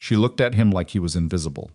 She looked at him like he was invisible.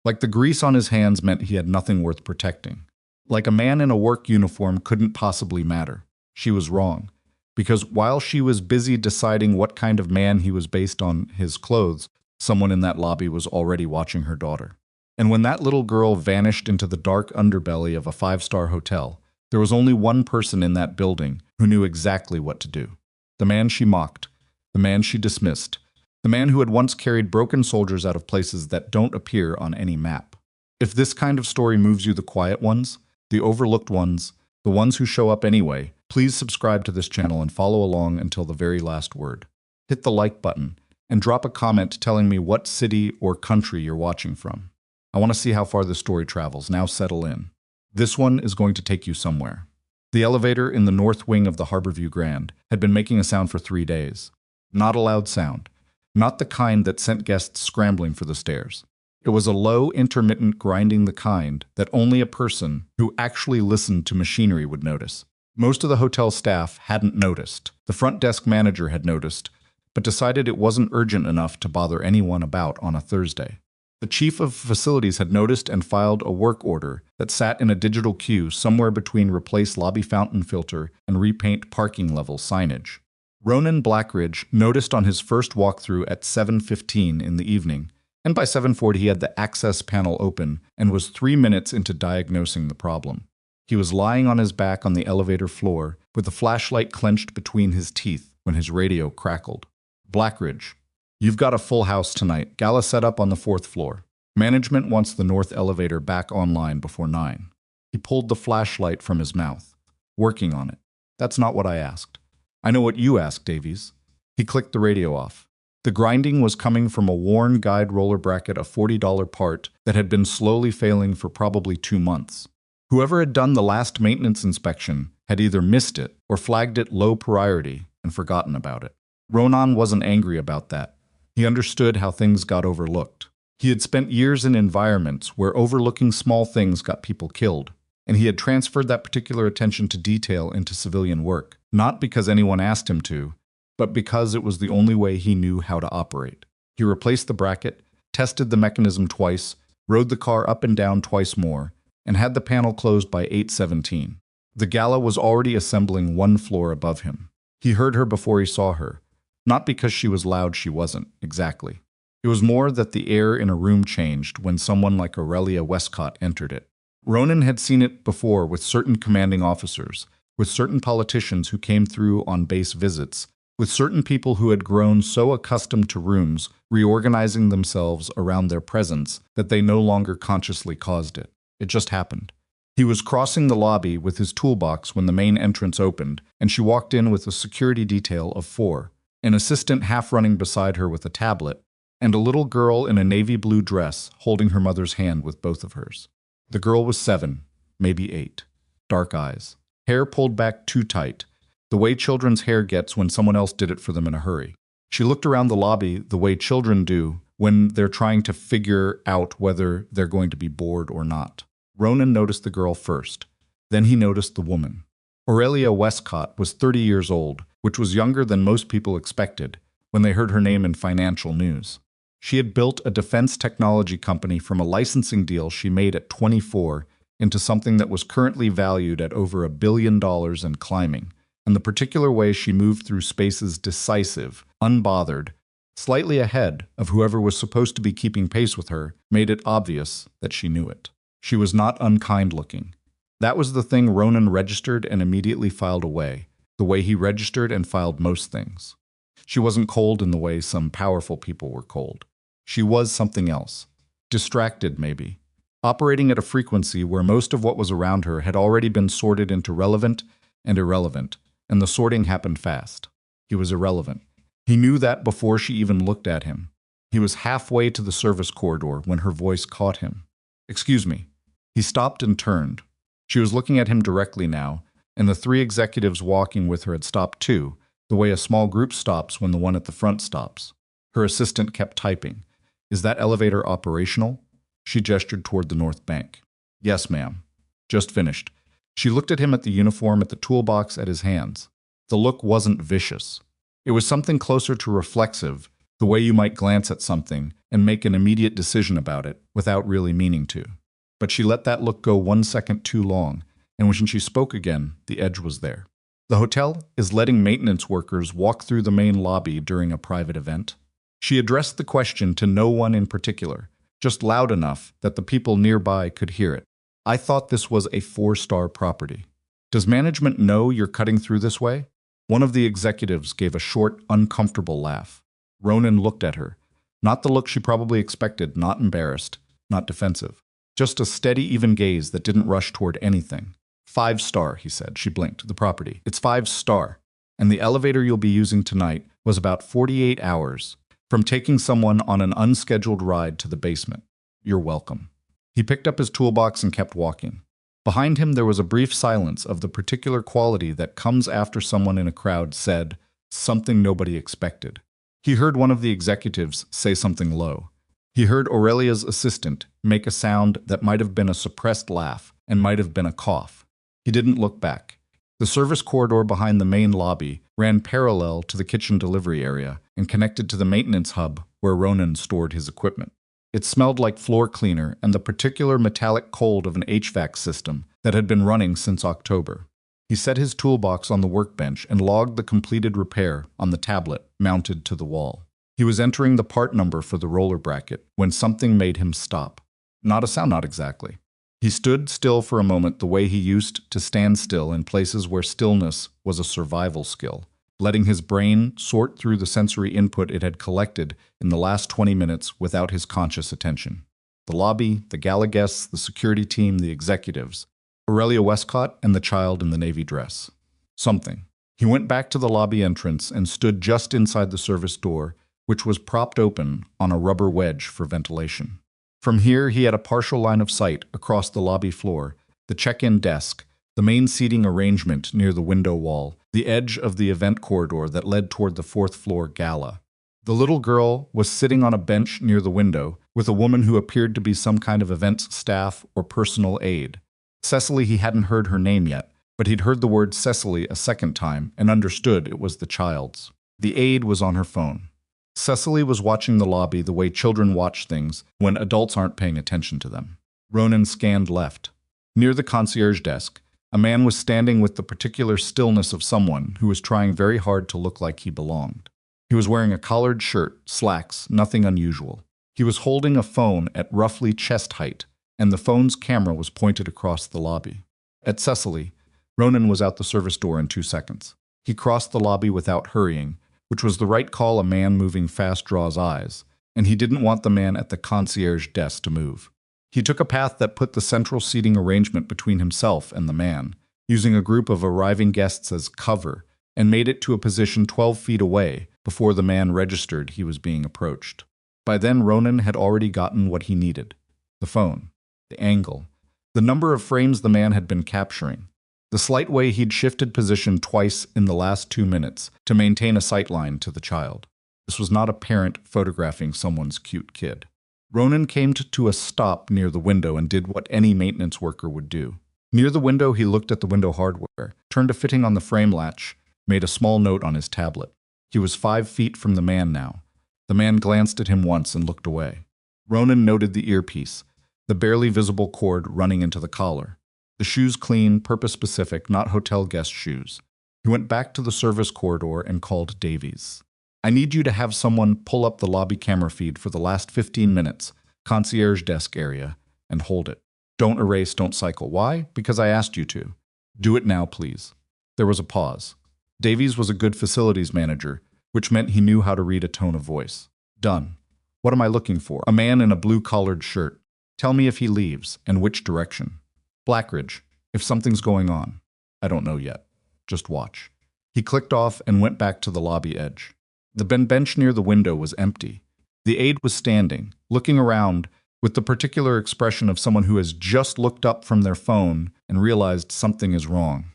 Like the grease on his hands meant he had nothing worth protecting. Like a man in a work uniform couldn't possibly matter. She was wrong. Because while she was busy deciding what kind of man he was based on his clothes, someone in that lobby was already watching her daughter. And when that little girl vanished into the dark underbelly of a five-star hotel, there was only one person in that building who knew exactly what to do. The man she mocked, the man she dismissed, the man who had once carried broken soldiers out of places that don't appear on any map. If this kind of story moves you, the quiet ones, the overlooked ones, the ones who show up anyway, please subscribe to this channel and follow along until the very last word. Hit the like button and drop a comment telling me what city or country you're watching from. I want to see how far this story travels. Now settle in. This one is going to take you somewhere. The elevator in the north wing of the Harborview Grand had been making a sound for 3 days. Not a loud sound. Not the kind that sent guests scrambling for the stairs. It was a low, intermittent grinding, the kind that only a person who actually listened to machinery would notice. Most of the hotel staff hadn't noticed. The front desk manager had noticed, but decided it wasn't urgent enough to bother anyone about on a Thursday. The chief of facilities had noticed and filed a work order that sat in a digital queue somewhere between replace lobby fountain filter and repaint parking level signage. Ronan Blackridge noticed on his first walkthrough at 7:15 in the evening, and by 7:40 he had the access panel open and was 3 minutes into diagnosing the problem. He was lying on his back on the elevator floor with a flashlight clenched between his teeth when his radio crackled. Blackridge, you've got a full house tonight. Gala set up on the 4th floor. Management wants the north elevator back online before 9. He pulled the flashlight from his mouth. Working on it. That's not what I asked. I know what you asked, Davies. He clicked the radio off. The grinding was coming from a worn guide roller bracket, a $40 part that had been slowly failing for probably 2 months. Whoever had done the last maintenance inspection had either missed it or flagged it low priority and forgotten about it. Ronan wasn't angry about that. He understood how things got overlooked. He had spent years in environments where overlooking small things got people killed, and he had transferred that particular attention to detail into civilian work, not because anyone asked him to, but because it was the only way he knew how to operate. He replaced the bracket, tested the mechanism twice, rode the car up and down twice more, and had the panel closed by 8:17. The Gala was already assembling 1 floor above him. He heard her before he saw her. Not because she was loud, she wasn't, exactly. It was more that the air in a room changed when someone like Aurelia Westcott entered it. Ronan had seen it before with certain commanding officers, with certain politicians who came through on base visits, with certain people who had grown so accustomed to rooms reorganizing themselves around their presence that they no longer consciously caused it. It just happened. He was crossing the lobby with his toolbox when the main entrance opened, and she walked in with a security detail of 4, an assistant half running beside her with a tablet, and a little girl in a navy blue dress holding her mother's hand with both of hers. The girl was 7, maybe 8. Dark eyes. Hair pulled back too tight, the way children's hair gets when someone else did it for them in a hurry. She looked around the lobby the way children do when they're trying to figure out whether they're going to be bored or not. Ronan noticed the girl first. Then he noticed the woman. Aurelia Westcott was 30 years old, which was younger than most people expected when they heard her name in financial news. She had built a defense technology company from a licensing deal she made at 24 into something that was currently valued at over $1 billion and climbing, and the particular way she moved through spaces decisive, unbothered, slightly ahead of whoever was supposed to be keeping pace with her, made it obvious that she knew it. She was not unkind looking. That was the thing Ronan registered and immediately filed away, the way he registered and filed most things. She wasn't cold in the way some powerful people were cold. She was something else. Distracted, maybe. Operating at a frequency where most of what was around her had already been sorted into relevant and irrelevant, and the sorting happened fast. He was irrelevant. He knew that before she even looked at him. He was halfway to the service corridor when her voice caught him. "Excuse me." He stopped and turned. She was looking at him directly now, and the 3 executives walking with her had stopped too, the way a small group stops when the one at the front stops. Her assistant kept typing. "Is that elevator operational?" She gestured toward the north bank. "Yes, ma'am. Just finished." She looked at him, at the uniform, at the toolbox, at his hands. The look wasn't vicious. It was something closer to reflexive, the way you might glance at something and make an immediate decision about it without really meaning to. But she let that look go 1 second too long, and when she spoke again, the edge was there. The hotel is letting maintenance workers walk through the main lobby during a private event. She addressed the question to no one in particular, just loud enough that the people nearby could hear it. I thought this was a 4-star property. Does management know you're cutting through this way? One of the executives gave a short, uncomfortable laugh. Ronan looked at her. Not the look she probably expected, not embarrassed, not defensive. Just a steady, even gaze that didn't rush toward anything. 5-star, he said. She blinked. The property. It's 5-star. And the elevator you'll be using tonight was about 48 hours from taking someone on an unscheduled ride to the basement. You're welcome. He picked up his toolbox and kept walking. Behind him there was a brief silence of the particular quality that comes after someone in a crowd said something nobody expected. He heard one of the executives say something low. He heard Aurelia's assistant make a sound that might have been a suppressed laugh and might have been a cough. He didn't look back. The service corridor behind the main lobby ran parallel to the kitchen delivery area and connected to the maintenance hub where Ronan stored his equipment. It smelled like floor cleaner and the particular metallic cold of an HVAC system that had been running since October. He set his toolbox on the workbench and logged the completed repair on the tablet mounted to the wall. He was entering the part number for the roller bracket when something made him stop. Not a sound, not exactly. He stood still for a moment the way he used to stand still in places where stillness was a survival skill, letting his brain sort through the sensory input it had collected in the last 20 minutes without his conscious attention. The lobby, the gala guests, the security team, the executives, Aurelia Westcott and the child in the navy dress. Something. He went back to the lobby entrance and stood just inside the service door, which was propped open on a rubber wedge for ventilation. From here, he had a partial line of sight across the lobby floor, the check-in desk, the main seating arrangement near the window wall, the edge of the event corridor that led toward the 4th-floor gala. The little girl was sitting on a bench near the window with a woman who appeared to be some kind of events staff or personal aide. Cecily, he hadn't heard her name yet, but he'd heard the word Cecily a second time and understood it was the child's. The aide was on her phone. Cecily was watching the lobby the way children watch things when adults aren't paying attention to them. Ronan scanned left. Near the concierge desk, a man was standing with the particular stillness of someone who was trying very hard to look like he belonged. He was wearing a collared shirt, slacks, nothing unusual. He was holding a phone at roughly chest height, and the phone's camera was pointed across the lobby. At Cecily, Ronan was out the service door in 2 seconds. He crossed the lobby without hurrying, which was the right call. A man moving fast draws eyes, and he didn't want the man at the concierge desk to move. He took a path that put the central seating arrangement between himself and the man, using a group of arriving guests as cover, and made it to a position 12 feet away before the man registered he was being approached. By then, Ronan had already gotten what he needed: the phone, the angle, the number of frames the man had been capturing, the slight way he'd shifted position twice in the last 2 minutes to maintain a sightline to the child. This was not a parent photographing someone's cute kid. Ronan came to a stop near the window and did what any maintenance worker would do. Near the window, he looked at the window hardware, turned a fitting on the frame latch, made a small note on his tablet. He was 5 feet from the man now. The man glanced at him once and looked away. Ronan noted the earpiece, the barely visible cord running into the collar. The shoes clean, purpose-specific, not hotel guest shoes. He went back to the service corridor and called Davies. I need you to have someone pull up the lobby camera feed for the last 15 minutes, concierge desk area, and hold it. Don't erase, don't cycle. Why? Because I asked you to. Do it now, please. There was a pause. Davies was a good facilities manager, which meant he knew how to read a tone of voice. Done. What am I looking for? A man in a blue-collared shirt. Tell me if he leaves, and which direction. Blackridge, if something's going on. I don't know yet. Just watch. He clicked off and went back to the lobby edge. The bench near the window was empty. The aide was standing, looking around with the particular expression of someone who has just looked up from their phone and realized something is wrong.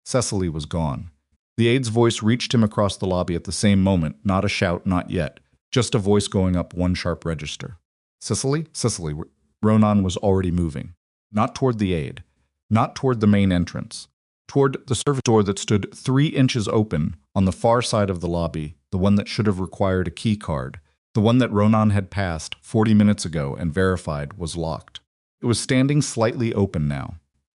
Cecily was gone. The aide's voice reached him across the lobby at the same moment, not a shout, not yet, just a voice going up one sharp register. Cecily? Cecily. Ronan was already moving. Not toward the aide, not toward the main entrance, toward the service door that stood 3 inches open on the far side of the lobby, the one that should have required a key card, The one that Ronan had passed 40 minutes ago and verified was locked. It was standing slightly open now.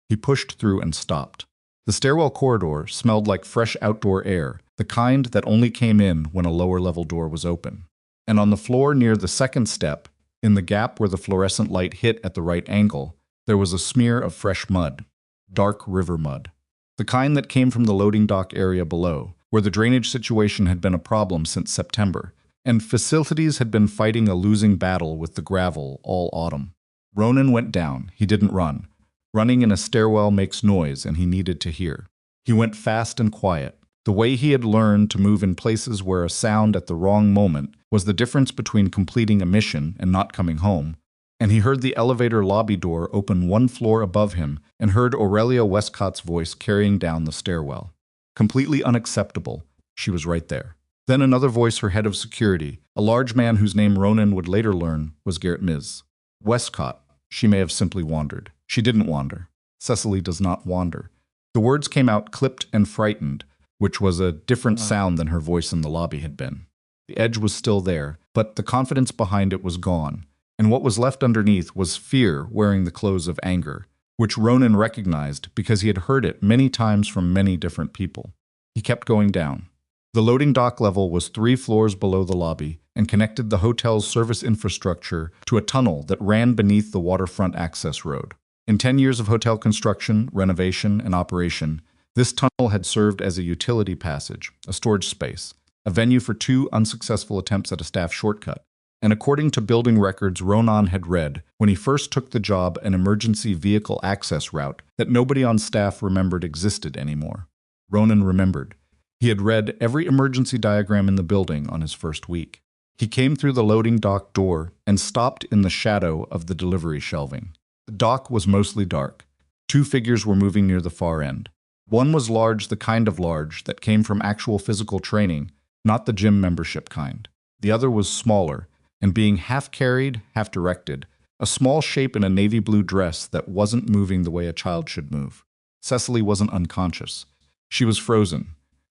He pushed through and stopped. The stairwell corridor smelled like fresh outdoor air, the kind that only came in when a lower-level door was open. And on the floor near the second step, in the gap where the fluorescent light hit at the right angle, there was a smear of fresh mud, dark river mud. The kind that came from the loading dock area below, where the drainage situation had been a problem since September, and facilities had been fighting a losing battle with the gravel all autumn. Ronan went down. He didn't run. Running in a stairwell makes noise, and he needed to hear. He went fast and quiet. The way he had learned to move in places where a sound at the wrong moment was the difference between completing a mission and not coming home, and he heard the elevator lobby door open one floor above him and heard Aurelia Westcott's voice carrying down the stairwell. Completely unacceptable. She was right there. Then another voice, her head of security, a large man whose name Ronan would later learn was Garrett Ms. Westcott. She may have simply wandered. She didn't wander. Cecily does not wander. The words came out clipped and frightened, which was a different sound than her voice in the lobby had been. The edge was still there, but the confidence behind it was gone, and what was left underneath was fear wearing the clothes of anger, which Ronan recognized because he had heard it many times from many different people. He kept going down. The loading dock level was 3 floors below the lobby and connected the hotel's service infrastructure to a tunnel that ran beneath the waterfront access road. In 10 years of hotel construction, renovation, and operation, this tunnel had served as a utility passage, a storage space, a venue for 2 unsuccessful attempts at a staff shortcut, and according to building records Ronan had read when he first took the job, an emergency vehicle access route that nobody on staff remembered existed anymore. Ronan remembered. He had read every emergency diagram in the building on his first week. He came through the loading dock door and stopped in the shadow of the delivery shelving. The dock was mostly dark. 2 figures were moving near the far end. One was large, the kind of large that came from actual physical training, not the gym membership kind. The other was smaller, and being half carried, half directed, a small shape in a navy blue dress that wasn't moving the way a child should move. Cecily wasn't unconscious. She was frozen.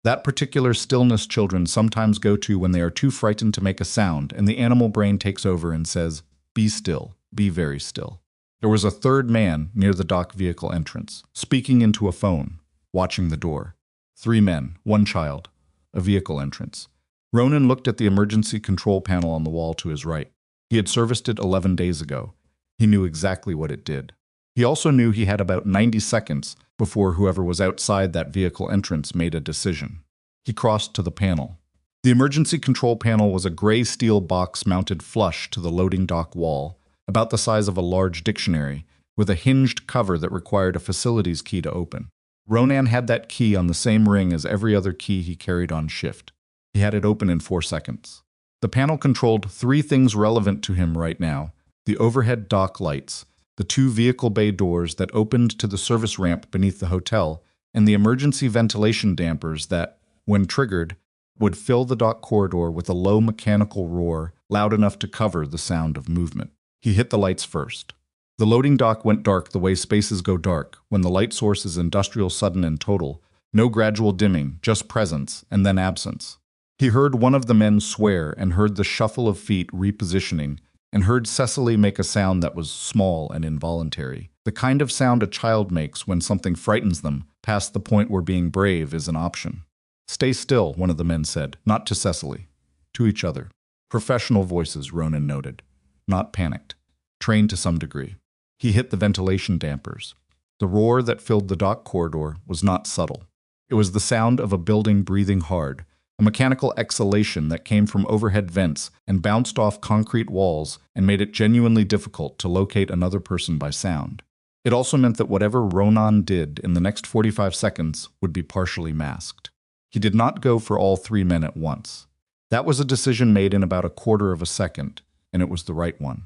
That particular stillness children sometimes go to when they are too frightened to make a sound, and the animal brain takes over and says, "Be still, be very still." There was a third man near the dock vehicle entrance, speaking into a phone, watching the door. 3 men, 1 child, a vehicle entrance. Ronan looked at the emergency control panel on the wall to his right. He had serviced it 11 days ago. He knew exactly what it did. He also knew he had about 90 seconds before whoever was outside that vehicle entrance made a decision. He crossed to the panel. The emergency control panel was a gray steel box mounted flush to the loading dock wall, about the size of a large dictionary, with a hinged cover that required a facilities key to open. Ronan had that key on the same ring as every other key he carried on shift. He had it open in 4 seconds. The panel controlled 3 things relevant to him right now: the overhead dock lights, the 2 vehicle bay doors that opened to the service ramp beneath the hotel, and the emergency ventilation dampers that, when triggered, would fill the dock corridor with a low mechanical roar loud enough to cover the sound of movement. He hit the lights first. The loading dock went dark the way spaces go dark, when the light source is industrial, sudden, and total. No gradual dimming, just presence, and then absence. He heard one of the men swear and heard the shuffle of feet repositioning, and heard Cecily make a sound that was small and involuntary, the kind of sound a child makes when something frightens them past the point where being brave is an option. "Stay still," one of the men said, not to Cecily, to each other. Professional voices, Ronan noted. Not panicked. Trained to some degree. He hit the ventilation dampers. The roar that filled the dock corridor was not subtle. It was the sound of a building breathing hard, a mechanical exhalation that came from overhead vents and bounced off concrete walls and made it genuinely difficult to locate another person by sound. It also meant that whatever Ronan did in the next 45 seconds would be partially masked. He did not go for all 3 men at once. That was a decision made in about a quarter of a second, and it was the right one.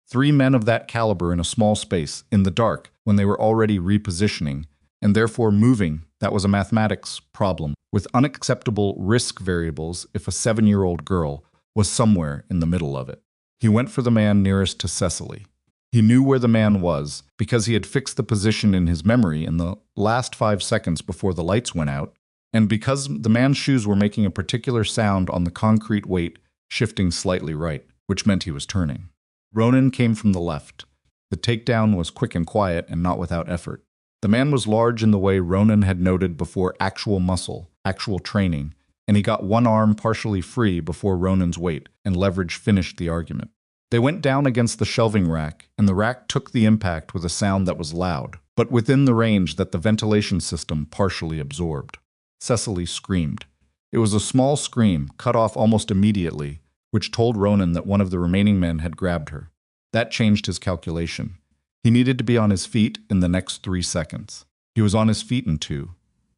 3 men of that caliber in a small space, in the dark, when they were already repositioning, and therefore moving, that was a mathematics problem, with unacceptable risk variables if a 7-year-old girl was somewhere in the middle of it. He went for the man nearest to Cecily. He knew where the man was, because he had fixed the position in his memory in the last 5 seconds before the lights went out, and because the man's shoes were making a particular sound on the concrete weight shifting slightly right, which meant he was turning. Ronan came from the left. The takedown was quick and quiet and not without effort. The man was large in the way Ronan had noted before: actual muscle, actual training, and he got one arm partially free before Ronan's weight and leverage finished the argument. They went down against the shelving rack, and the rack took the impact with a sound that was loud, but within the range that the ventilation system partially absorbed. Cecily screamed. It was a small scream, cut off almost immediately, which told Ronan that one of the remaining men had grabbed her. That changed his calculation. He needed to be on his feet in the next 3 seconds. He was on his feet in 2.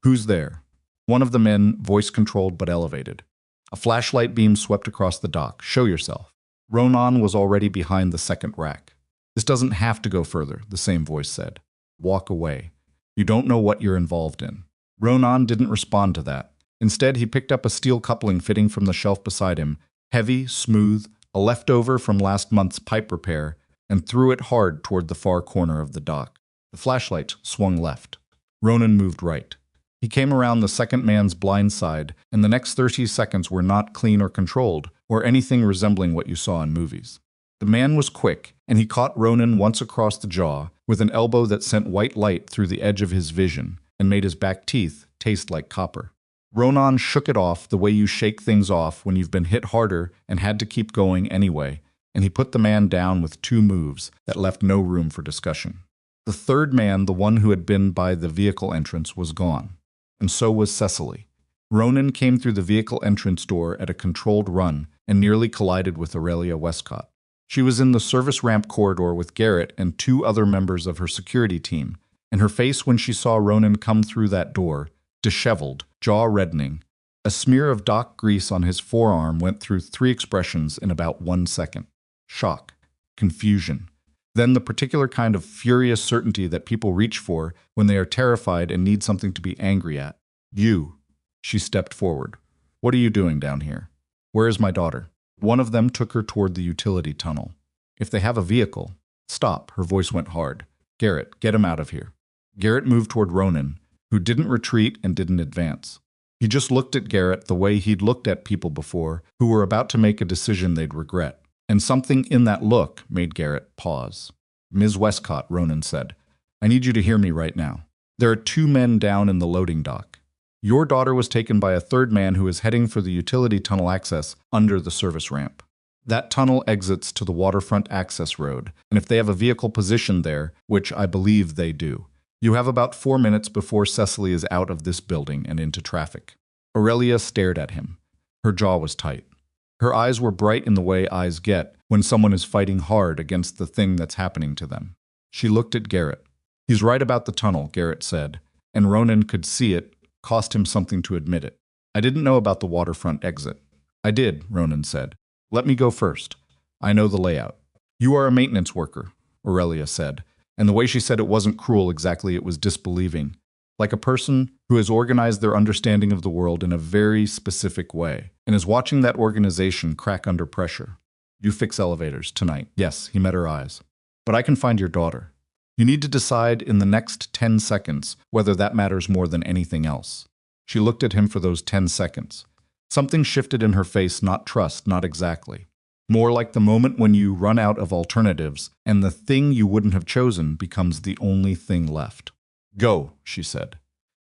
"Who's there?" One of the men, voice controlled but elevated. A flashlight beam swept across the dock. "Show yourself." Ronan was already behind the second rack. "This doesn't have to go further," the same voice said. "Walk away. You don't know what you're involved in." Ronan didn't respond to that. Instead, he picked up a steel coupling fitting from the shelf beside him, heavy, smooth, a leftover from last month's pipe repair, and threw it hard toward the far corner of the dock. The flashlight swung left. Ronan moved right. He came around the second man's blind side, and the next 30 seconds were not clean or controlled, or anything resembling what you saw in movies. The man was quick, and he caught Ronan once across the jaw, with an elbow that sent white light through the edge of his vision, and made his back teeth taste like copper. Ronan shook it off the way you shake things off when you've been hit harder and had to keep going anyway, and he put the man down with 2 moves that left no room for discussion. The third man, the one who had been by the vehicle entrance, was gone. And so was Cecily. Ronan came through the vehicle entrance door at a controlled run and nearly collided with Aurelia Westcott. She was in the service ramp corridor with Garrett and 2 other members of her security team, and her face when she saw Ronan come through that door, disheveled, jaw reddening. A smear of dock grease on his forearm went through 3 expressions in about 1 second. Shock, confusion, then the particular kind of furious certainty that people reach for when they are terrified and need something to be angry at. "You." She stepped forward. "What are you doing down here? Where is my daughter?" One of them took her toward the utility tunnel. "If they have a vehicle—" "Stop," her voice went hard. "Garrett, get him out of here." Garrett moved toward Ronan, who didn't retreat and didn't advance. He just looked at Garrett the way he'd looked at people before who were about to make a decision they'd regret. And something in that look made Garrett pause. "Ms. Westcott," Ronan said, "I need you to hear me right now. There are 2 men down in the loading dock. Your daughter was taken by a third man who is heading for the utility tunnel access under the service ramp. That tunnel exits to the waterfront access road, and if they have a vehicle positioned there, which I believe they do, you have about 4 minutes before Cecily is out of this building and into traffic." Aurelia stared at him. Her jaw was tight. Her eyes were bright in the way eyes get when someone is fighting hard against the thing that's happening to them. She looked at Garrett. "He's right about the tunnel," Garrett said, and Ronan could see it cost him something to admit it. "I didn't know about the waterfront exit." "I did," Ronan said. "Let me go first. I know the layout." "You are a maintenance worker," Aurelia said, and the way she said it wasn't cruel exactly, it was disbelieving, like a person who has organized their understanding of the world in a very specific way and is watching that organization crack under pressure. "You fix elevators tonight." Yes, he met her eyes. "But I can find your daughter. You need to decide in the next 10 seconds whether that matters more than anything else." She looked at him for those 10 seconds. Something shifted in her face, not trust, not exactly. More like the moment when you run out of alternatives and the thing you wouldn't have chosen becomes the only thing left. "Go," she said.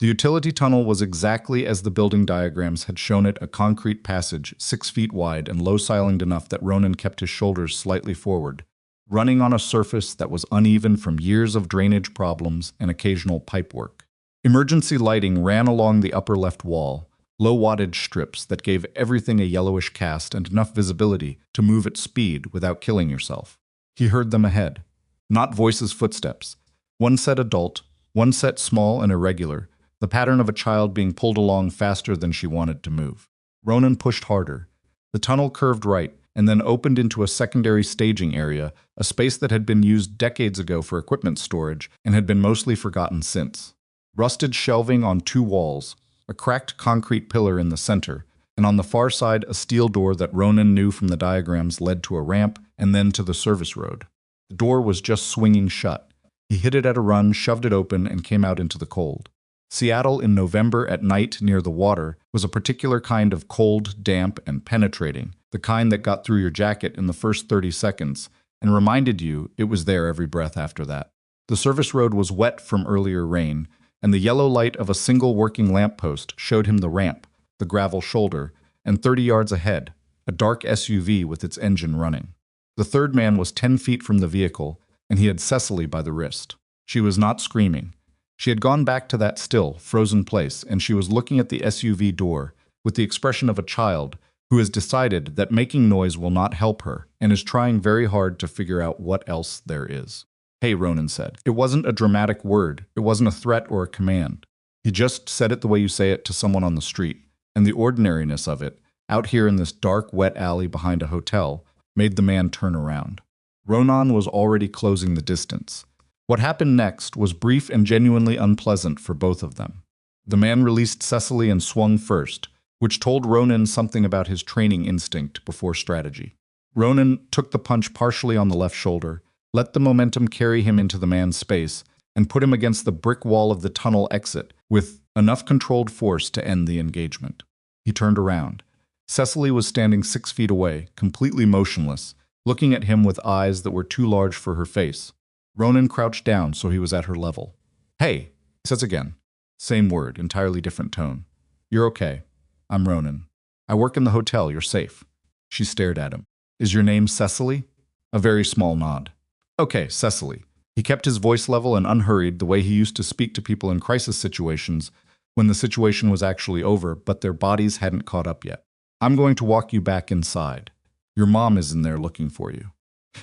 The utility tunnel was exactly as the building diagrams had shown it, a concrete passage 6 feet wide and low-ceilinged enough that Ronan kept his shoulders slightly forward, running on a surface that was uneven from years of drainage problems and occasional pipework. Emergency lighting ran along the upper left wall, low-wattage strips that gave everything a yellowish cast and enough visibility to move at speed without killing yourself. He heard them ahead. Not voices, footsteps. One set adult, one set small and irregular, the pattern of a child being pulled along faster than she wanted to move. Ronan pushed harder. The tunnel curved right and then opened into a secondary staging area, a space that had been used decades ago for equipment storage and had been mostly forgotten since. Rusted shelving on 2 walls, a cracked concrete pillar in the center, and on the far side a steel door that Ronan knew from the diagrams led to a ramp and then to the service road. The door was just swinging shut. He hit it at a run, shoved it open, and came out into the cold. Seattle in November at night near the water was a particular kind of cold, damp, and penetrating, the kind that got through your jacket in the first 30 seconds and reminded you it was there every breath after that. The service road was wet from earlier rain, and the yellow light of a single working lamppost showed him the ramp, the gravel shoulder, and 30 yards ahead, a dark SUV with its engine running. The third man was 10 feet from the vehicle, and he had Cecily by the wrist. She was not screaming. She had gone back to that still, frozen place, and she was looking at the SUV door with the expression of a child who has decided that making noise will not help her and is trying very hard to figure out what else there is. "Hey," Ronan said. It wasn't a dramatic word. It wasn't a threat or a command. He just said it the way you say it to someone on the street, and the ordinariness of it, out here in this dark, wet alley behind a hotel, made the man turn around. Ronan was already closing the distance. What happened next was brief and genuinely unpleasant for both of them. The man released Cecily and swung first, which told Ronan something about his training instinct before strategy. Ronan took the punch partially on the left shoulder, let the momentum carry him into the man's space, and put him against the brick wall of the tunnel exit with enough controlled force to end the engagement. He turned around. Cecily was standing 6 feet away, completely motionless, looking at him with eyes that were too large for her face. Ronan crouched down so he was at her level. "Hey," he says again. Same word, entirely different tone. "You're okay. I'm Ronan. I work in the hotel. You're safe." She stared at him. "Is your name Cecily?" A very small nod. "Okay, Cecily." He kept his voice level and unhurried the way he used to speak to people in crisis situations when the situation was actually over, but their bodies hadn't caught up yet. "I'm going to walk you back inside. Your mom is in there looking for you.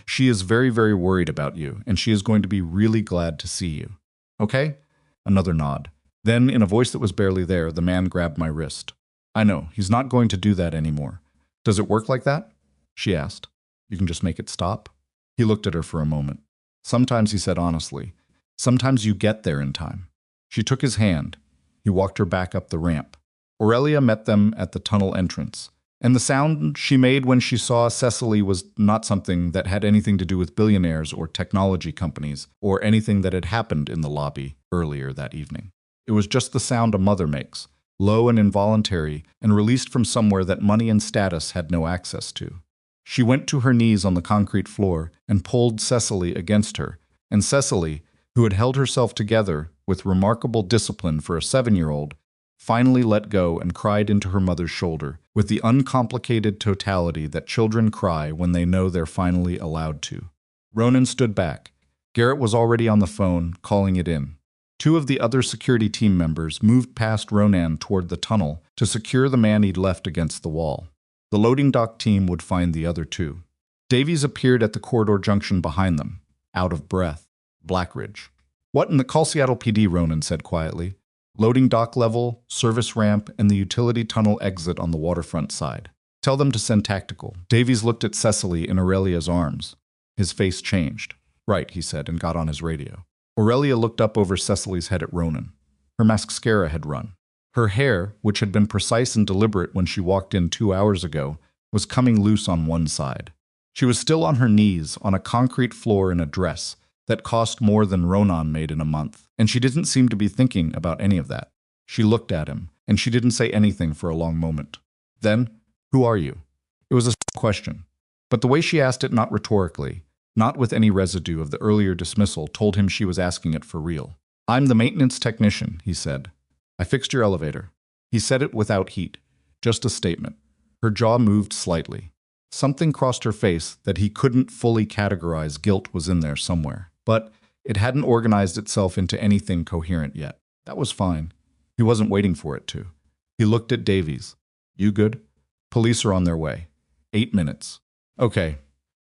She is very, very worried about you, and she is going to be really glad to see you. Okay?" Another nod. Then, in a voice that was barely there, the man grabbed my wrist. "I know, he's not going to do that anymore. Does it work like that?" she asked. "You can just make it stop?" He looked at her for a moment. "Sometimes," he said honestly, "sometimes you get there in time." She took his hand. He walked her back up the ramp. Aurelia met them at the tunnel entrance, and the sound she made when she saw Cecily was not something that had anything to do with billionaires or technology companies or anything that had happened in the lobby earlier that evening. It was just the sound a mother makes, low and involuntary, and released from somewhere that money and status had no access to. She went to her knees on the concrete floor and pulled Cecily against her, and Cecily, who had held herself together with remarkable discipline for a 7-year-old, finally let go and cried into her mother's shoulder with the uncomplicated totality that children cry when they know they're finally allowed to. Ronan stood back. Garrett was already on the phone, calling it in. 2 of the other security team members moved past Ronan toward the tunnel to secure the man he'd left against the wall. The loading dock team would find the other 2. Davies appeared at the corridor junction behind them, out of breath. Blackridge. "What in the call Seattle PD," Ronan said quietly. "Loading dock level, service ramp, and the utility tunnel exit on the waterfront side. Tell them to send tactical." Davies looked at Cecily in Aurelia's arms. His face changed. "Right," he said, and got on his radio. Aurelia looked up over Cecily's head at Ronan. Her mascara had run. Her hair, which had been precise and deliberate when she walked in 2 hours ago, was coming loose on one side. She was still on her knees on a concrete floor in a dress that cost more than Ronan made in a month, and she didn't seem to be thinking about any of that. She looked at him, and she didn't say anything for a long moment. Then, "Who are you?" It was a question, but the way she asked it, not rhetorically, not with any residue of the earlier dismissal, told him she was asking it for real. "I'm the maintenance technician," he said. "I fixed your elevator." He said it without heat, just a statement. Her jaw moved slightly. Something crossed her face that he couldn't fully categorize. Guilt was in there somewhere, but it hadn't organized itself into anything coherent yet. That was fine. He wasn't waiting for it to. He looked at Davies. "You good?" "Police are on their way. 8 minutes." "Okay."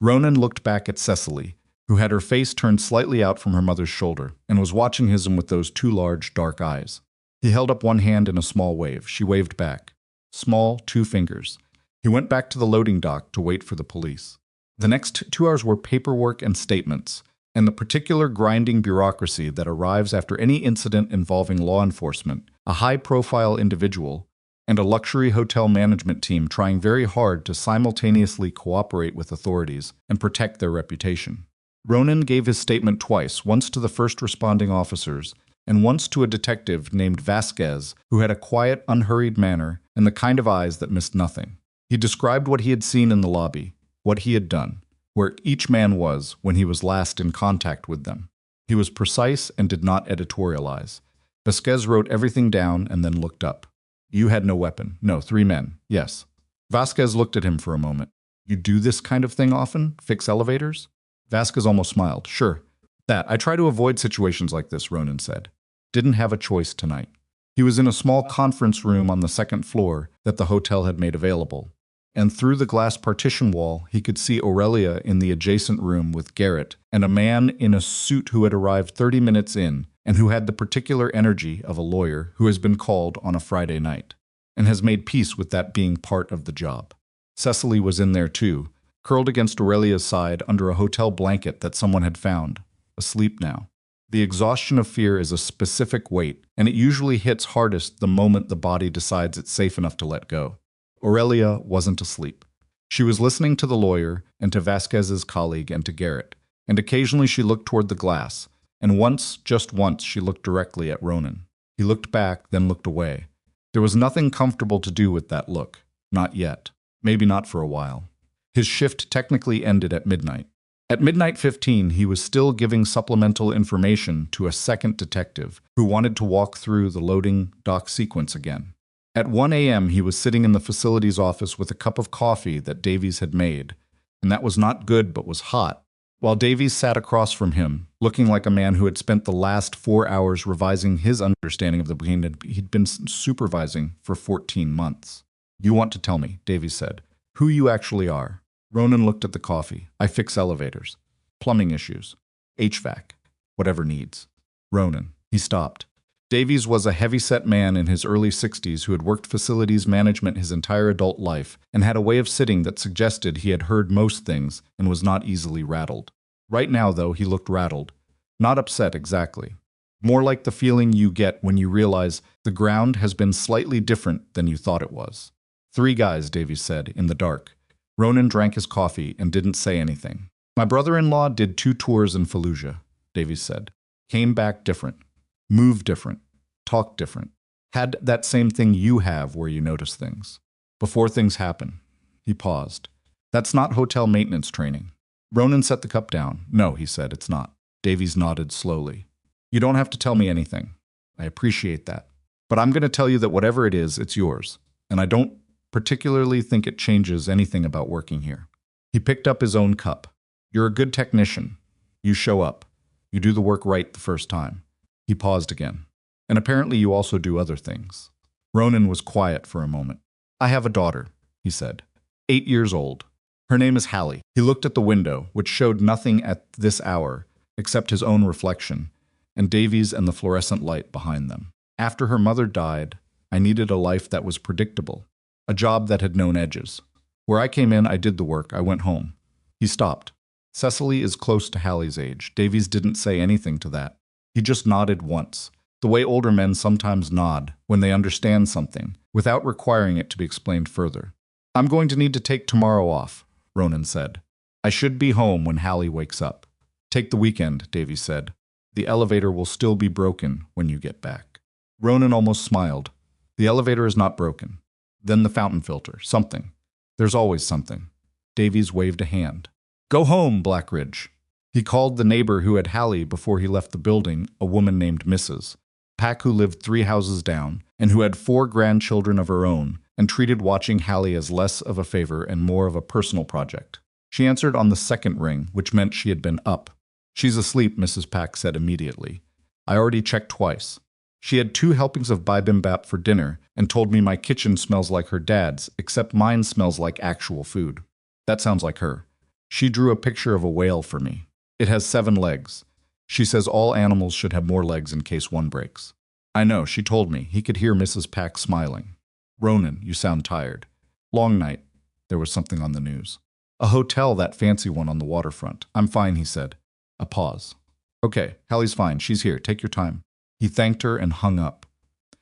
Ronan looked back at Cecily, who had her face turned slightly out from her mother's shoulder and was watching him with those 2 large, dark eyes. He held up one hand in a small wave. She waved back. Small, 2 fingers. He went back to the loading dock to wait for the police. The next 2 hours were paperwork and statements, and the particular grinding bureaucracy that arrives after any incident involving law enforcement, a high-profile individual, and a luxury hotel management team trying very hard to simultaneously cooperate with authorities and protect their reputation. Ronan gave his statement twice, once to the first responding officers and once to a detective named Vasquez, who had a quiet, unhurried manner and the kind of eyes that missed nothing. He described what he had seen in the lobby, what he had done, where each man was when he was last in contact with them. He was precise and did not editorialize. Vasquez wrote everything down and then looked up. You had no weapon. No, 3 men. Yes. Vasquez looked at him for a moment. You do this kind of thing often? Fix elevators? Vasquez almost smiled. Sure. That. I try to avoid situations like this, Ronan said. Didn't have a choice tonight. He was in a small conference room on the 2nd floor that the hotel had made available, and through the glass partition wall he could see Aurelia in the adjacent room with Garrett and a man in a suit who had arrived 30 minutes in and who had the particular energy of a lawyer who has been called on a Friday night and has made peace with that being part of the job. Cecily was in there too, curled against Aurelia's side under a hotel blanket that someone had found, asleep now. The exhaustion of fear is a specific weight, and it usually hits hardest the moment the body decides it's safe enough to let go. Aurelia wasn't asleep. She was listening to the lawyer and to Vasquez's colleague and to Garrett, and occasionally she looked toward the glass, and once, just once, she looked directly at Ronan. He looked back, then looked away. There was nothing comfortable to do with that look. Not yet. Maybe not for a while. His shift technically ended at midnight. At midnight 15, he was still giving supplemental information to a second detective who wanted to walk through the loading dock sequence again. At 1 a.m., he was sitting in the facilities office with a cup of coffee that Davies had made, and that was not good but was hot, while Davies sat across from him, looking like a man who had spent the last 4 hours revising his understanding of the brain he'd been supervising for 14 months. You want to tell me, Davies said, who you actually are. Ronan looked at the coffee. I fix elevators. Plumbing issues. HVAC. Whatever needs. Ronan. He stopped. Davies was a heavy-set man in his early 60s who had worked facilities management his entire adult life and had a way of sitting that suggested he had heard most things and was not easily rattled. Right now, though, he looked rattled. Not upset exactly. More like the feeling you get when you realize the ground has been slightly different than you thought it was. 3 guys, Davies said, in the dark. Ronan drank his coffee and didn't say anything. My brother-in-law did 2 tours in Fallujah, Davies said. Came back different. Moved different. Talked different. Had that same thing you have where you notice things. Before things happen. He paused. That's not hotel maintenance training. Ronan set the cup down. No, he said, it's not. Davies nodded slowly. You don't have to tell me anything. I appreciate that. But I'm going to tell you that whatever it is, it's yours. And I don't particularly think it changes anything about working here. He picked up his own cup. You're a good technician. You show up. You do the work right the first time. He paused again. And apparently you also do other things. Ronan was quiet for a moment. I have a daughter, he said. 8 years old. Her name is Hallie. He looked at the window, which showed nothing at this hour except his own reflection, and Davies and the fluorescent light behind them. After her mother died, I needed a life that was predictable. A job that had known edges. Where I came in, I did the work. I went home. He stopped. Cecily is close to Hallie's age. Davies didn't say anything to that. He just nodded once, the way older men sometimes nod when they understand something, without requiring it to be explained further. I'm going to need to take tomorrow off, Ronan said. I should be home when Hallie wakes up. Take the weekend, Davies said. The elevator will still be broken when you get back. Ronan almost smiled. The elevator is not broken. Then the fountain filter. Something. There's always something. Davies waved a hand. Go home, Blackridge. He called the neighbor who had Hallie before he left the building, a woman named Mrs. Pack, who lived 3 houses down, and who had 4 grandchildren of her own, and treated watching Hallie as less of a favor and more of a personal project. She answered on the 2nd ring, which meant she had been up. She's asleep, Mrs. Pack said immediately. I already checked twice. She had 2 helpings of bibimbap for dinner and told me my kitchen smells like her dad's, except mine smells like actual food. That sounds like her. She drew a picture of a whale for me. It has 7 legs. She says all animals should have more legs in case one breaks. I know, she told me. He could hear Mrs. Pack smiling. Ronan, you sound tired. Long night. There was something on the news. A hotel, that fancy one on the waterfront. I'm fine, he said. A pause. Okay, Hallie's fine. She's here. Take your time. He thanked her and hung up.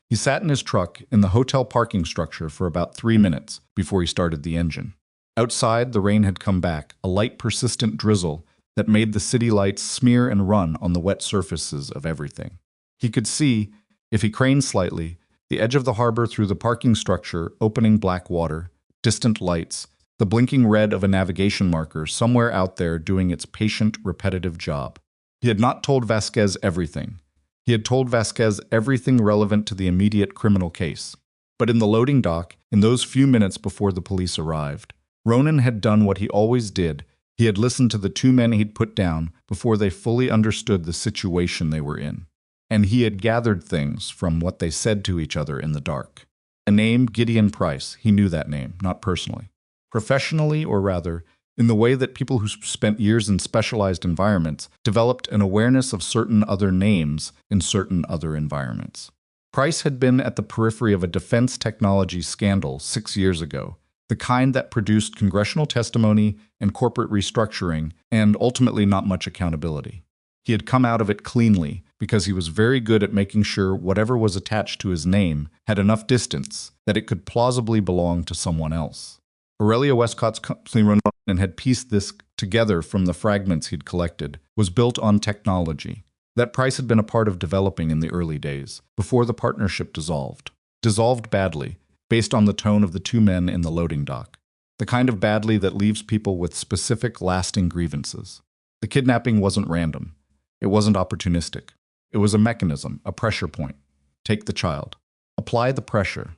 He sat in his truck in the hotel parking structure for about 3 minutes before he started the engine. Outside, the rain had come back, a light, persistent drizzle that made the city lights smear and run on the wet surfaces of everything. He could see, if he craned slightly, the edge of the harbor through the parking structure, opening black water, distant lights, the blinking red of a navigation marker somewhere out there doing its patient, repetitive job. He had not told Vasquez everything. He had told Vasquez everything relevant to the immediate criminal case. But in the loading dock, in those few minutes before the police arrived, Ronan had done what he always did. He had listened to the two men he'd put down before they fully understood the situation they were in. And he had gathered things from what they said to each other in the dark. A name, Gideon Price, he knew that name, not personally. Professionally, or rather, in the way that people who spent years in specialized environments developed an awareness of certain other names in certain other environments. Price had been at the periphery of a defense technology scandal 6 years ago, the kind that produced congressional testimony and corporate restructuring, and ultimately not much accountability. He had come out of it cleanly because he was very good at making sure whatever was attached to his name had enough distance that it could plausibly belong to someone else. Aurelia Westcott's company, Ronan, had pieced this together from the fragments he'd collected, was built on technology that Price had been a part of developing in the early days, before the partnership dissolved. Dissolved badly, based on the tone of the two men in the loading dock. The kind of badly that leaves people with specific, lasting grievances. The kidnapping wasn't random. It wasn't opportunistic. It was a mechanism, a pressure point. Take the child. Apply the pressure.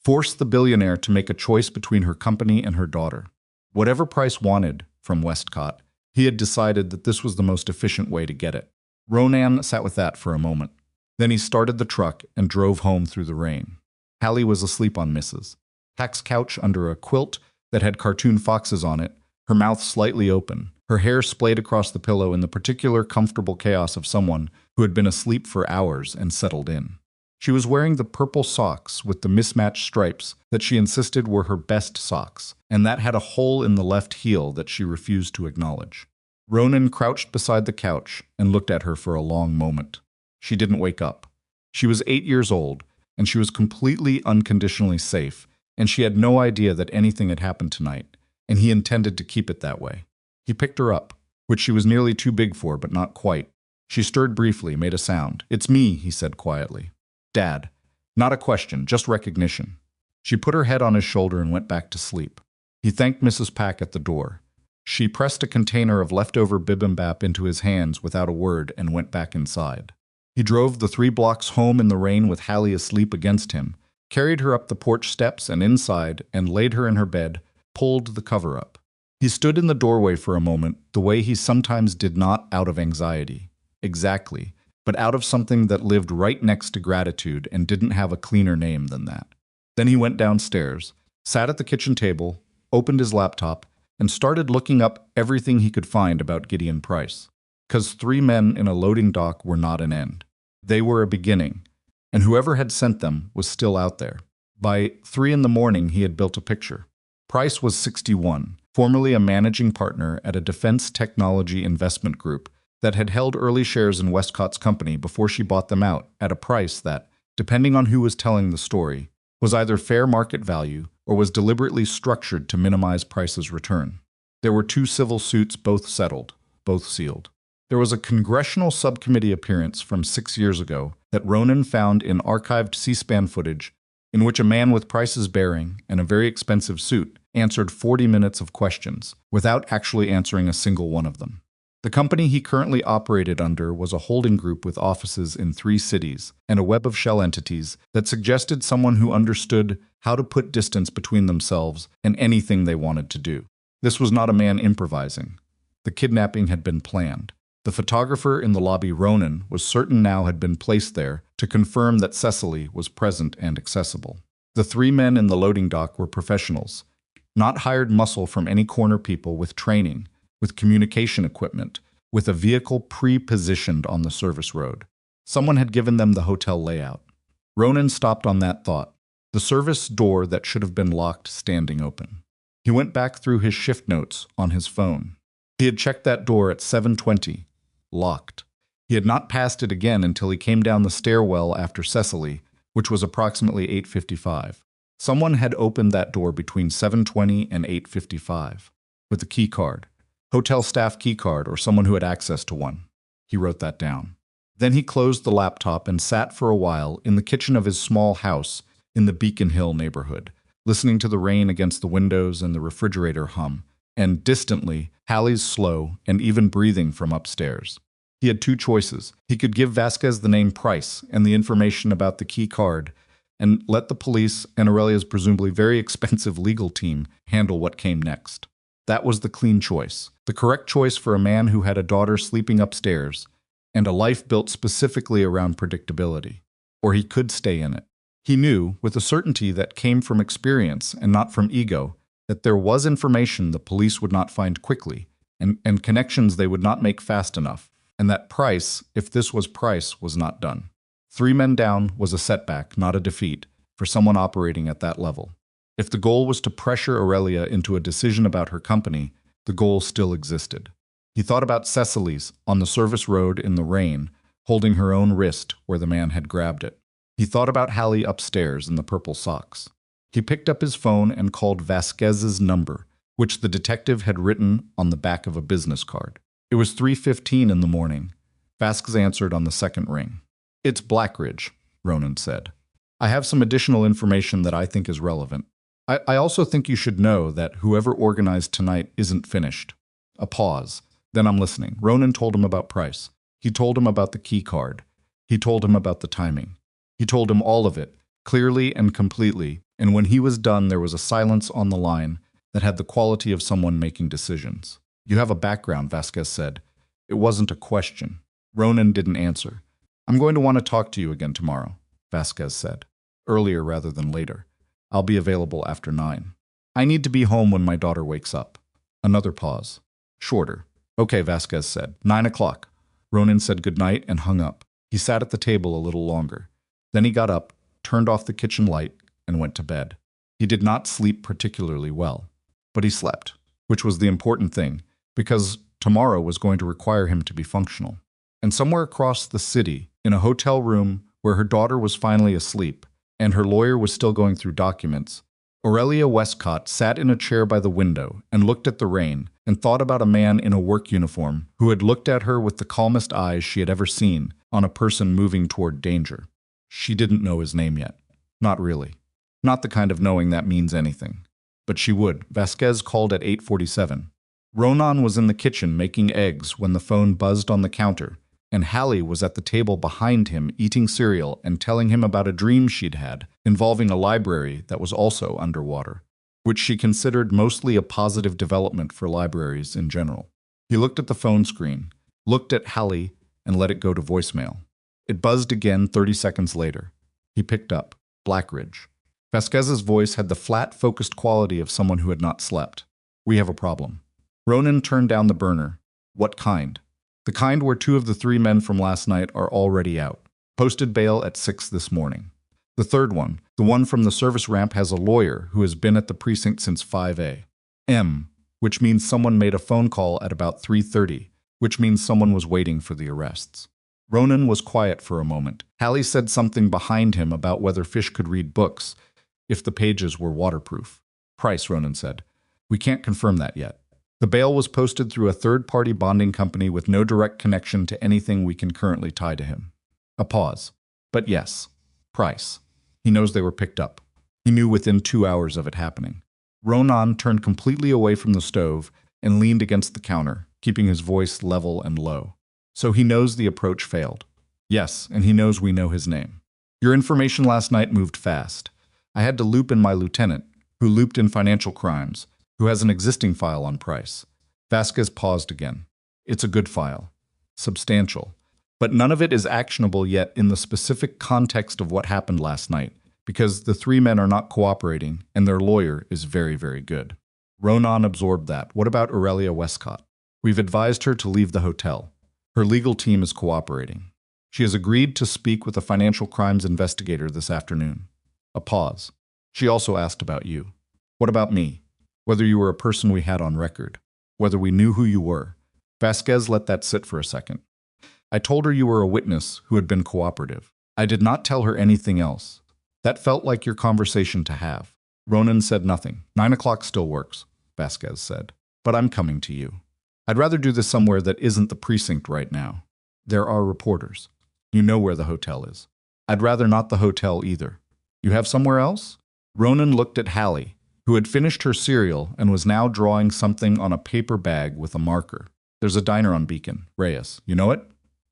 Force the billionaire to make a choice between her company and her daughter. Whatever Price wanted from Westcott, he had decided that this was the most efficient way to get it. Ronan sat with that for a moment. Then he started the truck and drove home through the rain. Hallie was asleep on Mrs. Pack's couch under a quilt that had cartoon foxes on it, her mouth slightly open, her hair splayed across the pillow in the particular comfortable chaos of someone who had been asleep for hours and settled in. She was wearing the purple socks with the mismatched stripes that she insisted were her best socks, and that had a hole in the left heel that she refused to acknowledge. Ronan crouched beside the couch and looked at her for a long moment. She didn't wake up. She was 8 years old, and she was completely unconditionally safe, and she had no idea that anything had happened tonight, and he intended to keep it that way. He picked her up, which she was nearly too big for, but not quite. She stirred briefly, made a sound. "It's me," he said quietly. "Dad." Not a question, just recognition. She put her head on his shoulder and went back to sleep. He thanked Mrs. Pack at the door. She pressed a container of leftover bibimbap into his hands without a word and went back inside. He drove the 3 blocks home in the rain with Hallie asleep against him, carried her up the porch steps and inside, and laid her in her bed, pulled the cover up. He stood in the doorway for a moment, the way he sometimes did, not out of anxiety. Exactly, but out of something that lived right next to gratitude and didn't have a cleaner name than that. Then he went downstairs, sat at the kitchen table, opened his laptop, and started looking up everything he could find about Gideon Price. 'Cause 3 men in a loading dock were not an end. They were a beginning, and whoever had sent them was still out there. By 3 in the morning, he had built a picture. Price was 61, formerly a managing partner at a defense technology investment group that had held early shares in Westcott's company before she bought them out at a price that, depending on who was telling the story, was either fair market value or was deliberately structured to minimize Price's return. There were 2 civil suits, both settled, both sealed. There was a congressional subcommittee appearance from 6 years ago that Ronan found in archived C-SPAN footage in which a man with Price's bearing and a very expensive suit answered 40 minutes of questions without actually answering a single one of them. The company he currently operated under was a holding group with offices in 3 cities and a web of shell entities that suggested someone who understood how to put distance between themselves and anything they wanted to do. This was not a man improvising. The kidnapping had been planned. The photographer in the lobby, Ronan, was certain now had been placed there to confirm that Cecily was present and accessible. The 3 men in the loading dock were professionals, not hired muscle from any corner people with training, with communication equipment, with a vehicle pre-positioned on the service road. Someone had given them the hotel layout. Ronan stopped on that thought, the service door that should have been locked standing open. He went back through his shift notes on his phone. He had checked that door at 7:20, locked. He had not passed it again until he came down the stairwell after Cecily, which was approximately 8:55. Someone had opened that door between 7:20 and 8:55 with a key card. Hotel staff key card or someone who had access to one. He wrote that down. Then he closed the laptop and sat for a while in the kitchen of his small house in the Beacon Hill neighborhood, listening to the rain against the windows and the refrigerator hum, and distantly, Hallie's slow and even breathing from upstairs. He had two choices. He could give Vasquez the name Price and the information about the key card, and let the police and Aurelia's presumably very expensive legal team handle what came next. That was the clean choice, the correct choice for a man who had a daughter sleeping upstairs, and a life built specifically around predictability. Or he could stay in it. He knew, with a certainty that came from experience and not from ego, that there was information the police would not find quickly, and connections they would not make fast enough, and that Price, if this was Price, was not done. 3 men down was a setback, not a defeat, for someone operating at that level. If the goal was to pressure Aurelia into a decision about her company, the goal still existed. He thought about Cecily's on the service road in the rain, holding her own wrist where the man had grabbed it. He thought about Hallie upstairs in the purple socks. He picked up his phone and called Vasquez's number, which the detective had written on the back of a business card. It was 3:15 in the morning. Vasquez answered on the second ring. "It's Blackridge," Ronan said. "I have some additional information that I think is relevant. I also think you should know that whoever organized tonight isn't finished." A pause. "Then I'm listening." Ronan told him about Price. He told him about the key card. He told him about the timing. He told him all of it, clearly and completely, and when he was done there was a silence on the line that had the quality of someone making decisions. "You have a background," Vasquez said. It wasn't a question. Ronan didn't answer. "I'm going to want to talk to you again tomorrow," Vasquez said. "Earlier rather than later. I'll be available after 9. I need to be home when my daughter wakes up." Another pause. Shorter. "Okay," Vasquez said. 9 o'clock. Ronan said goodnight and hung up. He sat at the table a little longer. Then he got up, turned off the kitchen light, and went to bed. He did not sleep particularly well. But he slept, which was the important thing, because tomorrow was going to require him to be functional. And somewhere across the city, in a hotel room where her daughter was finally asleep, and her lawyer was still going through documents, Aurelia Westcott sat in a chair by the window and looked at the rain and thought about a man in a work uniform who had looked at her with the calmest eyes she had ever seen on a person moving toward danger. She didn't know his name yet. Not really. Not the kind of knowing that means anything. But she would. Vasquez called at 8:47. Ronan was in the kitchen making eggs when the phone buzzed on the counter, and Hallie was at the table behind him eating cereal and telling him about a dream she'd had involving a library that was also underwater, which she considered mostly a positive development for libraries in general. He looked at the phone screen, looked at Hallie, and let it go to voicemail. It buzzed again 30 seconds later. He picked up. Blackridge. Vasquez's voice had the flat, focused quality of someone who had not slept. "We have a problem." Ronan turned down the burner. "What kind?" "The kind where 2 of the 3 men from last night are already out. Posted bail at 6 this morning. The third one, the one from the service ramp, has a lawyer who has been at the precinct since 5 a.m., which means someone made a phone call at about 3:30, which means someone was waiting for the arrests." Ronan was quiet for a moment. Hallie said something behind him about whether fish could read books if the pages were waterproof. "Price," Ronan said. "We can't confirm that yet. The bail was posted through a third-party bonding company with no direct connection to anything we can currently tie to him." A pause. "But yes, Price. He knows they were picked up. He knew within 2 hours of it happening." Ronan turned completely away from the stove and leaned against the counter, keeping his voice level and low. "So he knows the approach failed." "Yes, and he knows we know his name. Your information last night moved fast. I had to loop in my lieutenant, who looped in financial crimes, who has an existing file on Price." Vasquez paused again. "It's a good file. Substantial. But none of it is actionable yet in the specific context of what happened last night, because the 3 men are not cooperating, and their lawyer is very, very good." Ronan absorbed that. "What about Aurelia Westcott?" "We've advised her to leave the hotel. Her legal team is cooperating. She has agreed to speak with a financial crimes investigator this afternoon." A pause. "She also asked about you." "What about me?" "Whether you were a person we had on record. Whether we knew who you were." Vasquez let that sit for a second. "I told her you were a witness who had been cooperative. I did not tell her anything else. That felt like your conversation to have." Ronan said nothing. 9 o'clock still works," Vasquez said. "But I'm coming to you. I'd rather do this somewhere that isn't the precinct right now. There are reporters." You know where the hotel is. I'd rather not the hotel either. You have somewhere else? Ronan looked at Hallie, who had finished her cereal and was now drawing something on a paper bag with a marker. There's a diner on Beacon, Reyes. You know it?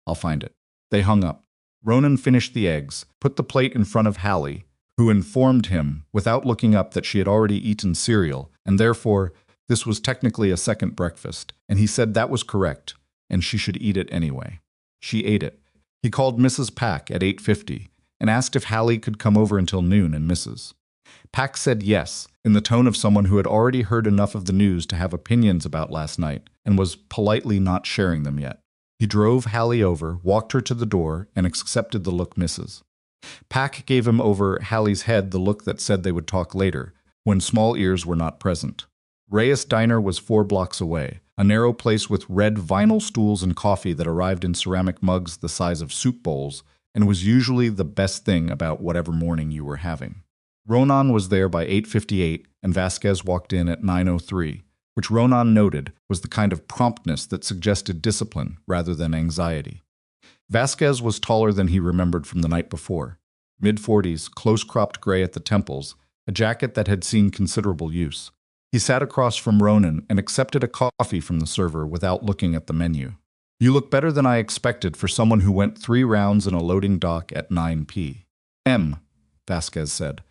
I'll find it. They hung up. Ronan finished the eggs, put the plate in front of Hallie, who informed him, without looking up, that she had already eaten cereal, and therefore this was technically a second breakfast, and he said that was correct, and she should eat it anyway. She ate it. He called Mrs. Pack at 8:50 and asked if Hallie could come over until noon, and Mrs. Pack said yes, in the tone of someone who had already heard enough of the news to have opinions about last night and was politely not sharing them yet. He drove Hallie over, walked her to the door, and accepted the look Mrs. Pack gave him over Hallie's head the look that said they would talk later, when small ears were not present. Reyes Diner was 4 blocks away, a narrow place with red vinyl stools and coffee that arrived in ceramic mugs the size of soup bowls, and was usually the best thing about whatever morning you were having. Ronan was there by 8:58, and Vasquez walked in at 9:03, which Ronan noted was the kind of promptness that suggested discipline rather than anxiety. Vasquez was taller than he remembered from the night before. Mid-40s, close-cropped gray at the temples, a jacket that had seen considerable use. He sat across from Ronan and accepted a coffee from the server without looking at the menu. You look better than I expected for someone who went 3 rounds in a loading dock at 9 p.m., Vasquez said.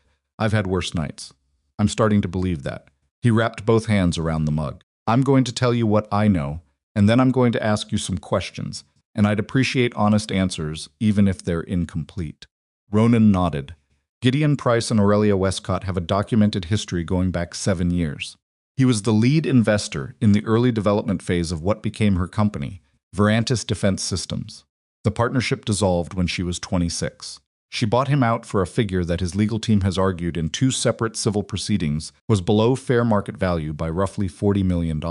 I've had worse nights. I'm starting to believe that. He wrapped both hands around the mug. I'm going to tell you what I know, and then I'm going to ask you some questions, and I'd appreciate honest answers, even if they're incomplete. Ronan nodded. Gideon Price and Aurelia Westcott have a documented history going back 7 years. He was the lead investor in the early development phase of what became her company, Verantis Defense Systems. The partnership dissolved when she was 26. She bought him out for a figure that his legal team has argued in 2 separate civil proceedings was below fair market value by roughly $40 million.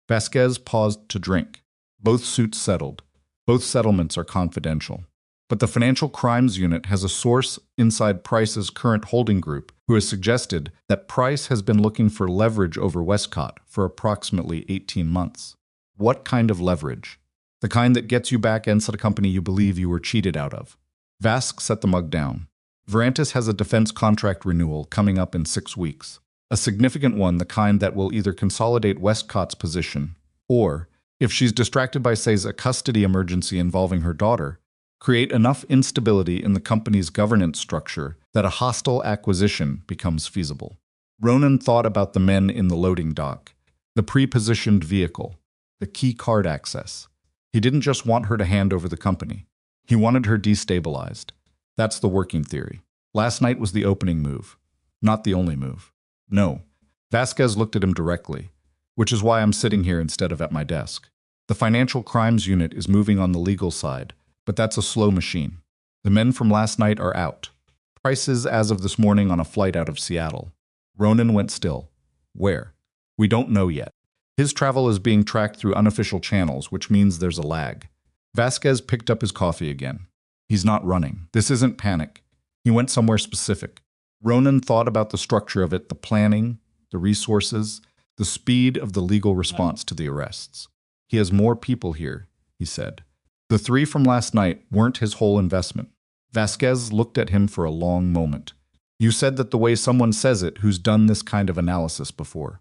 Vasquez paused to drink. Both suits settled. Both settlements are confidential. But the Financial Crimes Unit has a source inside Price's current holding group who has suggested that Price has been looking for leverage over Westcott for approximately 18 months. What kind of leverage? The kind that gets you back inside a company you believe you were cheated out of. Vasque set the mug down. Verantis has a defense contract renewal coming up in 6 weeks. A significant one, the kind that will either consolidate Westcott's position or, if she's distracted by, say, a custody emergency involving her daughter, create enough instability in the company's governance structure that a hostile acquisition becomes feasible. Ronan thought about the men in the loading dock, the pre-positioned vehicle, the key card access. He didn't just want her to hand over the company. He wanted her destabilized. That's the working theory. Last night was the opening move. Not the only move. No. Vasquez looked at him directly, which is why I'm sitting here instead of at my desk. The Financial Crimes Unit is moving on the legal side, but that's a slow machine. The men from last night are out. Price is, as of this morning, on a flight out of Seattle. Ronan went still. Where? We don't know yet. His travel is being tracked through unofficial channels, which means there's a lag. Vasquez picked up his coffee again. He's not running. This isn't panic. He went somewhere specific. Ronan thought about the structure of it, the planning, the resources, the speed of the legal response to the arrests. He has more people here, he said. The 3 from last night weren't his whole investment. Vasquez looked at him for a long moment. You said that the way someone says it who's done this kind of analysis before.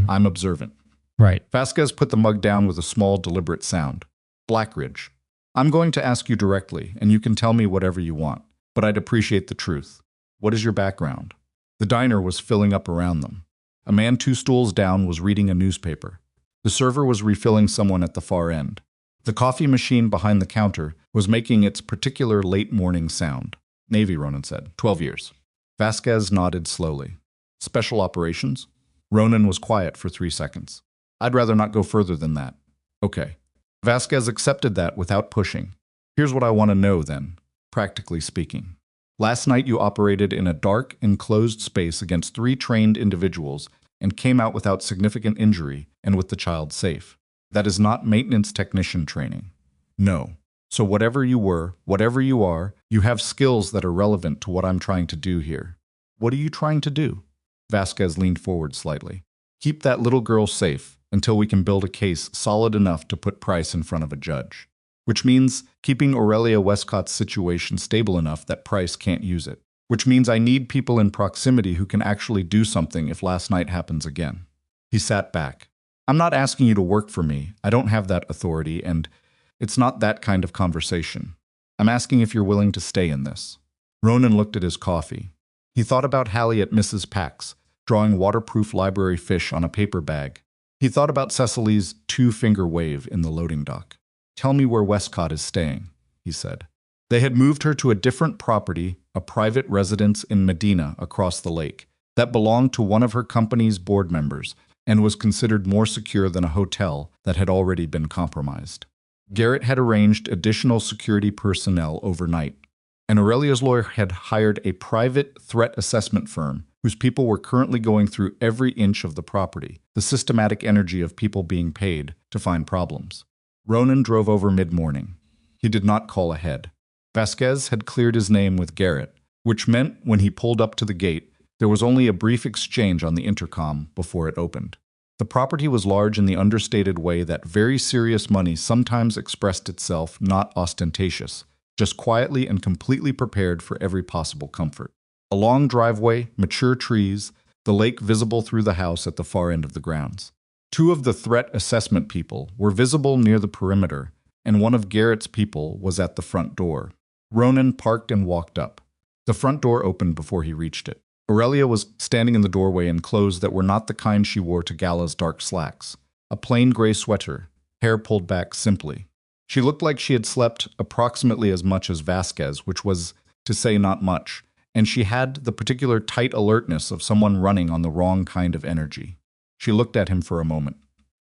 I'm observant. Right. Vasquez put the mug down with a small, deliberate sound. Blackridge. I'm going to ask you directly, and you can tell me whatever you want, but I'd appreciate the truth. What is your background? The diner was filling up around them. A man 2 stools down was reading a newspaper. The server was refilling someone at the far end. The coffee machine behind the counter was making its particular late morning sound. Navy, Ronan said. 12 years. Vasquez nodded slowly. Special operations? Ronan was quiet for 3 seconds. I'd rather not go further than that. Okay. Vasquez accepted that without pushing. Here's what I want to know then, practically speaking. Last night you operated in a dark, enclosed space against 3 trained individuals and came out without significant injury and with the child safe. That is not maintenance technician training. No. So whatever you were, whatever you are, you have skills that are relevant to what I'm trying to do here. What are you trying to do? Vasquez leaned forward slightly. Keep that little girl safe until we can build a case solid enough to put Price in front of a judge. which means keeping Aurelia Westcott's situation stable enough that Price can't use it, which means I need people in proximity who can actually do something if last night happens again. He sat back. I'm not asking you to work for me. I don't have that authority, and it's not that kind of conversation. I'm asking if you're willing to stay in this. Ronan looked at his coffee. He thought about Hallie at Mrs. Pack's, drawing waterproof library fish on a paper bag. He thought about Cecily's two-finger wave in the loading dock. Tell me where Westcott is staying, he said. They had moved her to a different property, a private residence in Medina across the lake, that belonged to one of her company's board members and was considered more secure than a hotel that had already been compromised. Garrett had arranged additional security personnel overnight, and Aurelia's lawyer had hired a private threat assessment firm whose people were currently going through every inch of the property, the systematic energy of people being paid to find problems. Ronan drove over mid-morning. He did not call ahead. Vasquez had cleared his name with Garrett, which meant when he pulled up to the gate, there was only a brief exchange on the intercom before it opened. The property was large in the understated way that very serious money sometimes expressed itself not ostentatious, just quietly and completely prepared for every possible comfort. A long driveway, mature trees, the lake visible through the house at the far end of the grounds. Two of the threat assessment people were visible near the perimeter, and one of Garrett's people was at the front door. Ronan parked and walked up. The front door opened before he reached it. Aurelia was standing in the doorway in clothes that were not the kind she wore to Gala's dark slacks. A plain gray sweater, hair pulled back simply. She looked like she had slept approximately as much as Vasquez, which was to say not much, and she had the particular tight alertness of someone running on the wrong kind of energy. She looked at him for a moment.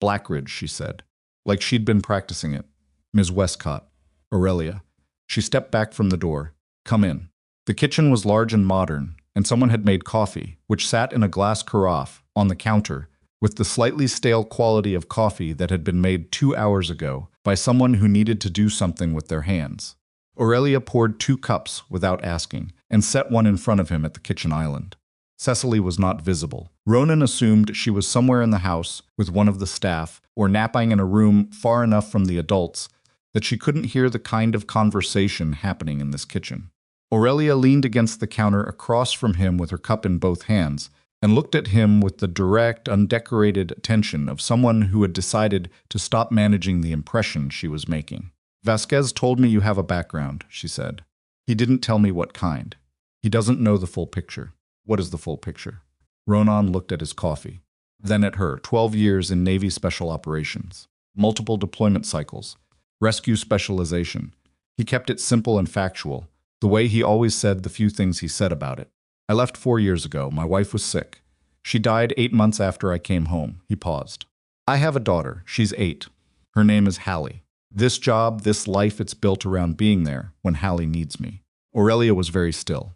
Blackridge, she said, like she'd been practicing it. Ms. Westcott. Aurelia. She stepped back from the door. Come in. The kitchen was large and modern, and someone had made coffee, which sat in a glass carafe on the counter, with the slightly stale quality of coffee that had been made 2 hours ago by someone who needed to do something with their hands. Aurelia poured 2 cups without asking, and set one in front of him at the kitchen island. Cecily was not visible. Ronan assumed she was somewhere in the house with one of the staff, or napping in a room far enough from the adults that she couldn't hear the kind of conversation happening in this kitchen. Aurelia leaned against the counter across from him with her cup in both hands, and looked at him with the direct, undecorated attention of someone who had decided to stop managing the impression she was making. Vasquez told me you have a background, she said. He didn't tell me what kind. He doesn't know the full picture. What is the full picture? Ronan looked at his coffee. Then at her, 12 years in Navy Special Operations, multiple deployment cycles, rescue specialization. He kept it simple and factual, the way he always said the few things he said about it. I left 4 years ago. My wife was sick. She died 8 months after I came home. He paused. I have a daughter. She's 8. Her name is Hallie. This job, this life, it's built around being there when Hallie needs me. Aurelia was very still.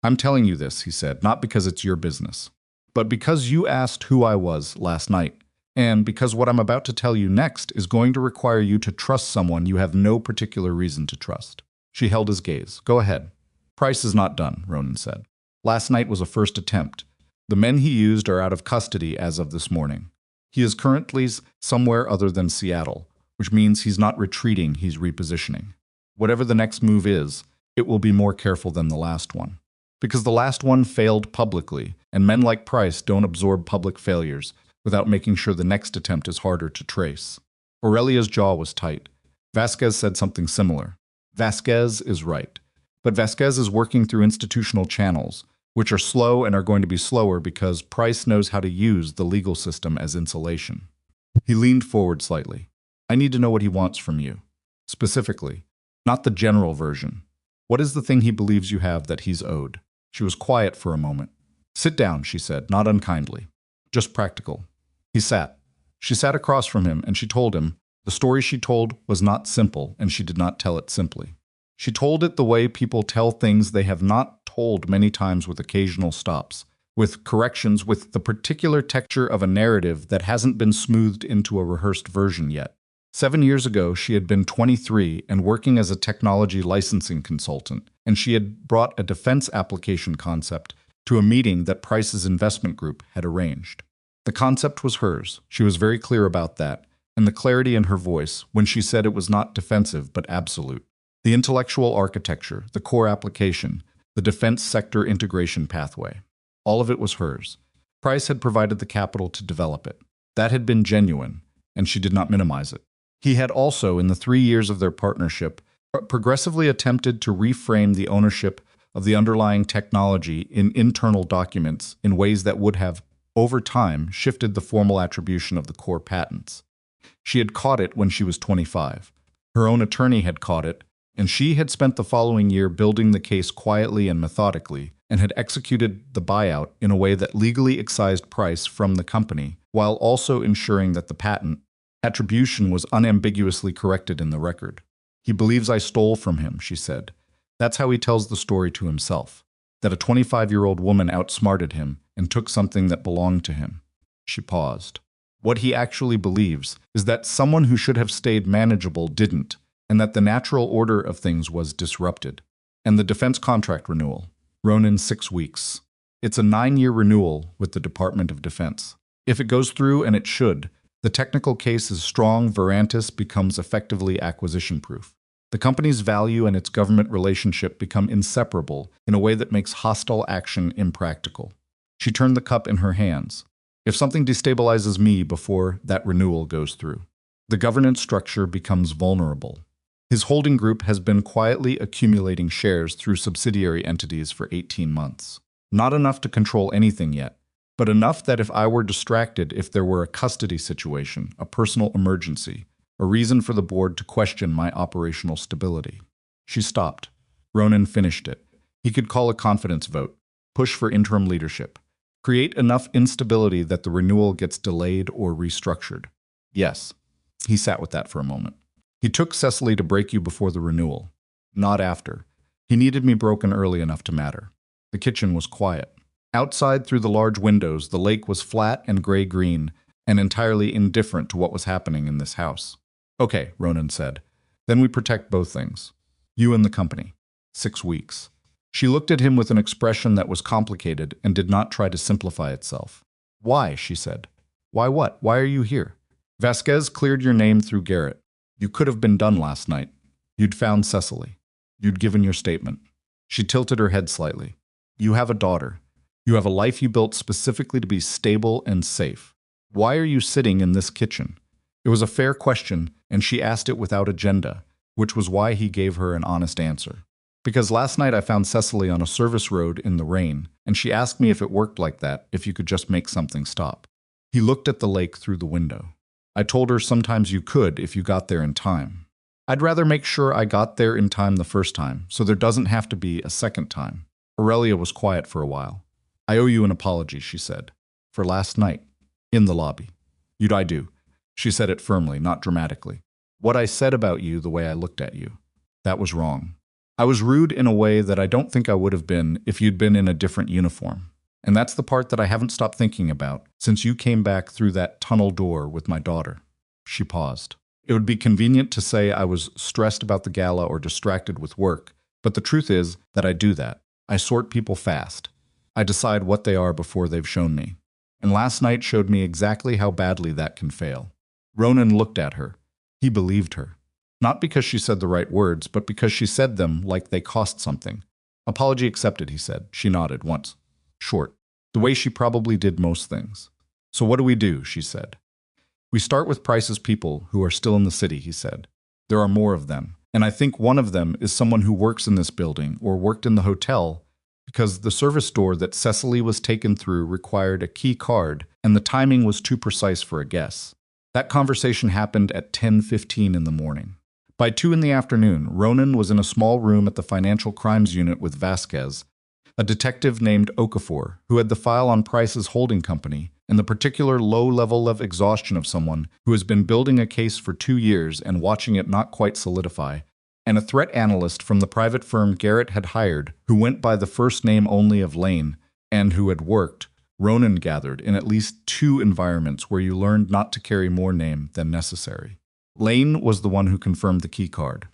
I'm telling you this, he said, not because it's your business, but because you asked who I was last night, and because what I'm about to tell you next is going to require you to trust someone you have no particular reason to trust. She held his gaze. Go ahead. Price is not done, Ronan said. Last night was a first attempt. The men he used are out of custody as of this morning. He is currently somewhere other than Seattle, which means he's not retreating, he's repositioning. Whatever the next move is, it will be more careful than the last one. Because the last one failed publicly, and men like Price don't absorb public failures without making sure the next attempt is harder to trace. Aurelia's jaw was tight. Vasquez said something similar. Vasquez is right. But Vasquez is working through institutional channels, which are slow and are going to be slower because Price knows how to use the legal system as insulation. He leaned forward slightly. I need to know what he wants from you. Specifically, not the general version. What is the thing he believes you have that he's owed? She was quiet for a moment. Sit down, she said, not unkindly. Just practical. He sat. She sat across from him, and she told him the story she told was not simple, and she did not tell it simply. She told it the way people tell things they have not told many times, with occasional stops, with corrections, with the particular texture of a narrative that hasn't been smoothed into a rehearsed version yet. 7 years ago, she had been 23 and working as a technology licensing consultant, and she had brought a defense application concept to a meeting that Price's investment group had arranged. The concept was hers. She was very clear about that, and the clarity in her voice when she said it was not defensive but absolute. The intellectual architecture, the core application, the defense sector integration pathway. All of it was hers. Price had provided the capital to develop it. That had been genuine, and she did not minimize it. He had also, in the 3 years of their partnership, progressively attempted to reframe the ownership of the underlying technology in internal documents in ways that would have, over time, shifted the formal attribution of the core patents. She had caught it when she was 25. Her own attorney had caught it, and she had spent the following year building the case quietly and methodically, and had executed the buyout in a way that legally excised Price from the company, while also ensuring that the patent attribution was unambiguously corrected in the record. He believes I stole from him, she said. That's how he tells the story to himself, that a 25-year-old woman outsmarted him and took something that belonged to him. She paused. What he actually believes is that someone who should have stayed manageable didn't, and that the natural order of things was disrupted. And the defense contract renewal. Ronan, 6 weeks. It's a 9-year renewal with the Department of Defense. If it goes through, and it should, the technical case is strong. Verantis becomes effectively acquisition-proof. The company's value and its government relationship become inseparable in a way that makes hostile action impractical. She turned the cup in her hands. If something destabilizes me before that renewal goes through, the governance structure becomes vulnerable. His holding group has been quietly accumulating shares through subsidiary entities for 18 months. Not enough to control anything yet, but enough that if I were distracted, if there were a custody situation, a personal emergency, a reason for the board to question my operational stability. She stopped. Ronan finished it. He could call a confidence vote, push for interim leadership, create enough instability that the renewal gets delayed or restructured. Yes. He sat with that for a moment. He took Cecily to break you before the renewal, not after. He needed me broken early enough to matter. The kitchen was quiet. Outside, through the large windows, the lake was flat and gray-green and entirely indifferent to what was happening in this house. Okay, Ronan said. Then we protect both things. You and the company. 6 weeks. She looked at him with an expression that was complicated and did not try to simplify itself. Why? She said. Why what? Why are you here? Vasquez cleared your name through Garrett. You could have been done last night. You'd found Cecily. You'd given your statement. She tilted her head slightly. You have a daughter. You have a life you built specifically to be stable and safe. Why are you sitting in this kitchen? It was a fair question, and she asked it without agenda, which was why he gave her an honest answer. Because last night I found Cecily on a service road in the rain, and she asked me if it worked like that, if you could just make something stop. He looked at the lake through the window. I told her sometimes you could if you got there in time. I'd rather make sure I got there in time the first time, so there doesn't have to be a second time. Aurelia was quiet for a while. I owe you an apology, she said. For last night. In the lobby. I do. She said it firmly, not dramatically. What I said about you, the way I looked at you. That was wrong. I was rude in a way that I don't think I would have been if you'd been in a different uniform. And that's the part that I haven't stopped thinking about since you came back through that tunnel door with my daughter. She paused. It would be convenient to say I was stressed about the gala or distracted with work, but the truth is that I do that. I sort people fast. I decide what they are before they've shown me. And last night showed me exactly how badly that can fail. Ronan looked at her. He believed her. Not because she said the right words, but because she said them like they cost something. Apology accepted, he said. She nodded once. Short. The way she probably did most things. So what do we do? She said. We start with Price's people who are still in the city, he said. There are more of them. And I think one of them is someone who works in this building or worked in the hotel because the service door that Cecily was taken through required a key card and the timing was too precise for a guess. That conversation happened at 10:15 in the morning. By 2 in the afternoon, Ronan was in a small room at the Financial Crimes Unit with Vasquez, a detective named Okafor, who had the file on Price's holding company and the particular low level of exhaustion of someone who has been building a case for 2 years and watching it not quite solidify, and a threat analyst from the private firm Garrett had hired who went by the first name only of Lane and who had worked, Ronan gathered, in at least 2 environments where you learned not to carry more name than necessary. Lane was the one who confirmed the key card.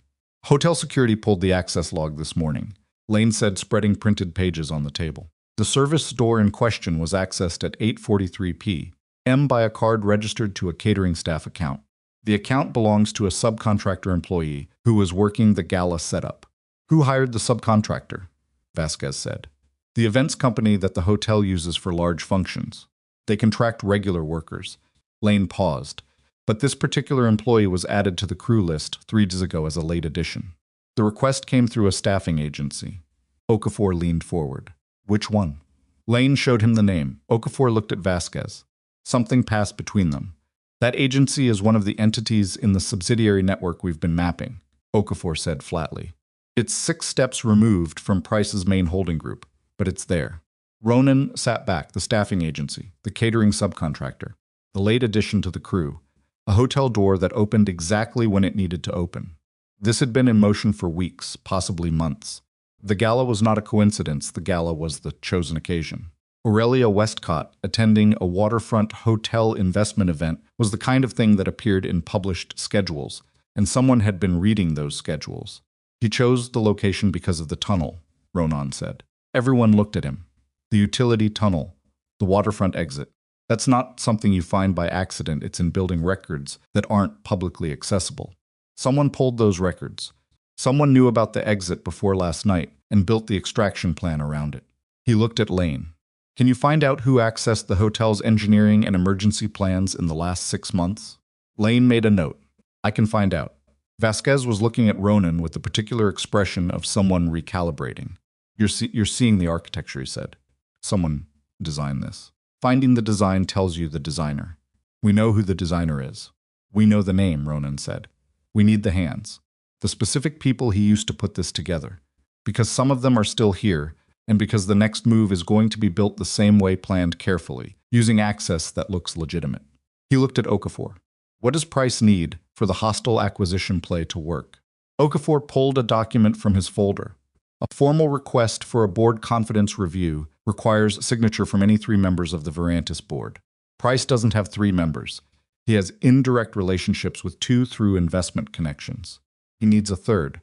Hotel security pulled the access log this morning. Lane said, spreading printed pages on the table. The service door in question was accessed at 8:43 p.m. by a card registered to a catering staff account. The account belongs to a subcontractor employee who was working the gala setup. Who hired the subcontractor? Vasquez said. The events company that the hotel uses for large functions. They contract regular workers. Lane paused, but this particular employee was added to the crew list 3 days ago as a late addition. The request came through a staffing agency. Okafor leaned forward. Which one? Lane showed him the name. Okafor looked at Vasquez. Something passed between them. That agency is one of the entities in the subsidiary network we've been mapping, Okafor said flatly. It's 6 steps removed from Price's main holding group, but it's there. Ronan sat back, the staffing agency, the catering subcontractor, the late addition to the crew, a hotel door that opened exactly when it needed to open. This had been in motion for weeks, possibly months. The gala was not a coincidence, the gala was the chosen occasion. Aurelia Westcott attending a waterfront hotel investment event was the kind of thing that appeared in published schedules, and someone had been reading those schedules. He chose the location because of the tunnel, Ronan said. Everyone looked at him. The utility tunnel, the waterfront exit. That's not something you find by accident, it's in building records that aren't publicly accessible. Someone pulled those records. Someone knew about the exit before last night and built the extraction plan around it. He looked at Lane. Can you find out who accessed the hotel's engineering and emergency plans in the last 6 months? Lane made a note. I can find out. Vasquez was looking at Ronan with the particular expression of someone recalibrating. You're seeing the architecture, he said. Someone designed this. Finding the design tells you the designer. We know who the designer is. We know the name, Ronan said. We need the hands. The specific people he used to put this together. Because some of them are still here, and because the next move is going to be built the same way planned carefully, using access that looks legitimate. He looked at Okafor. What does Price need for the hostile acquisition play to work? Okafor pulled a document from his folder. A formal request for a board confidence review requires signature from any 3 members of the Verantis board. Price doesn't have 3 members. He has indirect relationships with 2 through investment connections. He needs a 3rd.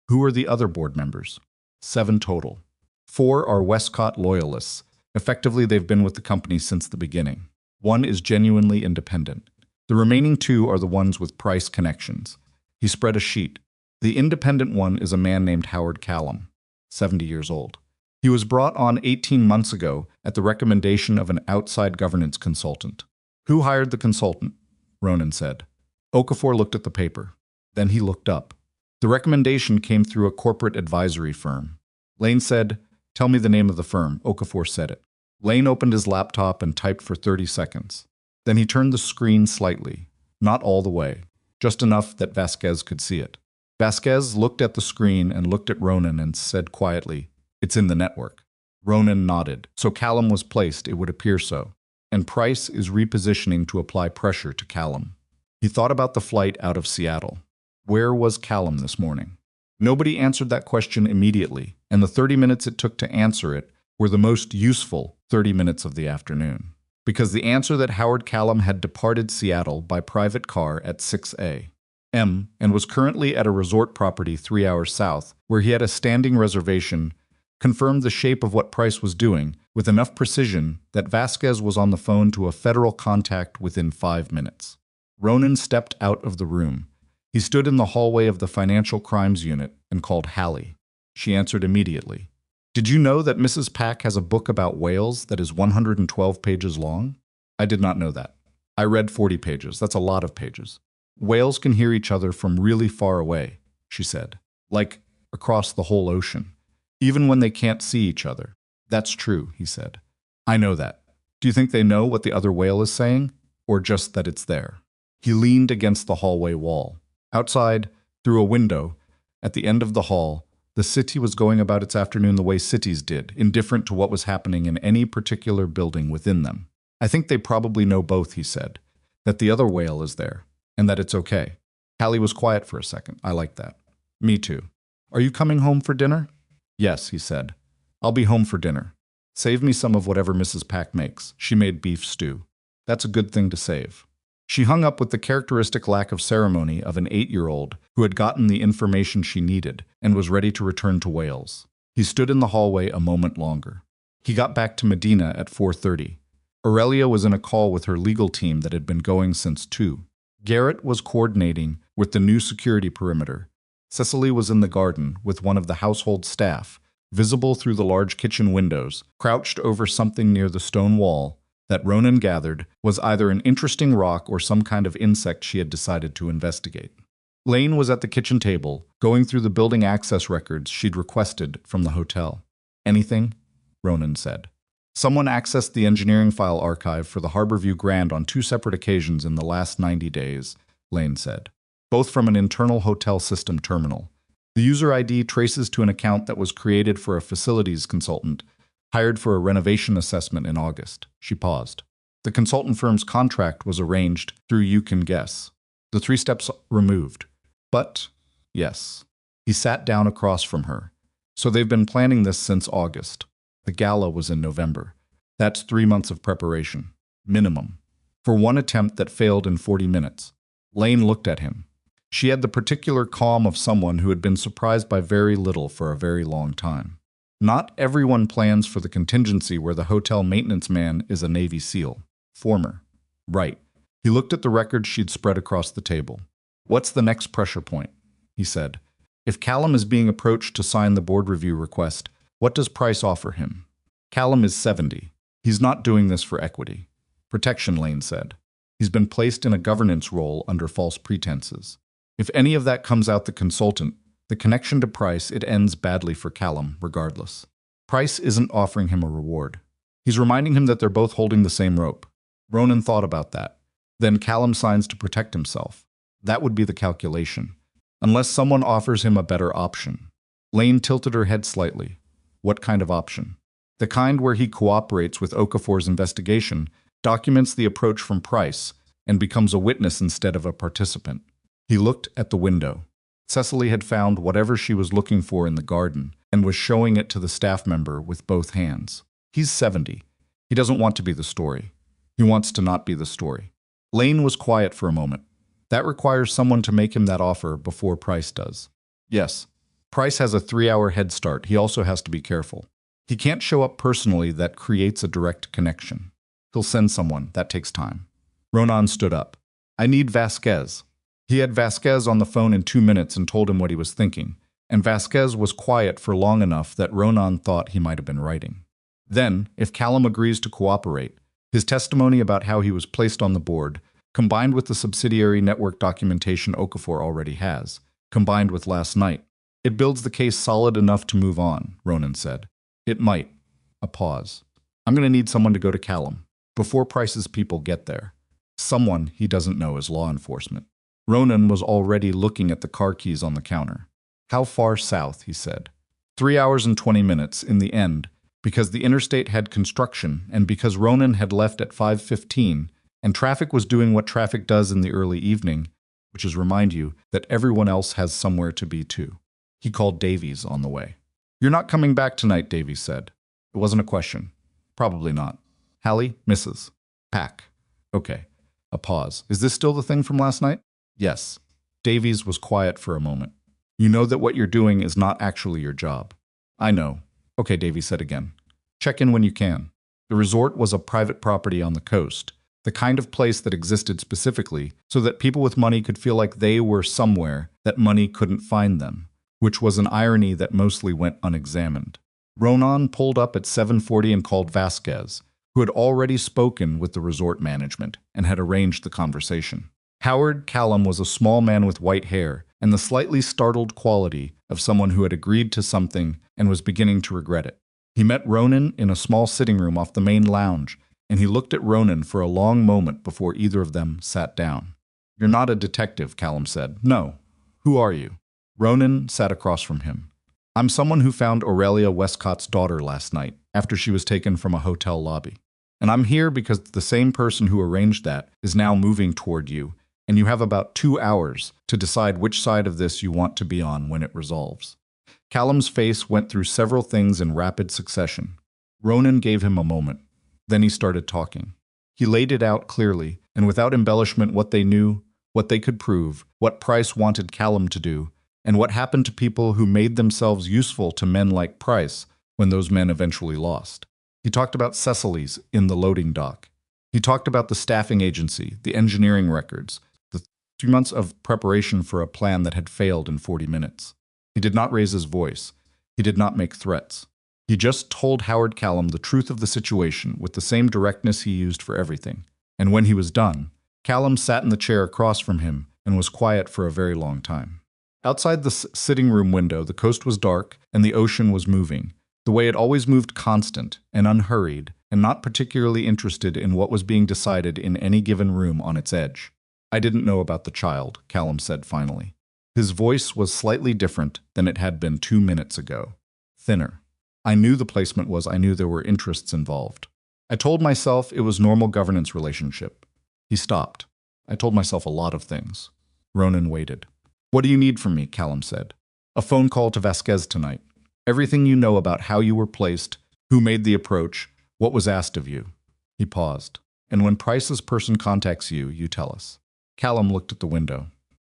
Who are the other board members? 7 total. 4 are Westcott loyalists. Effectively, they've been with the company since the beginning. 1 is genuinely independent. The remaining 2 are the ones with Price connections. He spread a sheet. The independent one is a man named Howard Callum, 70 years old. He was brought on 18 months ago at the recommendation of an outside governance consultant. Who hired the consultant? Ronan said. Okafor looked at the paper. Then he looked up. The recommendation came through a corporate advisory firm. Lane said, "Tell me the name of the firm." Okafor said it. Lane opened his laptop and typed for 30 seconds. Then he turned the screen slightly, not all the way, just enough that Vasquez could see it. Vasquez looked at the screen and looked at Ronan and said quietly, "It's in the network." Ronan nodded. So Callum was placed, it would appear so. And Price is repositioning to apply pressure to Callum. He thought about the flight out of Seattle. Where was Callum this morning? Nobody answered that question immediately, and the 30 minutes it took to answer it were the most useful 30 minutes of the afternoon. Because the answer that Howard Callum had departed Seattle by private car at 6 a.m. and was currently at a resort property 3 hours south, where he had a standing reservation, confirmed the shape of what Price was doing with enough precision that Vasquez was on the phone to a federal contact within 5 minutes. Ronan stepped out of the room. He stood in the hallway of the Financial Crimes Unit and called Hallie. She answered immediately. Did you know that Mrs. Pack has a book about whales that is 112 pages long? I did not know that. I read 40 pages. That's a lot of pages. Whales can hear each other from really far away, she said, like across the whole ocean, even when they can't see each other. That's true, he said. I know that. Do you think they know what the other whale is saying, or just that it's there? He leaned against the hallway wall. Outside, through a window, at the end of the hall, the city was going about its afternoon the way cities did, indifferent to what was happening in any particular building within them. I think they probably know both, he said, that the other whale is there, and that it's okay. Hallie was quiet for a second. I like that. Me too. Are you coming home for dinner? Yes, he said. I'll be home for dinner. Save me some of whatever Mrs. Pack makes. She made beef stew. That's a good thing to save. She hung up with the characteristic lack of ceremony of an 8-year-old who had gotten the information she needed and was ready to return to Wales. He stood in the hallway a moment longer. He got back to Medina at 4:30. Aurelia was in a call with her legal team that had been going since 2. Garrett was coordinating with the new security perimeter. Cecily was in the garden with one of the household staff, visible through the large kitchen windows, crouched over something near the stone wall that Ronan gathered was either an interesting rock or some kind of insect she had decided to investigate. Lane was at the kitchen table, going through the building access records she'd requested from the hotel. Anything? Ronan said. Someone accessed the engineering file archive for the Harborview Grand on 2 separate occasions in the last 90 days, Lane said, both from an internal hotel system terminal. The user ID traces to an account that was created for a facilities consultant, hired for a renovation assessment in August. She paused. The consultant firm's contract was arranged through You Can Guess. The 3 steps removed. But, yes. He sat down across from her. So they've been planning this since August. The gala was in November. That's 3 months of preparation. Minimum. For one attempt that failed in 40 minutes. Lane looked at him. She had the particular calm of someone who had been surprised by very little for a very long time. Not everyone plans for the contingency where the hotel maintenance man is a Navy SEAL. Former. Right. He looked at the records she'd spread across the table. What's the next pressure point? He said. If Callum is being approached to sign the board review request, what does Price offer him? Callum is 70. He's not doing this for equity. Protection, Lane said. He's been placed in a governance role under false pretenses. If any of that comes out the consultant, the connection to Price, it ends badly for Callum, regardless. Price isn't offering him a reward. He's reminding him that they're both holding the same rope. Ronan thought about that. Then Callum signs to protect himself. That would be the calculation. Unless someone offers him a better option. Lane tilted her head slightly. What kind of option? The kind where he cooperates with Okafor's investigation, documents the approach from Price, and becomes a witness instead of a participant. He looked at the window. Cecily had found whatever she was looking for in the garden and was showing it to the staff member with both hands. He's 70. He doesn't want to be the story. He wants to not be the story. Lane was quiet for a moment. That requires someone to make him that offer before Price does. Yes, Price has a 3-hour head start. He also has to be careful. He can't show up personally. That creates a direct connection. He'll send someone. That takes time. Ronan stood up. I need Vasquez. He had Vasquez on the phone in 2 minutes and told him what he was thinking, and Vasquez was quiet for long enough that Ronan thought he might have been writing. Then, if Callum agrees to cooperate, his testimony about how he was placed on the board, combined with the subsidiary network documentation Okafor already has, combined with last night, it builds the case solid enough to move on, Ronan said. It might. A pause. I'm going to need someone to go to Callum, before Price's people get there. Someone he doesn't know is law enforcement. Ronan was already looking at the car keys on the counter. How far south, he said. 3 hours and 20 minutes in the end, because the interstate had construction and because Ronan had left at 5:15 and traffic was doing what traffic does in the early evening, which is remind you that everyone else has somewhere to be too. He called Davies on the way. You're not coming back tonight, Davies said. It wasn't a question. Probably not. Hallie, Mrs. Pack. Okay. A pause. Is this still the thing from last night? Yes. Davies was quiet for a moment. You know that what you're doing is not actually your job. I know. Okay, Davies said again. Check in when you can. The resort was a private property on the coast, the kind of place that existed specifically so that people with money could feel like they were somewhere that money couldn't find them, which was an irony that mostly went unexamined. Ronan pulled up at 7:40 and called Vasquez, who had already spoken with the resort management and had arranged the conversation. Howard Callum was a small man with white hair and the slightly startled quality of someone who had agreed to something and was beginning to regret it. He met Ronan in a small sitting room off the main lounge, and he looked at Ronan for a long moment before either of them sat down. You're not a detective, Callum said. No. Who are you? Ronan sat across from him. I'm someone who found Aurelia Westcott's daughter last night after she was taken from a hotel lobby. And I'm here because the same person who arranged that is now moving toward you, and you have about 2 hours to decide which side of this you want to be on when it resolves. Callum's face went through several things in rapid succession. Ronan gave him a moment. Then he started talking. He laid it out clearly, and without embellishment, what they knew, what they could prove, what Price wanted Callum to do, and what happened to people who made themselves useful to men like Price when those men eventually lost. He talked about Cecily's in the loading dock. He talked about the staffing agency, the engineering records, the 3 months of preparation for a plan that had failed in 40 minutes. He did not raise his voice. He did not make threats. He just told Howard Callum the truth of the situation with the same directness he used for everything. And when he was done, Callum sat in the chair across from him and was quiet for a very long time. Outside the sitting room window, the coast was dark and the ocean was moving, the way it always moved, constant and unhurried, and not particularly interested in what was being decided in any given room on its edge. "I didn't know about the child," Callum said finally. His voice was slightly different than it had been 2 minutes ago. Thinner. "I knew the placement was, I knew there were interests involved. I told myself it was normal governance relationship." He stopped. "I told myself a lot of things." Ronan waited. "What do you need from me?" Callum said. "A phone call to Vasquez tonight. Everything you know about how you were placed, who made the approach, what was asked of you." He paused. "And when Price's person contacts you, you tell us." Callum looked at the window.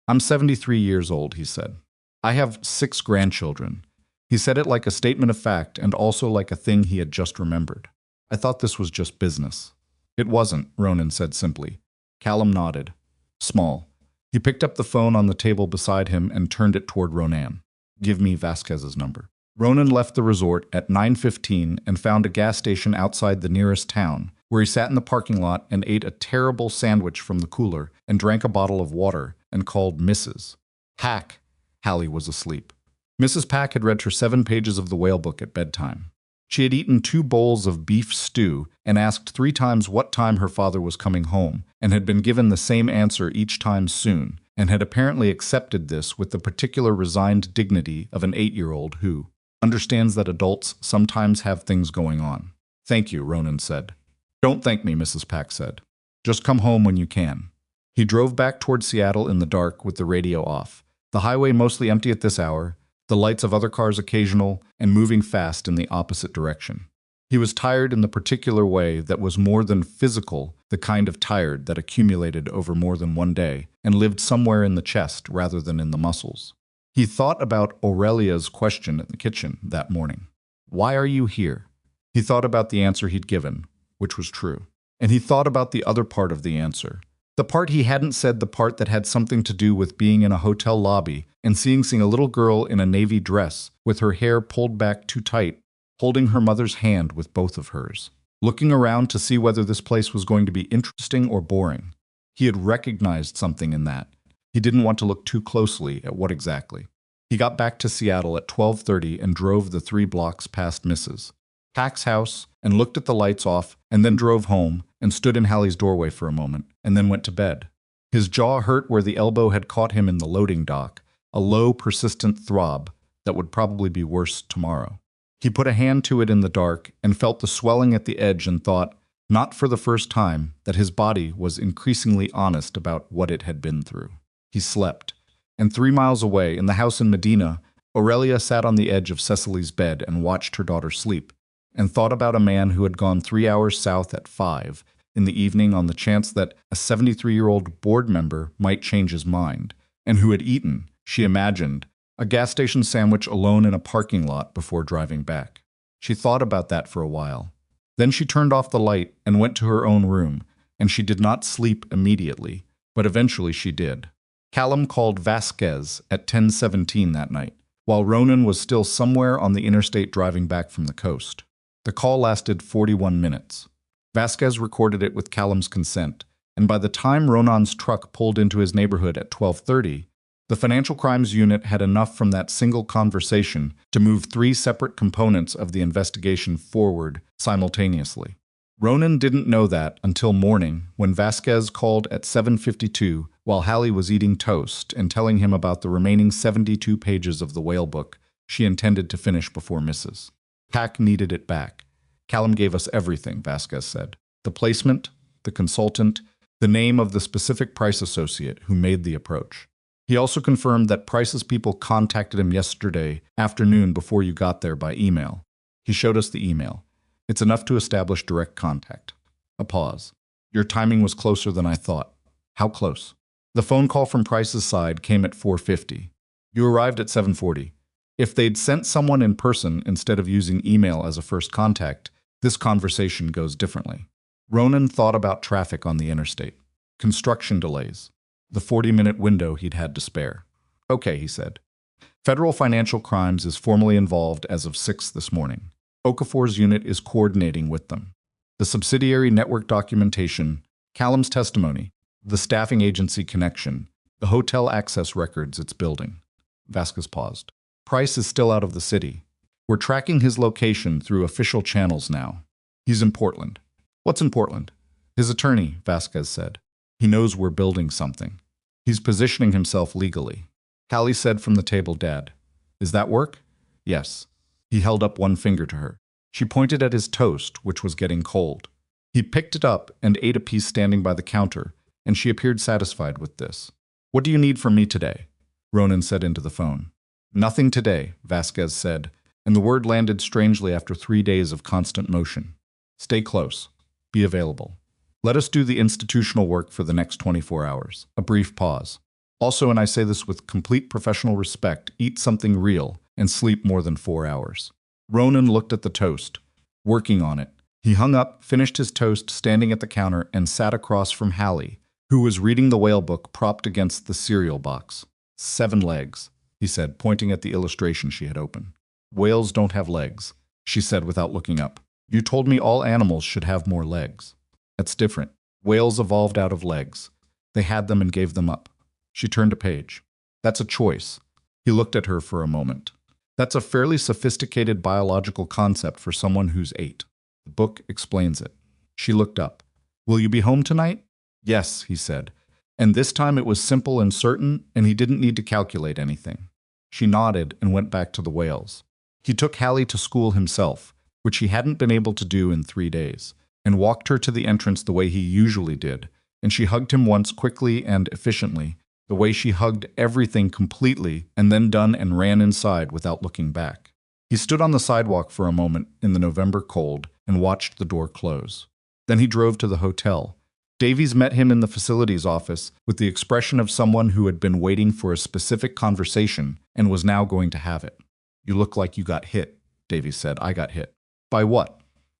"I'm 73 years old," he said. "I have 6 grandchildren." He said it like a statement of fact and also like a thing he had just remembered. "I thought this was just business." "It wasn't," Ronan said simply. Callum nodded. "Small." He picked up the phone on the table beside him and turned it toward Ronan. "Give me Vasquez's number." Ronan left the resort at 9:15 and found a gas station outside the nearest town, where he sat in the parking lot and ate a terrible sandwich from the cooler and drank a bottle of water and called Mrs. Pack. Hallie was asleep. Mrs. Pack had read her 7 pages of the whale book at bedtime. She had eaten 2 bowls of beef stew and asked 3 times what time her father was coming home, and had been given the same answer each time soon, and had apparently accepted this with the particular resigned dignity of an 8-year-old who understands that adults sometimes have things going on. "Thank you," Ronan said. "Don't thank me," Mrs. Pack said. "Just come home when you can." He drove back toward Seattle in the dark with the radio off, the highway mostly empty at this hour, the lights of other cars occasional, and moving fast in the opposite direction. He was tired in the particular way that was more than physical, the kind of tired that accumulated over more than one day and lived somewhere in the chest rather than in the muscles. He thought about Aurelia's question in the kitchen that morning. "Why are you here?" He thought about the answer he'd given, which was true. And he thought about the other part of the answer. The part he hadn't said, the part that had something to do with being in a hotel lobby and seeing a little girl in a navy dress with her hair pulled back too tight, holding her mother's hand with both of hers, looking around to see whether this place was going to be interesting or boring. He had recognized something in that. He didn't want to look too closely at what exactly. He got back to Seattle at 12:30 and drove the 3 blocks past Mrs. Pack's house and looked at the lights off, and then drove home and stood in Hallie's doorway for a moment, and then went to bed. His jaw hurt where the elbow had caught him in the loading dock, a low, persistent throb that would probably be worse tomorrow. He put a hand to it in the dark and felt the swelling at the edge and thought, not for the first time, that his body was increasingly honest about what it had been through. He slept, and 3 miles away, in the house in Medina, Aurelia sat on the edge of Cecily's bed and watched her daughter sleep, and thought about a man who had gone 3 hours south at 5 in the evening on the chance that a 73-year-old board member might change his mind, and who had eaten, she imagined, a gas station sandwich alone in a parking lot before driving back. She thought about that for a while. Then she turned off the light and went to her own room, and she did not sleep immediately, but eventually she did. Callum called Vasquez at 10:17 that night, while Ronan was still somewhere on the interstate driving back from the coast. The call lasted 41 minutes. Vasquez recorded it with Callum's consent, and by the time Ronan's truck pulled into his neighborhood at 12:30, the Financial Crimes Unit had enough from that single conversation to move 3 separate components of the investigation forward simultaneously. Ronan didn't know that until morning, when Vasquez called at 7:52 while Hallie was eating toast and telling him about the remaining 72 pages of the whale book she intended to finish before Mrs. Pack needed it back. "Callum gave us everything," Vasquez said. "The placement, the consultant, the name of the specific Price associate who made the approach. He also confirmed that Price's people contacted him yesterday afternoon before you got there by email. He showed us the email. It's enough to establish direct contact." A pause. "Your timing was closer than I thought." "How close?" "The phone call from Price's side came at 4:50. You arrived at 7:40. If they'd sent someone in person instead of using email as a first contact, this conversation goes differently." Ronan thought about traffic on the interstate. Construction delays. the 40-minute window he'd had to spare. Okay, he said. Federal Financial Crimes is formally involved as of 6 this morning. Okafor's unit is coordinating with them. The subsidiary network documentation, Callum's testimony, the staffing agency connection, the hotel access records it's building. Vasquez paused. Price is still out of the city. We're tracking his location through official channels now. He's in Portland. What's in Portland? His attorney, Vasquez said. He knows we're building something. He's positioning himself legally. Callie said from the table, Dad, is that work? Yes. He held up one finger to her. She pointed at his toast, which was getting cold. He picked it up and ate a piece standing by the counter, and she appeared satisfied with this. What do you need from me today? Ronan said into the phone. Nothing today, Vasquez said, and the word landed strangely after 3 days of constant motion. Stay close. Be available. Let us do the institutional work for the next 24 hours. A brief pause. Also, and I say this with complete professional respect, eat something real and sleep more than 4 hours. Ronan looked at the toast, working on it. He hung up, finished his toast, standing at the counter, and sat across from Hallie, who was reading the whale book propped against the cereal box. 7 legs, he said, pointing at the illustration she had opened. Whales don't have legs, she said without looking up. You told me all animals should have more legs. That's different. Whales evolved out of legs. They had them and gave them up. She turned a page. That's a choice. He looked at her for a moment. That's a fairly sophisticated biological concept for someone who's 8. The book explains it. She looked up. Will you be home tonight? Yes, he said. And this time it was simple and certain, and he didn't need to calculate anything. She nodded and went back to the whales. He took Hallie to school himself, which he hadn't been able to do in 3 days, and walked her to the entrance the way he usually did, and she hugged him once quickly and efficiently, the way she hugged everything completely and then done and ran inside without looking back. He stood on the sidewalk for a moment in the November cold and watched the door close. Then he drove to the hotel. Davies met him in the facilities office with the expression of someone who had been waiting for a specific conversation and was now going to have it. You look like you got hit, Davies said. I got hit. By what?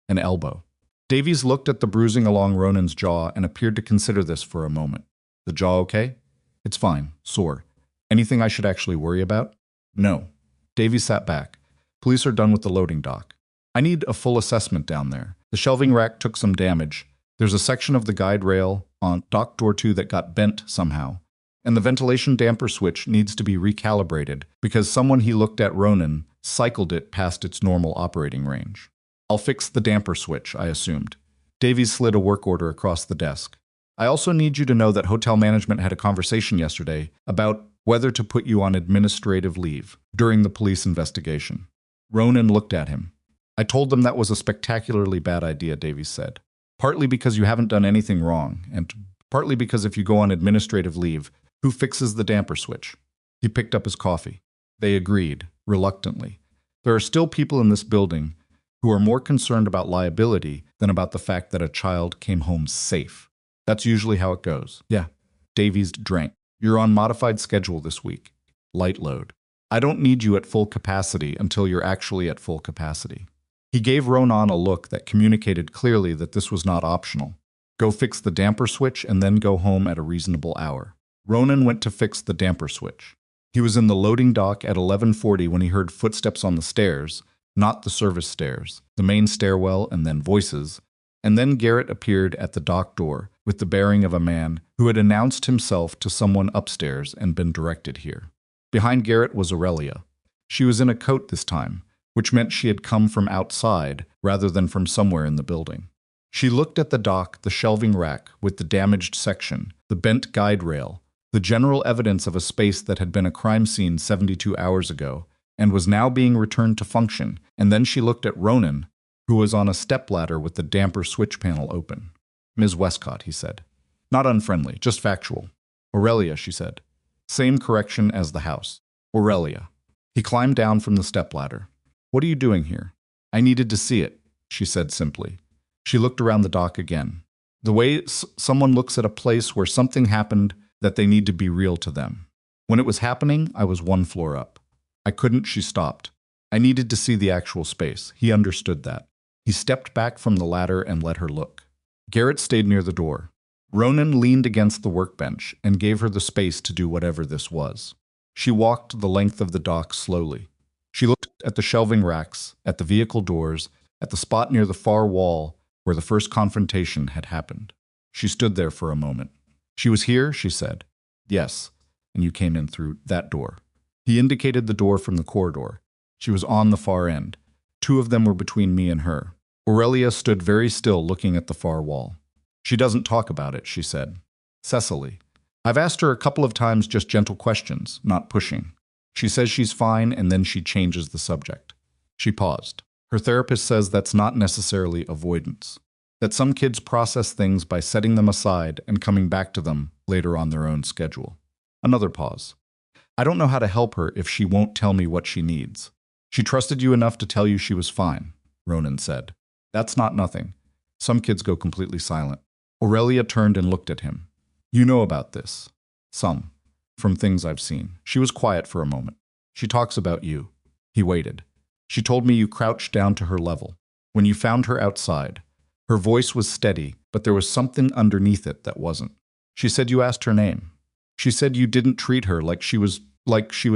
An elbow. Davies looked at the bruising along Ronan's jaw and appeared to consider this for a moment. The jaw okay? It's fine. Sore. Anything I should actually worry about? No. Davies sat back. Police are done with the loading dock. I need a full assessment down there. The shelving rack took some damage. There's a section of the guide rail on dock door 2 that got bent somehow. And the ventilation damper switch needs to be recalibrated because someone he looked at, Ronan, cycled it past its normal operating range. I'll fix the damper switch, I assumed. Davies slid a work order across the desk. I also need you to know that hotel management had a conversation yesterday about whether to put you on administrative leave during the police investigation. Ronan looked at him. I told them that was a spectacularly bad idea, Davies said. Partly because you haven't done anything wrong, and partly because if you go on administrative leave, who fixes the damper switch? He picked up his coffee. They agreed, reluctantly. There are still people in this building who are more concerned about liability than about the fact that a child came home safe. That's usually how it goes. Yeah. Davies drank. You're on modified schedule this week. Light load. I don't need you at full capacity until you're actually at full capacity. He gave Ronan a look that communicated clearly that this was not optional. Go fix the damper switch and then go home at a reasonable hour. Ronan went to fix the damper switch. He was in the loading dock at 11:40 when he heard footsteps on the stairs, not the service stairs, the main stairwell, and then voices. And then Garrett appeared at the dock door with the bearing of a man who had announced himself to someone upstairs and been directed here. Behind Garrett was Aurelia. She was in a coat this time, which meant she had come from outside rather than from somewhere in the building. She looked at the dock, the shelving rack with the damaged section, the bent guide rail, the general evidence of a space that had been a crime scene 72 hours ago and was now being returned to function, and then she looked at Ronan, who was on a stepladder with the damper switch panel open. Ms. Westcott, he said. Not unfriendly, just factual. Aurelia, she said. Same correction as the house. Aurelia. He climbed down from the stepladder. What are you doing here? I needed to see it, she said simply. She looked around the dock again. The way someone looks at a place where something happened that they need to be real to them. When it was happening, I was 1 floor up. I couldn't, she stopped. I needed to see the actual space. He understood that. He stepped back from the ladder and let her look. Garrett stayed near the door. Ronan leaned against the workbench and gave her the space to do whatever this was. She walked the length of the dock slowly. She looked at the shelving racks, at the vehicle doors, at the spot near the far wall where the first confrontation had happened. She stood there for a moment. "She was here," she said. "Yes, and you came in through that door." He indicated the door from the corridor. She was on the far end. Two of them were between me and her. Aurelia stood very still looking at the far wall. "She doesn't talk about it," she said. "Cecily. I've asked her a couple of times just gentle questions, not pushing. She says she's fine and then she changes the subject." She paused. "Her therapist says that's not necessarily avoidance. That some kids process things by setting them aside and coming back to them later on their own schedule." Another pause. "I don't know how to help her if she won't tell me what she needs. She trusted you enough to tell you she was fine," Ronan said. "That's not nothing. Some kids go completely silent." Aurelia turned and looked at him. "You know about this." "Some. From things I've seen." She was quiet for a moment. "She talks about you." He waited. "She told me you crouched down to her level. When you found her outside." Her voice was steady, but there was something underneath it that wasn't. "She said you asked her name. She said you didn't treat her like she was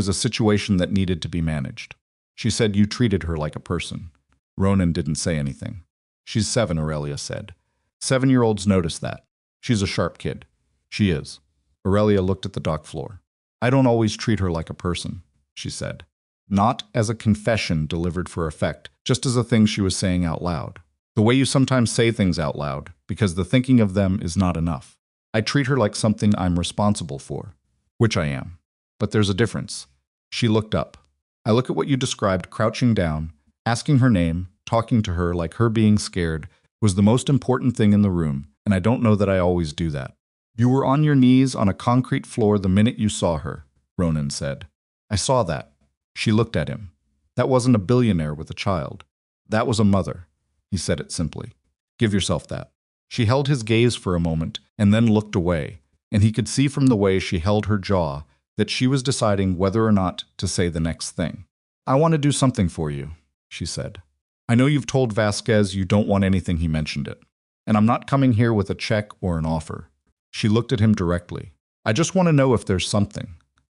a situation that needed to be managed. She said you treated her like a person." Ronan didn't say anything. "She's 7, Aurelia said. 7-year-olds notice that. She's a sharp kid." "She is." Aurelia looked at the dock floor. "I don't always treat her like a person," she said. Not as a confession delivered for effect, just as a thing she was saying out loud. The way you sometimes say things out loud, because the thinking of them is not enough. "I treat her like something I'm responsible for." "Which I am. But there's a difference." She looked up. "I look at what you described, crouching down, asking her name, talking to her like her being scared, was the most important thing in the room, and I don't know that I always do that." "You were on your knees on a concrete floor the minute you saw her," Ronan said. "I saw that." She looked at him. "That wasn't a billionaire with a child. That was a mother." He said it simply. "Give yourself that." She held his gaze for a moment and then looked away, and he could see from the way she held her jaw that she was deciding whether or not to say the next thing. "I want to do something for you," she said. "I know you've told Vasquez you don't want anything he mentioned it. And I'm not coming here with a check or an offer." She looked at him directly. "I just want to know if there's something.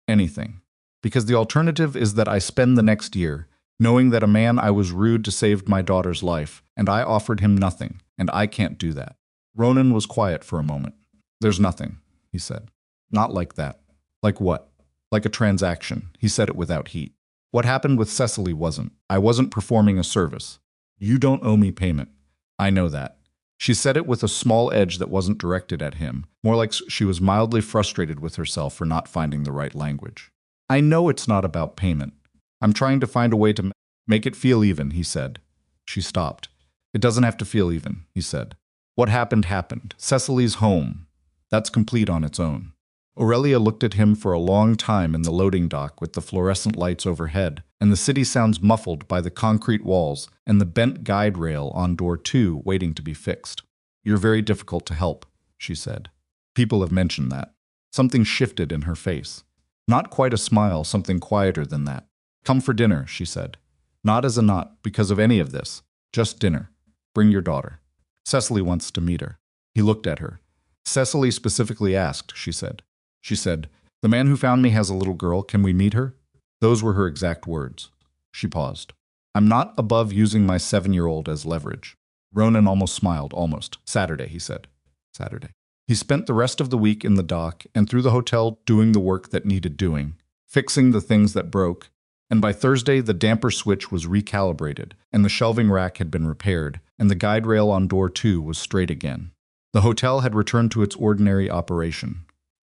Anything. Because the alternative is that I spend the next year knowing that a man I was rude to saved my daughter's life, and I offered him nothing, and I can't do that." Ronan was quiet for a moment. "There's nothing," he said. "Not like that." "Like what?" "Like a transaction." He said it without heat. "What happened with Cecily wasn't. I wasn't performing a service. You don't owe me payment. I know that." She said it with a small edge that wasn't directed at him, more like she was mildly frustrated with herself for not finding the right language. "I know it's not about payment. I'm trying to find a way to make it feel even," he said. She stopped. "It doesn't have to feel even," he said. "What happened happened. Cecily's home. That's complete on its own." Aurelia looked at him for a long time in the loading dock with the fluorescent lights overhead, and the city sounds muffled by the concrete walls and the bent guide rail on door 2 waiting to be fixed. "You're very difficult to help," she said. "People have mentioned that." Something shifted in her face. Not quite a smile, something quieter than that. "Come for dinner," she said. "Not as a not because of any of this. Just dinner. Bring your daughter. Cecily wants to meet her." He looked at her. "Cecily specifically asked," she said. She said, "The man who found me has a little girl. Can we meet her?" Those were her exact words. She paused. "I'm not above using my 7-year-old as leverage." Ronan almost smiled, almost. "Saturday," he said. "Saturday." He spent the rest of the week in the dock and through the hotel doing the work that needed doing, fixing the things that broke, and by Thursday the damper switch was recalibrated, and the shelving rack had been repaired, and the guide rail on door 2 was straight again. The hotel had returned to its ordinary operation.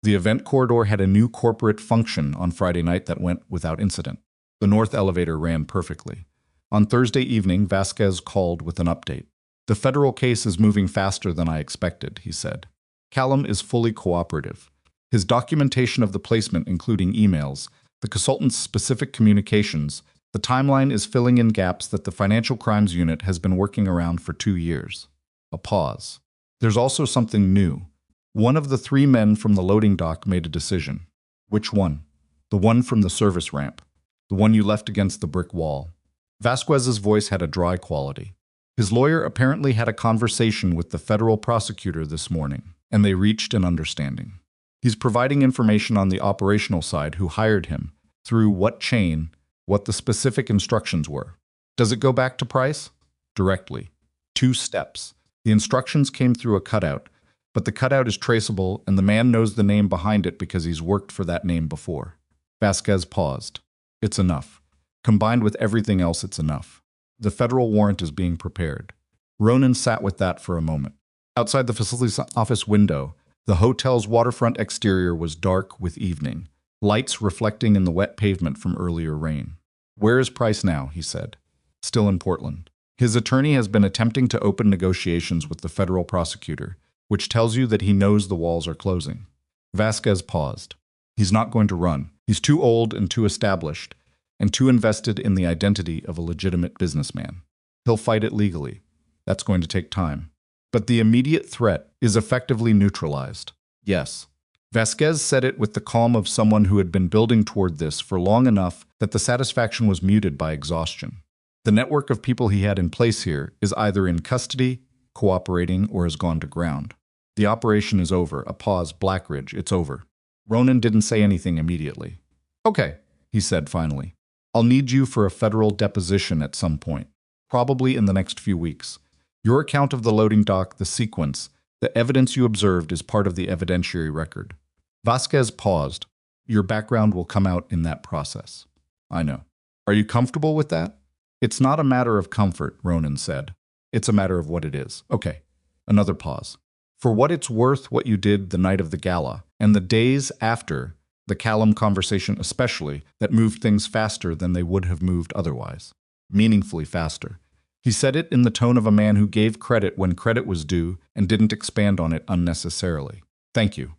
The event corridor had a new corporate function on Friday night that went without incident. The north elevator ran perfectly. On Thursday evening, Vasquez called with an update. "The federal case is moving faster than I expected," he said. "Callum is fully cooperative. His documentation of the placement, including emails, the consultant's specific communications, the timeline is filling in gaps that the Financial Crimes Unit has been working around for 2 years." A pause. "There's also something new. One of the 3 men from the loading dock made a decision." "Which one?" "The one from the service ramp. The one you left against the brick wall." Vasquez's voice had a dry quality. "His lawyer apparently had a conversation with the federal prosecutor this morning, and they reached an understanding. He's providing information on the operational side, who hired him, through what chain, what the specific instructions were. Does it go back to Price? Directly. 2 steps. The instructions came through a cutout, but the cutout is traceable and the man knows the name behind it because he's worked for that name before. Vasquez paused. It's enough. Combined with everything else, it's enough. The federal warrant is being prepared. Ronan sat with that for a moment. Outside the facility's office window, the hotel's waterfront exterior was dark with evening, lights reflecting in the wet pavement from earlier rain. Where is Price now? He said. Still in Portland. His attorney has been attempting to open negotiations with the federal prosecutor, which tells you that he knows the walls are closing. Vasquez paused. He's not going to run. He's too old and too established, and too invested in the identity of a legitimate businessman. He'll fight it legally. That's going to take time. But the immediate threat is effectively neutralized. Yes. Vasquez said it with the calm of someone who had been building toward this for long enough that the satisfaction was muted by exhaustion. The network of people he had in place here is either in custody, cooperating, or has gone to ground. The operation is over. A pause. Blackridge, it's over. Ronan didn't say anything immediately. Okay, he said finally. I'll need you for a federal deposition at some point, probably in the next few weeks. Your account of the loading dock, the sequence, the evidence you observed is part of the evidentiary record. Vasquez paused. Your background will come out in that process. I know. Are you comfortable with that? It's not a matter of comfort, Ronan said. It's a matter of what it is. Okay. Another pause. For what it's worth, what you did the night of the gala, and the days after, the Callum conversation especially, that moved things faster than they would have moved otherwise. Meaningfully faster. He said it in the tone of a man who gave credit when credit was due and didn't expand on it unnecessarily. Thank you.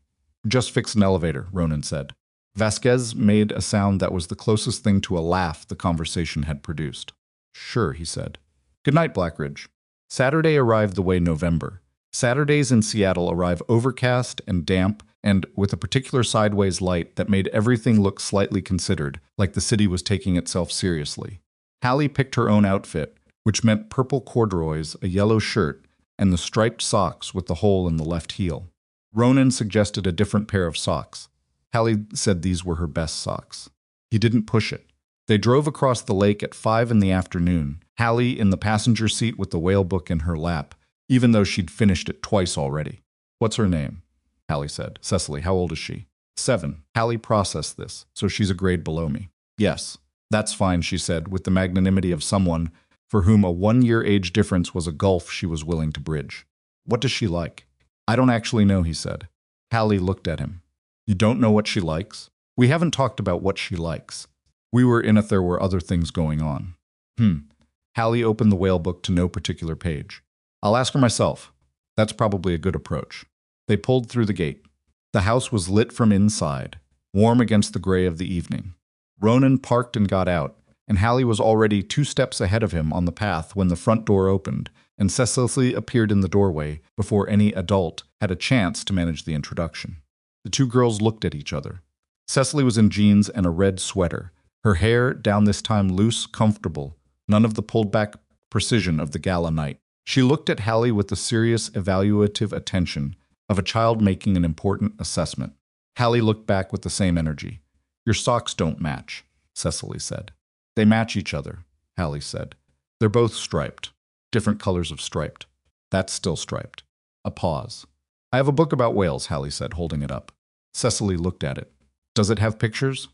Just fix an elevator, Ronan said. Vasquez made a sound that was the closest thing to a laugh the conversation had produced. Sure, he said. Good night, Blackridge. Saturday arrived the way November. Saturdays in Seattle arrive overcast and damp and with a particular sideways light that made everything look slightly considered, like the city was taking itself seriously. Hallie picked her own outfit, which meant purple corduroys, a yellow shirt, and the striped socks with the hole in the left heel. Ronan suggested a different pair of socks. Hallie said these were her best socks. He didn't push it. They drove across the lake at 5 in the afternoon, Hallie in the passenger seat with the whale book in her lap, even though she'd finished it twice already. What's her name? Hallie said. Cecily, how old is she? 7. Hallie processed this, so she's a grade below me. Yes, that's fine, she said, with the magnanimity of someone for whom a 1-year age difference was a gulf she was willing to bridge. What does she like? I don't actually know, he said. Hallie looked at him. You don't know what she likes? We haven't talked about what she likes. We were in it, there were other things going on. Hallie opened the whale book to no particular page. I'll ask her myself. That's probably a good approach. They pulled through the gate. The house was lit from inside, warm against the gray of the evening. Ronan parked and got out, and Hallie was already 2 steps ahead of him on the path when the front door opened, and Cecily appeared in the doorway before any adult had a chance to manage the introduction. The 2 girls looked at each other. Cecily was in jeans and a red sweater, her hair down this time loose, comfortable, none of the pulled-back precision of the gala night. She looked at Hallie with the serious, evaluative attention of a child making an important assessment. Hallie looked back with the same energy. Your socks don't match, Cecily said. They match each other, Hallie said. They're both striped. Different colors of striped. That's still striped. A pause. I have a book about whales, Hallie said, holding it up. Cecily looked at it. Does it have pictures?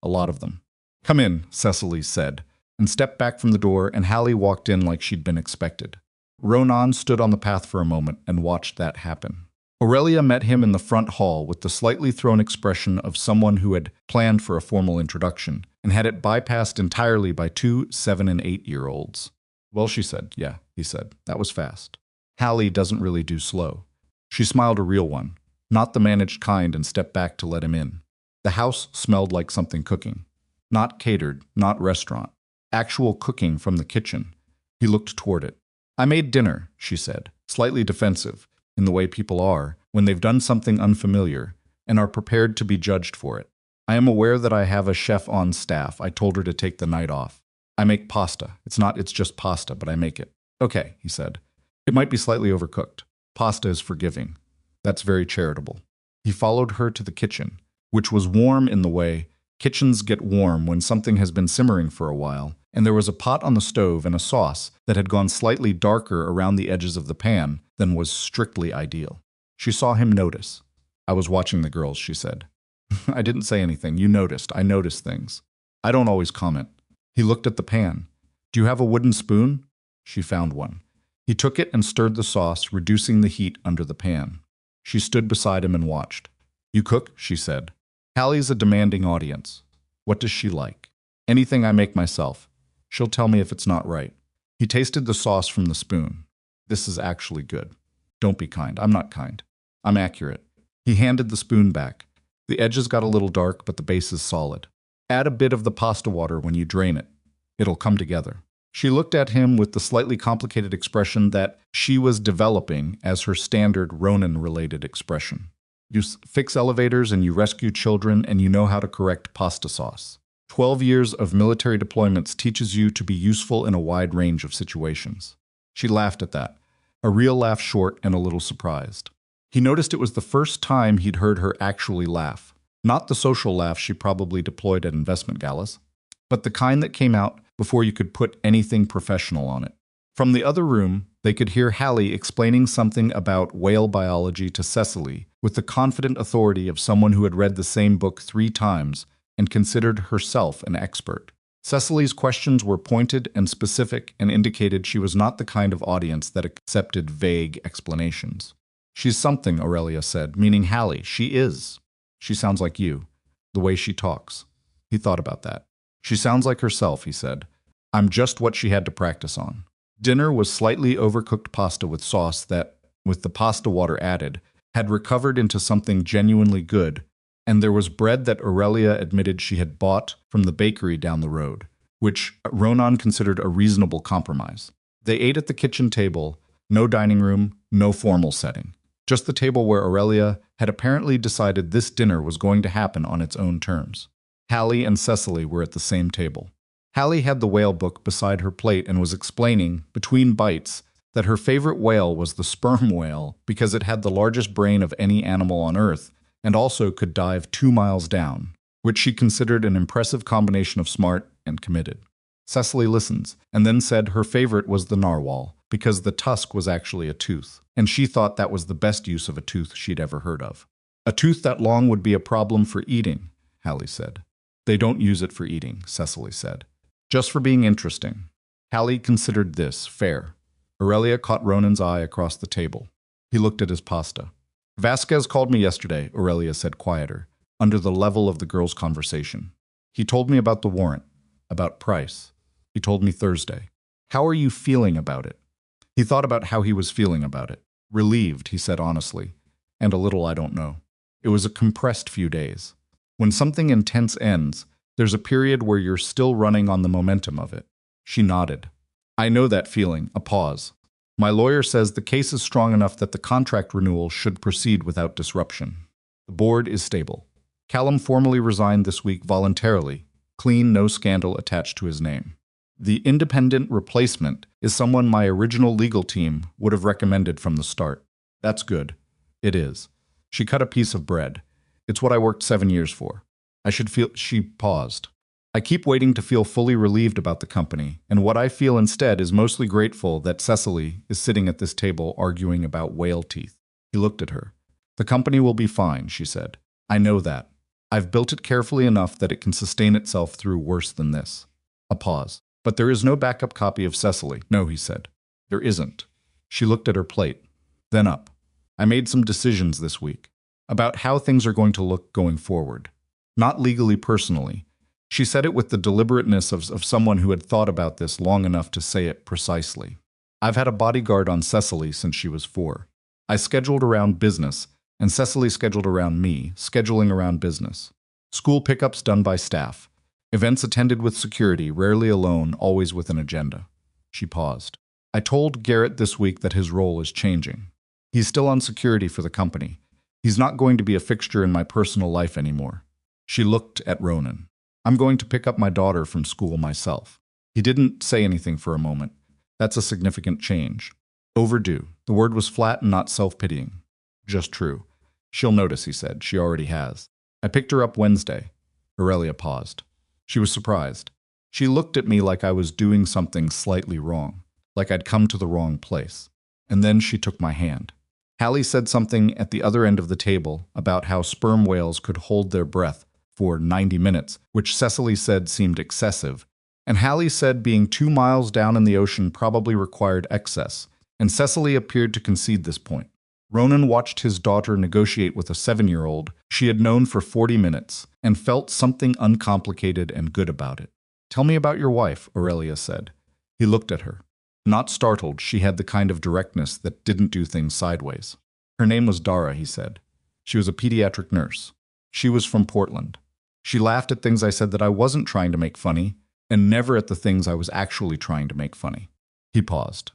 A lot of them. Come in, Cecily said, and stepped back from the door, and Hallie walked in like she'd been expected. Ronan stood on the path for a moment and watched that happen. Aurelia met him in the front hall with the slightly thrown expression of someone who had planned for a formal introduction and had it bypassed entirely by 2 7- and 8-year-olds. Well, she said. Yeah, he said. That was fast. Hallie doesn't really do slow. She smiled a real one, not the managed kind, and stepped back to let him in. The house smelled like something cooking. Not catered, not restaurant. Actual cooking from the kitchen. He looked toward it. I made dinner, she said, slightly defensive, in the way people are when they've done something unfamiliar and are prepared to be judged for it. I am aware that I have a chef on staff. I told her to take the night off. I make pasta. It's just pasta, but I make it. Okay, he said. It might be slightly overcooked. Pasta is forgiving. That's very charitable. He followed her to the kitchen, which was warm in the way kitchens get warm when something has been simmering for a while, and there was a pot on the stove and a sauce that had gone slightly darker around the edges of the pan than was strictly ideal. She saw him notice. "I was watching the girls," she said. "I didn't say anything. You noticed. I noticed things. I don't always comment." He looked at the pan. "Do you have a wooden spoon?" She found one. He took it and stirred the sauce, reducing the heat under the pan. She stood beside him and watched. "You cook?" she said. "Hallie's a demanding audience. What does she like?" "Anything I make myself. She'll tell me if it's not right." He tasted the sauce from the spoon. "This is actually good." "Don't be kind. I'm not kind. I'm accurate." He handed the spoon back. "The edges got a little dark, but the base is solid. Add a bit of the pasta water when you drain it. It'll come together." She looked at him with the slightly complicated expression that she was developing as her standard Ronan-related expression. "You fix elevators and you rescue children and you know how to correct pasta sauce. 12 years of military deployments teaches you to be useful in a wide range of situations." She laughed at that, a real laugh, short and a little surprised. He noticed it was the first time he'd heard her actually laugh. Not the social laugh she probably deployed at investment galas, but the kind that came out before you could put anything professional on it. From the other room, they could hear Hallie explaining something about whale biology to Cecily with the confident authority of someone who had read the same book 3 times and considered herself an expert. Cecily's questions were pointed and specific and indicated she was not the kind of audience that accepted vague explanations. "She's something," Aurelia said, meaning Hallie. "She is. She sounds like you, the way she talks." He thought about that. "She sounds like herself," he said. "I'm just what she had to practice on." Dinner was slightly overcooked pasta with sauce that, with the pasta water added, had recovered into something genuinely good, and there was bread that Aurelia admitted she had bought from the bakery down the road, which Ronan considered a reasonable compromise. They ate at the kitchen table, no dining room, no formal setting. Just the table where Aurelia had apparently decided this dinner was going to happen on its own terms. Hallie and Cecily were at the same table. Hallie had the whale book beside her plate and was explaining, between bites, that her favorite whale was the sperm whale because it had the largest brain of any animal on Earth and also could dive 2 miles down, which she considered an impressive combination of smart and committed. Cecily listens, and then said her favorite was the narwhal, because the tusk was actually a tooth, and she thought that was the best use of a tooth she'd ever heard of. "A tooth that long would be a problem for eating," Hallie said. "They don't use it for eating," Cecily said. "Just for being interesting." Hallie considered this fair. Aurelia caught Ronan's eye across the table. He looked at his pasta. "Vasquez called me yesterday," Aurelia said quieter, under the level of the girls' conversation. "He told me about the warrant, about price. He told me Thursday. How are you feeling about it?" He thought about how he was feeling about it. "Relieved," he said honestly, "and a little I don't know." It was a compressed few days. When something intense ends, there's a period where you're still running on the momentum of it. She nodded. "I know that feeling," a pause. "My lawyer says the case is strong enough that the contract renewal should proceed without disruption. The board is stable. Callum formally resigned this week voluntarily, clean, no scandal attached to his name. The independent replacement is someone my original legal team would have recommended from the start. That's good. It is." She cut a piece of bread. "It's what I worked 7 years for. I should feel—" She paused. "I keep waiting to feel fully relieved about the company, and what I feel instead is mostly grateful that Cecily is sitting at this table arguing about whale teeth." He looked at her. "The company will be fine," she said. "I know that. I've built it carefully enough that it can sustain itself through worse than this." A pause. "But there is no backup copy of Cecily." "No," he said. "There isn't." She looked at her plate, then up. "I made some decisions this week about how things are going to look going forward. Not legally, personally." She said it with the deliberateness of someone who had thought about this long enough to say it precisely. "I've had a bodyguard on Cecily since she was 4. I scheduled around business, and Cecily scheduled around me, scheduling around business. School pickups done by staff. Events attended with security, rarely alone, always with an agenda." She paused. "I told Garrett this week that his role is changing. He's still on security for the company. He's not going to be a fixture in my personal life anymore." She looked at Ronan. "I'm going to pick up my daughter from school myself." He didn't say anything for a moment. That's a significant change. Overdue. The word was flat and not self-pitying. Just true. She'll notice, he said. She already has. I picked her up Wednesday. Aurelia paused. She was surprised. She looked at me like I was doing something slightly wrong, like I'd come to the wrong place. And then she took my hand. Hallie said something at the other end of the table about how sperm whales could hold their breath for 90 minutes, which Cecily said seemed excessive. And Hallie said being 2 miles down in the ocean probably required excess, and Cecily appeared to concede this point. Ronan watched his daughter negotiate with a 7-year-old she had known for 40 minutes and felt something uncomplicated and good about it. "Tell me about your wife," Aurelia said. He looked at her. Not startled, she had the kind of directness that didn't do things sideways. "Her name was Dara," he said. "She was a pediatric nurse. She was from Portland. She laughed at things I said that I wasn't trying to make funny, and never at the things I was actually trying to make funny." He paused.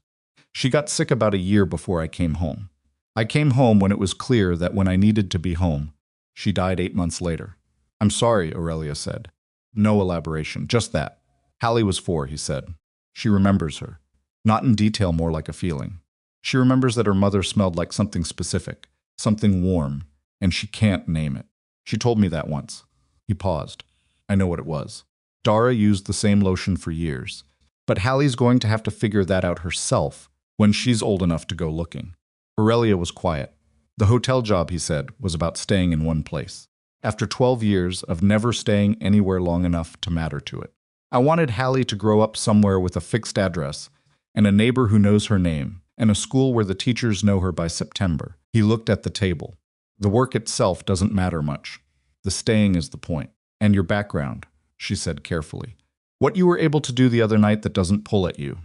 "She got sick about a year before I came home. I came home when it was clear that when I needed to be home. She died 8 months later." "I'm sorry," Aurelia said. No elaboration, just that. "Hallie was 4, he said. "She remembers her. Not in detail, more like a feeling. She remembers that her mother smelled like something specific, something warm, and she can't name it. She told me that once." He paused. "I know what it was. Dara used the same lotion for years. But Hallie's going to have to figure that out herself when she's old enough to go looking." Aurelia was quiet. The hotel job, he said, was about staying in one place. After 12 years of never staying anywhere long enough to matter to it. "I wanted Hallie to grow up somewhere with a fixed address, and a neighbor who knows her name, and a school where the teachers know her by September." He looked at the table. "The work itself doesn't matter much. The staying is the point. And your background," she said carefully. "What you were able to do the other night that doesn't pull at you.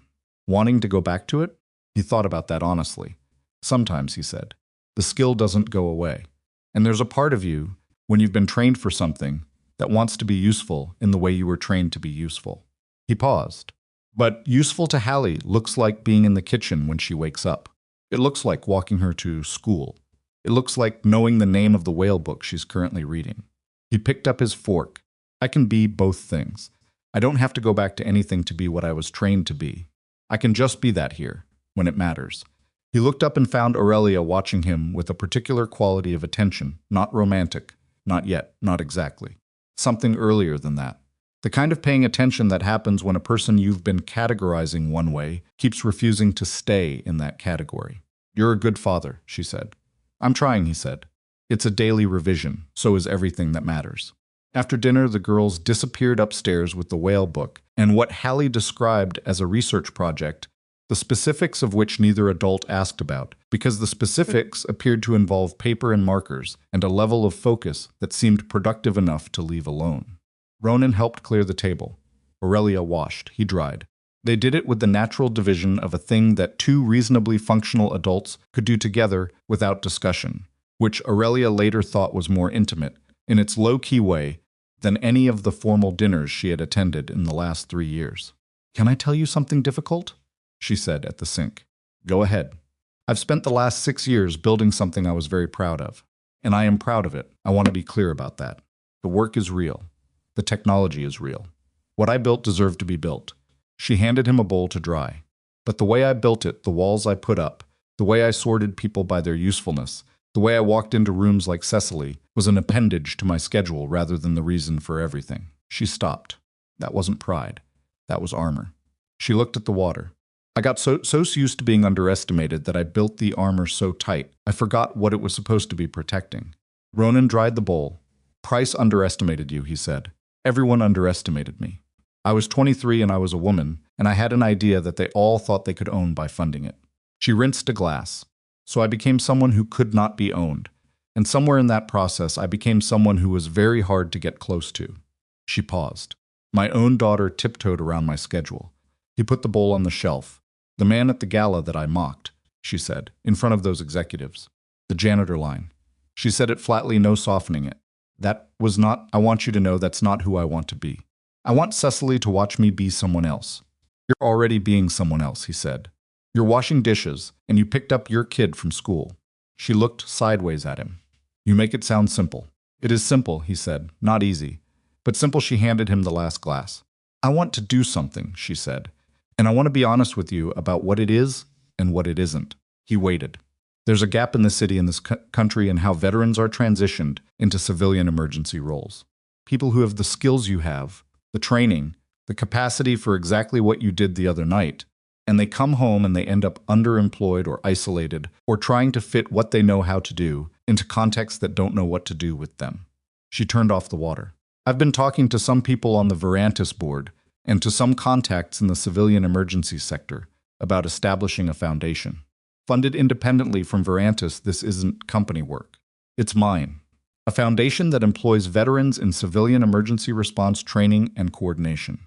Wanting to go back to it?" He thought about that honestly. "Sometimes," he said, "the skill doesn't go away. And there's a part of you, when you've been trained for something, that wants to be useful in the way you were trained to be useful." He paused. "But useful to Hallie looks like being in the kitchen when she wakes up. It looks like walking her to school. It looks like knowing the name of the whale book she's currently reading." He picked up his fork. "I can be both things. I don't have to go back to anything to be what I was trained to be. I can just be that here, when it matters." He looked up and found Aurelia watching him with a particular quality of attention, not romantic, not yet, not exactly. Something earlier than that. The kind of paying attention that happens when a person you've been categorizing one way keeps refusing to stay in that category. "You're a good father," she said. "I'm trying," he said. "It's a daily revision, so is everything that matters." After dinner, the girls disappeared upstairs with the whale book and what Hallie described as a research project, the specifics of which neither adult asked about, because the specifics appeared to involve paper and markers and a level of focus that seemed productive enough to leave alone. Ronan helped clear the table. Aurelia washed. He dried. They did it with the natural division of a thing that 2 reasonably functional adults could do together without discussion, which Aurelia later thought was more intimate, in its low-key way, than any of the formal dinners she had attended in the last 3 years. "Can I tell you something difficult?" she said at the sink. "Go ahead." "I've spent the last 6 years building something I was very proud of. And I am proud of it. I want to be clear about that. The work is real. The technology is real. What I built deserved to be built." She handed him a bowl to dry. "But the way I built it, the walls I put up, the way I sorted people by their usefulness, the way I walked into rooms like Cecily, was an appendage to my schedule rather than the reason for everything." She stopped. That wasn't pride. That was armor. She looked at the water. "I got so used to being underestimated that I built the armor so tight, I forgot what it was supposed to be protecting." Ronan dried the bowl. "Price underestimated you," he said. "Everyone underestimated me. I was 23 and I was a woman, and I had an idea that they all thought they could own by funding it." She rinsed a glass. "So I became someone who could not be owned. And somewhere in that process, I became someone who was very hard to get close to." She paused. "My own daughter tiptoed around my schedule." He put the bowl on the shelf. "The man at the gala that I mocked," she said, in front of those executives. "The janitor line." She said it flatly, no softening it. "That was not, I want you to know that's not who I want to be. I want Cecily to watch me be someone else." "You're already being someone else," he said. "You're washing dishes, and you picked up your kid from school." She looked sideways at him. "You make it sound simple." "It is simple," he said, "not easy. But simple." She handed him the last glass. "I want to do something," she said. "And I want to be honest with you about what it is and what it isn't." He waited. There's a gap in the city and this country in how veterans are transitioned into civilian emergency roles. People who have the skills you have, the training, the capacity for exactly what you did the other night, and they come home and they end up underemployed or isolated or trying to fit what they know how to do into contexts that don't know what to do with them. She turned off the water. I've been talking to some people on the Verantis board and to some contacts in the civilian emergency sector about establishing a foundation. Funded independently from Verantis, this isn't company work. It's mine. A foundation that employs veterans in civilian emergency response training and coordination.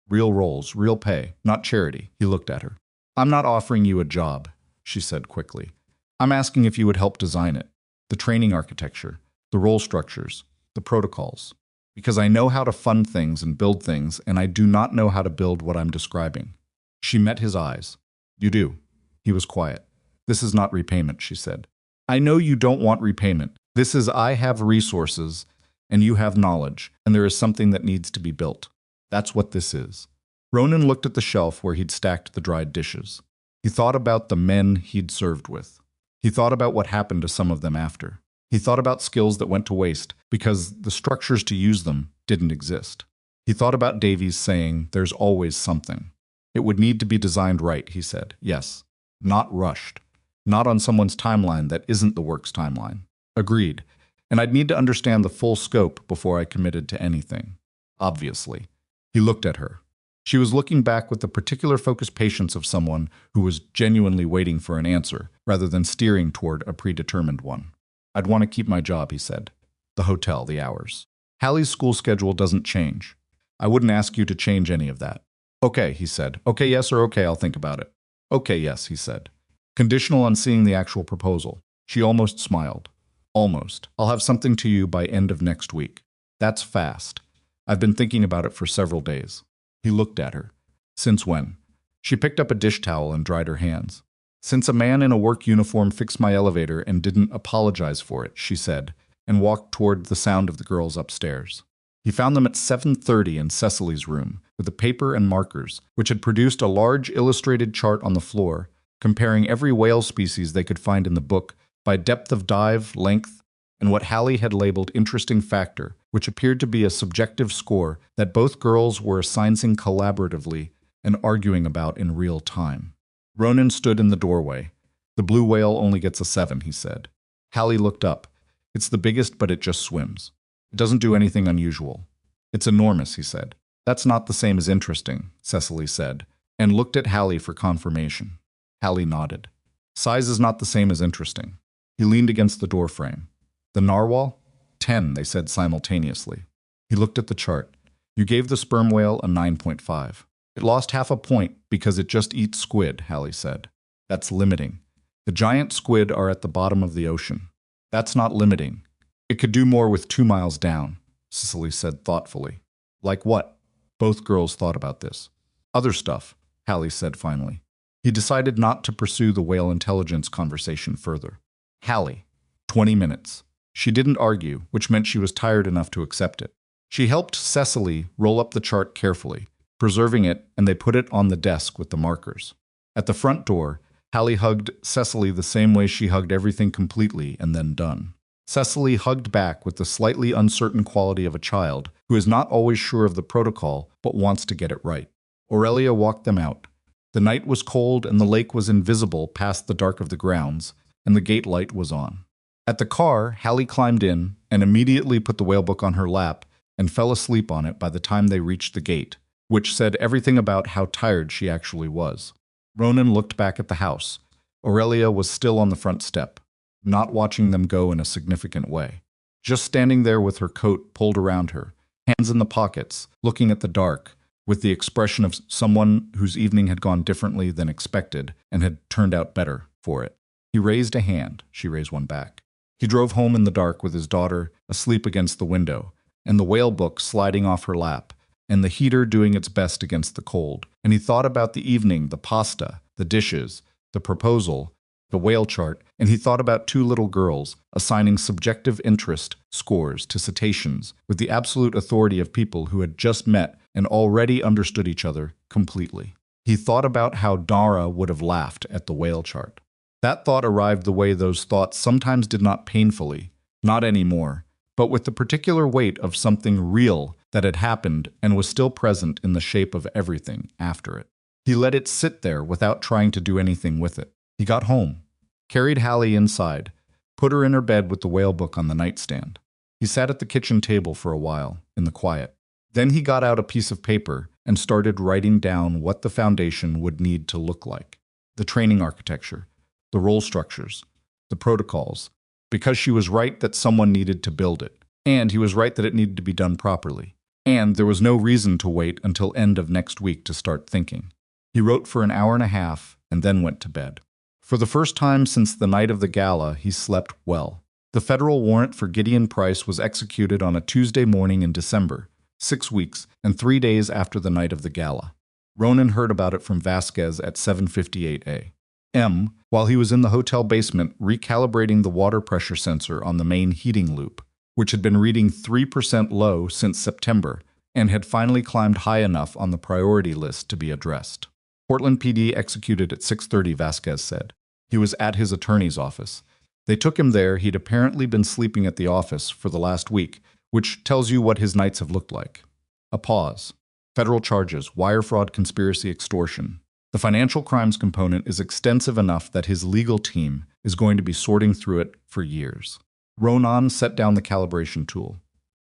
Real roles, real pay, not charity. He looked at her. I'm not offering you a job, she said quickly. I'm asking if you would help design it. The training architecture, the role structures, the protocols. Because I know how to fund things and build things, and I do not know how to build what I'm describing. She met his eyes. You do. He was quiet. This is not repayment, she said. I know you don't want repayment. This is I have resources, and you have knowledge, and there is something that needs to be built. That's what this is. Ronan looked at the shelf where he'd stacked the dried dishes. He thought about the men he'd served with. He thought about what happened to some of them after. He thought about skills that went to waste because the structures to use them didn't exist. He thought about Davies saying, there's always something. It would need to be designed right, he said. Yes. Not rushed. Not on someone's timeline that isn't the work's timeline. Agreed. And I'd need to understand the full scope before I committed to anything. Obviously. He looked at her. She was looking back with the particular focused patience of someone who was genuinely waiting for an answer, rather than steering toward a predetermined one. I'd want to keep my job, he said. The hotel, the hours. Hallie's school schedule doesn't change. I wouldn't ask you to change any of that. Okay, he said. Okay, yes, or okay, I'll think about it. Okay, yes, he said. Conditional on seeing the actual proposal. She almost smiled. Almost. I'll have something to you by end of next week. That's fast. I've been thinking about it for several days. He looked at her. Since when? She picked up a dish towel and dried her hands. Since a man in a work uniform fixed my elevator and didn't apologize for it, she said, and walked toward the sound of the girls upstairs. He found them at 7:30 in Cecily's room, with a paper and markers, which had produced a large illustrated chart on the floor, comparing every whale species they could find in the book by depth of dive, length, and what Hallie had labeled interesting factor, which appeared to be a subjective score that both girls were assigning collaboratively and arguing about in real time. Ronan stood in the doorway. The blue whale only gets a 7, he said. Hallie looked up. It's the biggest, but it just swims. It doesn't do anything unusual. It's enormous, he said. That's not the same as interesting, Cecily said, and looked at Hallie for confirmation. Hallie nodded. Size is not the same as interesting. He leaned against the doorframe. The narwhal? 10, they said simultaneously. He looked at the chart. You gave the sperm whale a 9.5. It lost half a point because it just eats squid, Hallie said. That's limiting. The giant squid are at the bottom of the ocean. That's not limiting. It could do more with 2 miles down, Cecily said thoughtfully. Like what? Both girls thought about this. Other stuff, Hallie said finally. He decided not to pursue the whale intelligence conversation further. Hallie, 20 minutes. She didn't argue, which meant she was tired enough to accept it. She helped Cecily roll up the chart carefully, preserving it, and they put it on the desk with the markers. At the front door, Hallie hugged Cecily the same way she hugged everything completely and then done. Cecily hugged back with the slightly uncertain quality of a child who is not always sure of the protocol but wants to get it right. Aurelia walked them out. The night was cold and the lake was invisible past the dark of the grounds, and the gate light was on. At the car, Hallie climbed in and immediately put the whale book on her lap and fell asleep on it by the time they reached the gate, which said everything about how tired she actually was. Ronan looked back at the house. Aurelia was still on the front step, not watching them go in a significant way. Just standing there with her coat pulled around her, hands in the pockets, looking at the dark, with the expression of someone whose evening had gone differently than expected and had turned out better for it. He raised a hand. She raised one back. He drove home in the dark with his daughter asleep against the window, and the whale book sliding off her lap, and the heater doing its best against the cold. And he thought about the evening, the pasta, the dishes, the proposal, the whale chart, and he thought about 2 little girls assigning subjective interest scores to cetaceans with the absolute authority of people who had just met and already understood each other completely. He thought about how Dara would have laughed at the whale chart. That thought arrived the way those thoughts sometimes did, not painfully, not anymore, but with the particular weight of something real that had happened and was still present in the shape of everything after it. He let it sit there without trying to do anything with it. He got home, carried Hallie inside, put her in her bed with the whale book on the nightstand. He sat at the kitchen table for a while, in the quiet. Then he got out a piece of paper and started writing down what the foundation would need to look like. The training architecture, the role structures, the protocols, because she was right that someone needed to build it, and he was right that it needed to be done properly, and there was no reason to wait until end of next week to start thinking. He wrote for an hour and a half and then went to bed. For the first time since the night of the gala, he slept well. The federal warrant for Gideon Price was executed on a Tuesday morning in December, 6 weeks and 3 days after the night of the gala. Ronan heard about it from Vasquez at 7:58 a.m. while he was in the hotel basement recalibrating the water pressure sensor on the main heating loop, which had been reading 3% low since September and had finally climbed high enough on the priority list to be addressed. Portland PD executed at 6:30, Vasquez said. He was at his attorney's office. They took him there. He'd apparently been sleeping at the office for the last week, which tells you what his nights have looked like. A pause. Federal charges, wire fraud, conspiracy, extortion. The financial crimes component is extensive enough that his legal team is going to be sorting through it for years. Ronan set down the calibration tool.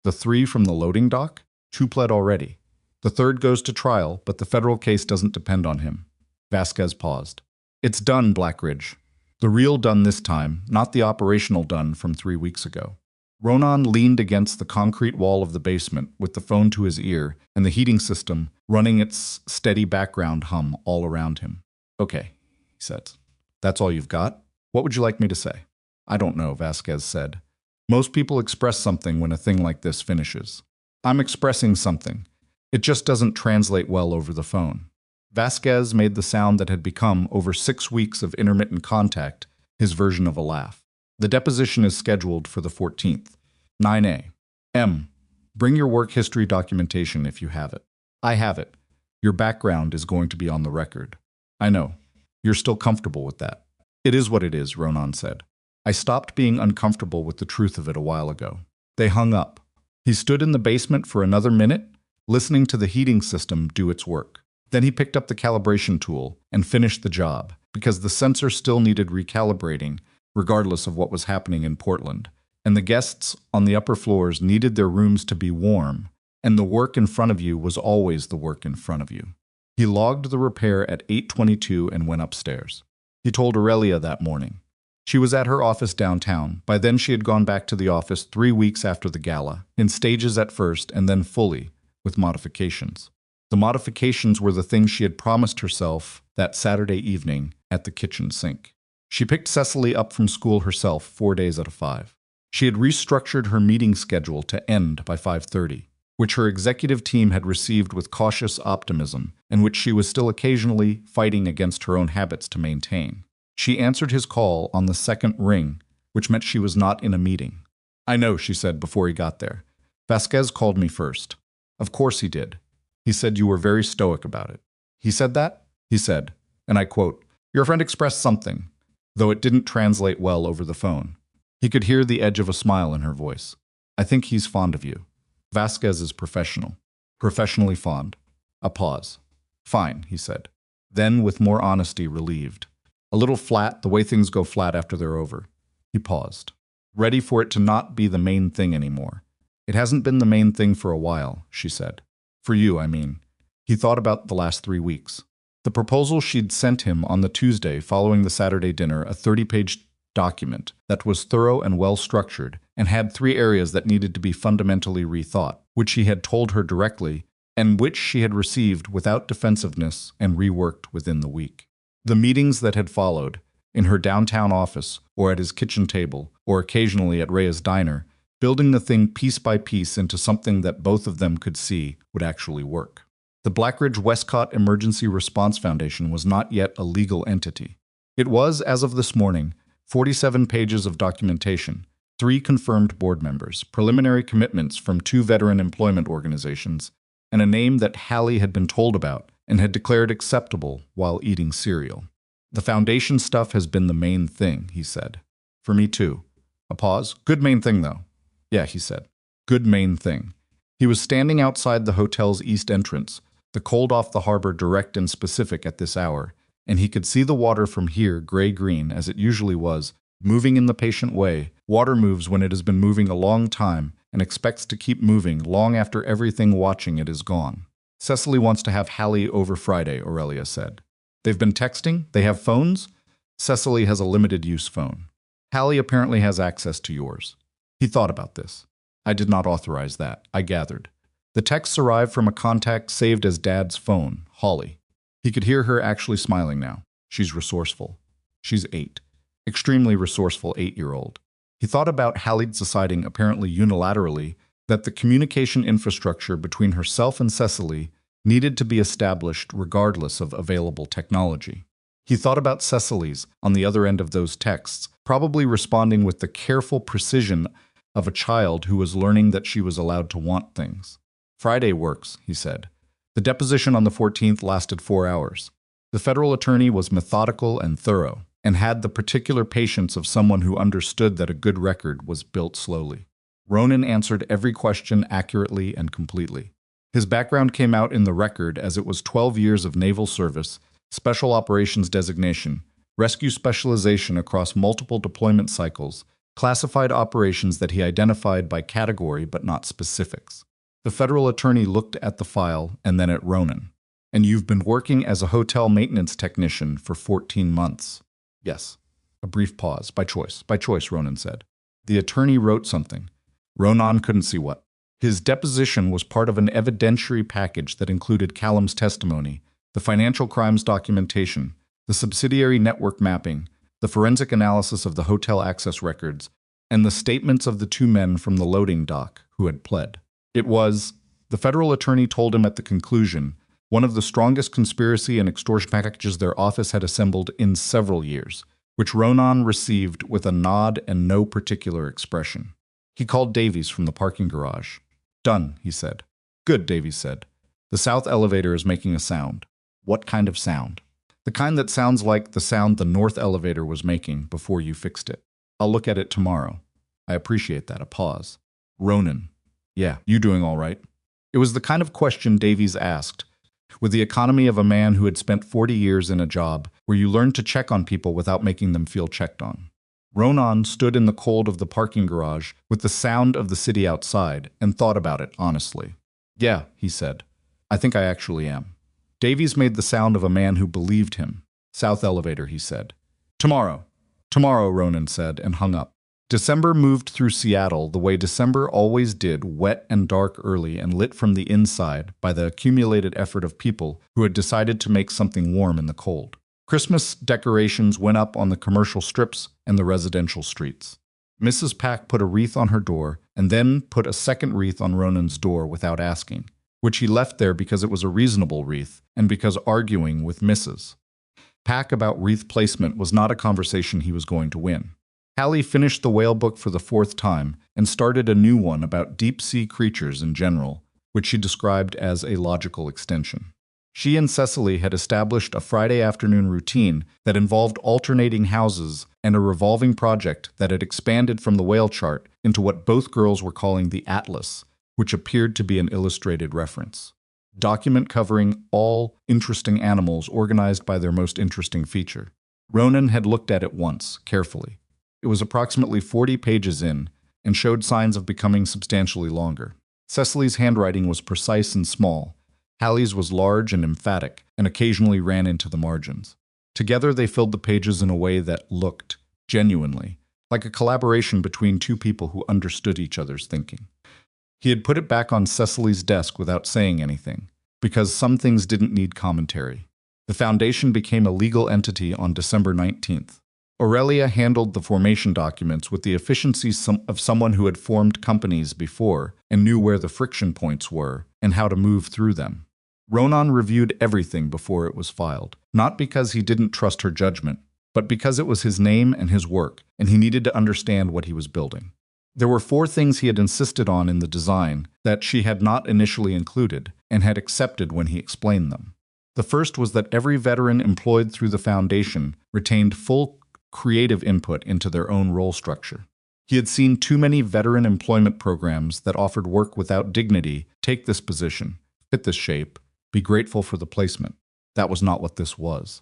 The 3 from the loading dock? 2 pled already. The 3rd goes to trial, but the federal case doesn't depend on him. Vasquez paused. It's done, Blackridge. The real done this time, not the operational done from 3 weeks ago. Ronan leaned against the concrete wall of the basement with the phone to his ear and the heating system running its steady background hum all around him. Okay, he said. That's all you've got? What would you like me to say? I don't know, Vasquez said. Most people express something when a thing like this finishes. I'm expressing something. It just doesn't translate well over the phone. Vasquez made the sound that had become, over 6 weeks of intermittent contact, his version of a laugh. The deposition is scheduled for the 14th. 9 a.m. Bring your work history documentation if you have it. I have it. Your background is going to be on the record. I know. You're still comfortable with that. It is what it is, Ronan said. I stopped being uncomfortable with the truth of it a while ago. They hung up. He stood in the basement for another minute, listening to the heating system do its work. Then he picked up the calibration tool and finished the job, because the sensor still needed recalibrating, regardless of what was happening in Portland, and the guests on the upper floors needed their rooms to be warm, and the work in front of you was always the work in front of you. He logged the repair at 8:22 and went upstairs. He told Aurelia that morning. She was at her office downtown. By then she had gone back to the office 3 weeks after the gala, in stages at first and then fully, with modifications. The modifications were the things she had promised herself that Saturday evening at the kitchen sink. She picked Cecily up from school herself 4 days out of 5. She had restructured her meeting schedule to end by 5:30, which her executive team had received with cautious optimism and which she was still occasionally fighting against her own habits to maintain. She answered his call on the second ring, which meant she was not in a meeting. I know, she said before he got there. Vasquez called me first. Of course he did. He said you were very stoic about it. He said that? He said, and I quote, your friend expressed something, though it didn't translate well over the phone. He could hear the edge of a smile in her voice. I think he's fond of you. Vasquez is professional. Professionally fond. A pause. Fine, he said. Then, with more honesty, relieved. A little flat, the way things go flat after they're over. He paused. Ready for it to not be the main thing anymore. It hasn't been the main thing for a while, she said. For you, I mean. He thought about the last 3 weeks. The proposal she'd sent him on the Tuesday following the Saturday dinner, a 30-page document that was thorough and well-structured and had 3 areas that needed to be fundamentally rethought, which he had told her directly and which she had received without defensiveness and reworked within the week. The meetings that had followed, in her downtown office or at his kitchen table or occasionally at Rhea's diner, building the thing piece by piece into something that both of them could see would actually work. The Blackridge Westcott Emergency Response Foundation was not yet a legal entity. It was, as of this morning, 47 pages of documentation, 3 confirmed board members, preliminary commitments from 2 veteran employment organizations, and a name that Hallie had been told about and had declared acceptable while eating cereal. The foundation stuff has been the main thing, he said. For me too. A pause. Good main thing, though. Yeah, he said. Good main thing. He was standing outside the hotel's east entrance, the cold off the harbor direct and specific at this hour, and he could see the water from here, gray-green, as it usually was, moving in the patient way. Water moves when it has been moving a long time and expects to keep moving long after everything watching it is gone. Cecily wants to have Hallie over Friday, Aurelia said. They've been texting? They have phones? Cecily has a limited-use phone. Hallie apparently has access to yours. He thought about this. I did not authorize that, I gathered. The texts arrived from a contact saved as Dad's phone, Holly. He could hear her actually smiling now. She's resourceful. She's 8. Extremely resourceful 8-year-old. He thought about Hallie deciding, apparently unilaterally, that the communication infrastructure between herself and Cecily needed to be established regardless of available technology. He thought about Cecily's, on the other end of those texts, probably responding with the careful precision of a child who was learning that she was allowed to want things. Friday works, he said. The deposition on the 14th lasted 4 hours. The federal attorney was methodical and thorough, and had the particular patience of someone who understood that a good record was built slowly. Ronan answered every question accurately and completely. His background came out in the record as it was 12 years of naval service, special operations designation, rescue specialization across multiple deployment cycles, classified operations that he identified by category but not specifics. The federal attorney looked at the file and then at Ronan. And you've been working as a hotel maintenance technician for 14 months. Yes. A brief pause. By choice, Ronan said. The attorney wrote something. Ronan couldn't see what. His deposition was part of an evidentiary package that included Callum's testimony, the financial crimes documentation, the subsidiary network mapping, the forensic analysis of the hotel access records, and the statements of the 2 men from the loading dock who had pled. It was, the federal attorney told him at the conclusion, one of the strongest conspiracy and extortion packages their office had assembled in several years, which Ronan received with a nod and no particular expression. He called Davies from the parking garage. Done, he said. Good, Davies said. The south elevator is making a sound. What kind of sound? The kind that sounds like the sound the north elevator was making before you fixed it. I'll look at it tomorrow. I appreciate that. A pause. Ronan. Yeah, you doing all right? It was the kind of question Davies asked, with the economy of a man who had spent 40 years in a job where you learned to check on people without making them feel checked on. Ronan stood in the cold of the parking garage with the sound of the city outside and thought about it honestly. Yeah, he said. I think I actually am. Davies made the sound of a man who believed him. South elevator, he said. Tomorrow. Tomorrow, Ronan said, and hung up. December moved through Seattle the way December always did, wet and dark early and lit from the inside by the accumulated effort of people who had decided to make something warm in the cold. Christmas decorations went up on the commercial strips and the residential streets. Mrs. Pack put a wreath on her door and then put a second wreath on Ronan's door without asking, which he left there because it was a reasonable wreath and because arguing with Mrs. Pack about wreath placement was not a conversation he was going to win. Hallie finished the whale book for the 4th time and started a new one about deep-sea creatures in general, which she described as a logical extension. She and Cecily had established a Friday afternoon routine that involved alternating houses and a revolving project that had expanded from the whale chart into what both girls were calling the Atlas, which appeared to be an illustrated reference. Document covering all interesting animals organized by their most interesting feature. Ronan had looked at it once, carefully. It was approximately 40 pages in and showed signs of becoming substantially longer. Cecily's handwriting was precise and small. Hallie's was large and emphatic and occasionally ran into the margins. Together they filled the pages in a way that looked, genuinely, like a collaboration between 2 people who understood each other's thinking. He had put it back on Cecily's desk without saying anything, because some things didn't need commentary. The foundation became a legal entity on December 19th. Aurelia handled the formation documents with the efficiency of someone who had formed companies before and knew where the friction points were and how to move through them. Ronan reviewed everything before it was filed, not because he didn't trust her judgment, but because it was his name and his work, and he needed to understand what he was building. There were 4 things he had insisted on in the design that she had not initially included and had accepted when he explained them. The first was that every veteran employed through the foundation retained full creative input into their own role structure. He had seen too many veteran employment programs that offered work without dignity take this position, fit this shape, be grateful for the placement. That was not what this was.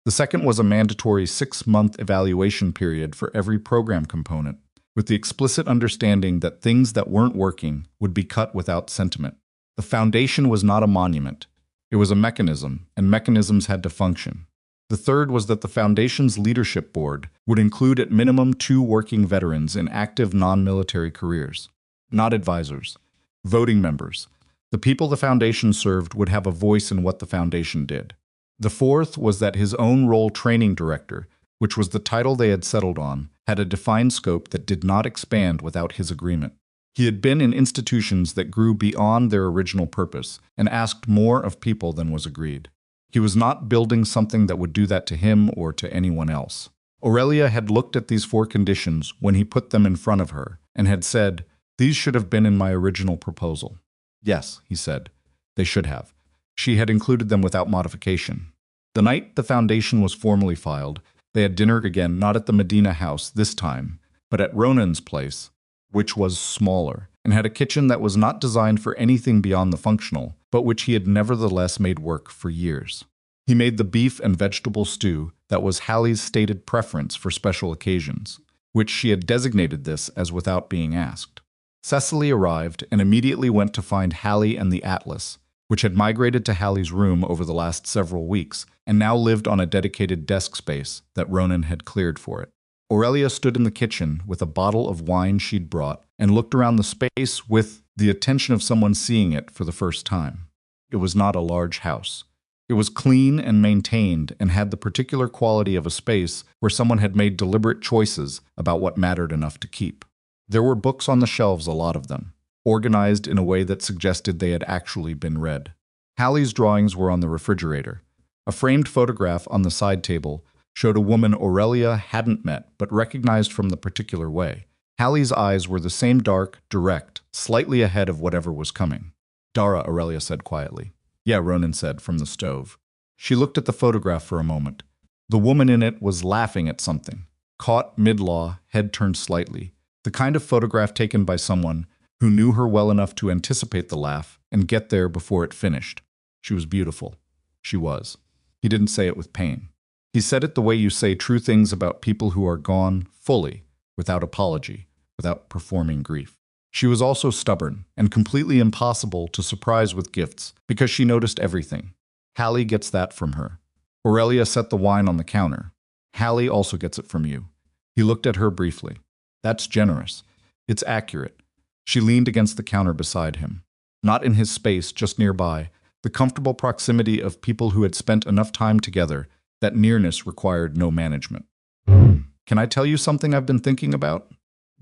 The second was a mandatory 6-month evaluation period for every program component, with the explicit understanding that things that weren't working would be cut without sentiment. The foundation was not a monument. It was a mechanism, and mechanisms had to function. The third was that the Foundation's leadership board would include at minimum 2 working veterans in active non-military careers, not advisors, voting members. The people the Foundation served would have a voice in what the Foundation did. The fourth was that his own role training director, which was the title they had settled on, had a defined scope that did not expand without his agreement. He had been in institutions that grew beyond their original purpose and asked more of people than was agreed. He was not building something that would do that to him or to anyone else. Aurelia had looked at these 4 conditions when he put them in front of her and had said, "These should have been in my original proposal." "Yes," he said, "they should have." She had included them without modification. The night the Foundation was formally filed, they had dinner again, not at the Medina house this time, but at Ronan's place, which was smaller, and had a kitchen that was not designed for anything beyond the functional, but which he had nevertheless made work for years. He made the beef and vegetable stew that was Hallie's stated preference for special occasions, which she had designated this as without being asked. Cecily arrived and immediately went to find Hallie and the Atlas, which had migrated to Hallie's room over the last several weeks and now lived on a dedicated desk space that Ronan had cleared for it. Aurelia stood in the kitchen with a bottle of wine she'd brought and looked around the space with the attention of someone seeing it for the first time. It was not a large house. It was clean and maintained and had the particular quality of a space where someone had made deliberate choices about what mattered enough to keep. There were books on the shelves, a lot of them, organized in a way that suggested they had actually been read. Hallie's drawings were on the refrigerator. A framed photograph on the side table showed a woman Aurelia hadn't met but recognized from the particular way. Hallie's eyes were the same dark, direct, slightly ahead of whatever was coming. "Dara," Aurelia said quietly. "Yeah," Ronan said from the stove. She looked at the photograph for a moment. The woman in it was laughing at something, caught mid-law, head turned slightly. The kind of photograph taken by someone who knew her well enough to anticipate the laugh and get there before it finished. She was beautiful. She was. He didn't say it with pain. He said it the way you say true things about people who are gone fully, without apology, without performing grief. She was also stubborn and completely impossible to surprise with gifts because she noticed everything. Hallie gets that from her. Aurelia set the wine on the counter. Hallie also gets it from you. He looked at her briefly. That's generous. It's accurate. She leaned against the counter beside him. Not in his space, just nearby, the comfortable proximity of people who had spent enough time together that nearness required no management. "Can I tell you something I've been thinking about?"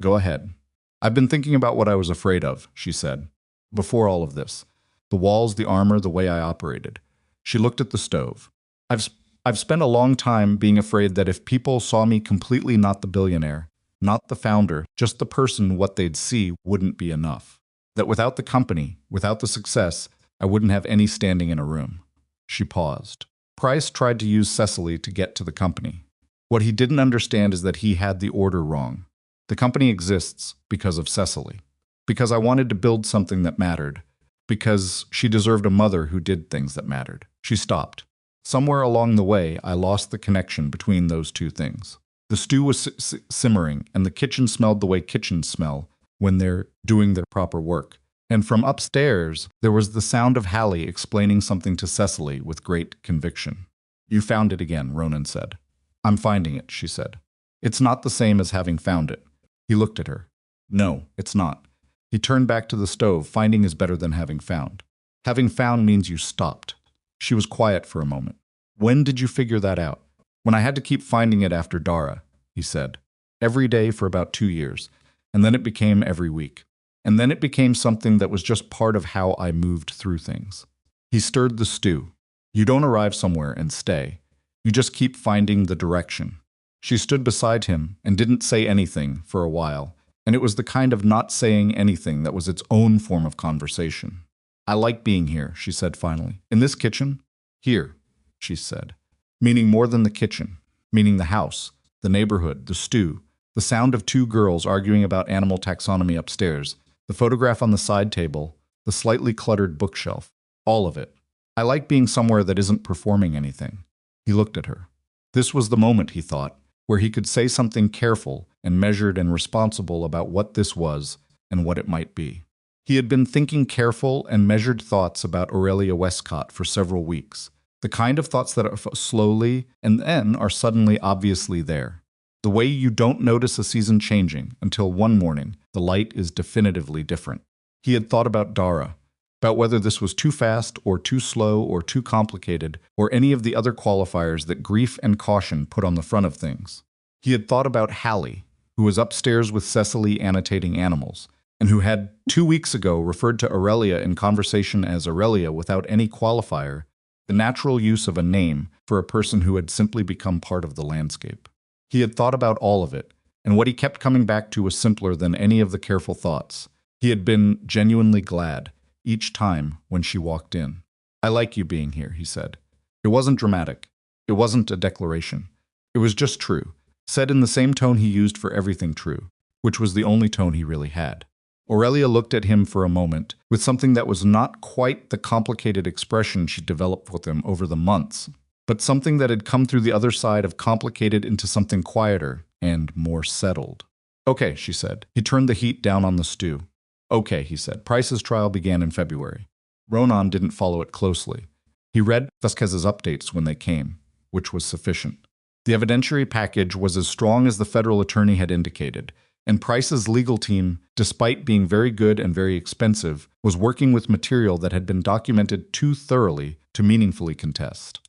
"Go ahead." "I've been thinking about what I was afraid of," she said. "Before all of this. The walls, the armor, the way I operated." She looked at the stove. I've spent a long time being afraid that if people saw me completely not the billionaire, not the founder, just the person, what they'd see wouldn't be enough. That without the company, without the success, I wouldn't have any standing in a room." She paused. Price tried to use Cecily to get to the company. What he didn't understand is that he had the order wrong. The company exists because of Cecily. Because I wanted to build something that mattered. Because she deserved a mother who did things that mattered. She stopped. Somewhere along the way, I lost the connection between those two things. The stew was simmering, and the kitchen smelled the way kitchens smell when they're doing their proper work. And from upstairs, there was the sound of Hallie explaining something to Cecily with great conviction. "You found it again," Ronan said. "I'm finding it," she said. "It's not the same as having found it." He looked at her. "No, it's not." He turned back to the stove. "Finding is better than having found. Having found means you stopped." She was quiet for a moment. "When did you figure that out?" "When I had to keep finding it after Dara," he said. "Every day for about 2 years, and then it became every week. And then it became something that was just part of how I moved through things." He stirred the stew. "You don't arrive somewhere and stay. You just keep finding the direction." She stood beside him and didn't say anything for a while, and it was the kind of not saying anything that was its own form of conversation. "I like being here," she said finally. "In this kitchen?" "Here," she said. "Meaning more than the kitchen." meaning the house, the neighborhood, the stew, the sound of two girls arguing about animal taxonomy upstairs, the photograph on the side table, the slightly cluttered bookshelf, all of it. I like being somewhere that isn't performing anything. He looked at her. This was the moment, he thought, where he could say something careful and measured and responsible about what this was and what it might be. He had been thinking careful and measured thoughts about Aurelia Westcott for several weeks, the kind of thoughts that are slowly and then are suddenly obviously there. The way you don't notice a season changing until one morning the light is definitively different. He had thought about Dara, about whether this was too fast or too slow or too complicated or any of the other qualifiers that grief and caution put on the front of things. He had thought about Hallie, who was upstairs with Cecily annotating animals, and who had 2 weeks ago referred to Aurelia in conversation as Aurelia without any qualifier, the natural use of a name for a person who had simply become part of the landscape. He had thought about all of it, and what he kept coming back to was simpler than any of the careful thoughts. He had been genuinely glad each time when she walked in. "I like you being here," he said. It wasn't dramatic. It wasn't a declaration. It was just true, said in the same tone he used for everything true, which was the only tone he really had. Aurelia looked at him for a moment, with something that was not quite the complicated expression she'd developed with him over the months, but something that had come through the other side of complicated into something quieter and more settled. "Okay," she said. He turned the heat down on the stew. "Okay," he said. Price's trial began in February. Ronan didn't follow it closely. He read Vasquez's updates when they came, which was sufficient. The evidentiary package was as strong as the federal attorney had indicated, and Price's legal team, despite being very good and very expensive, was working with material that had been documented too thoroughly to meaningfully contest.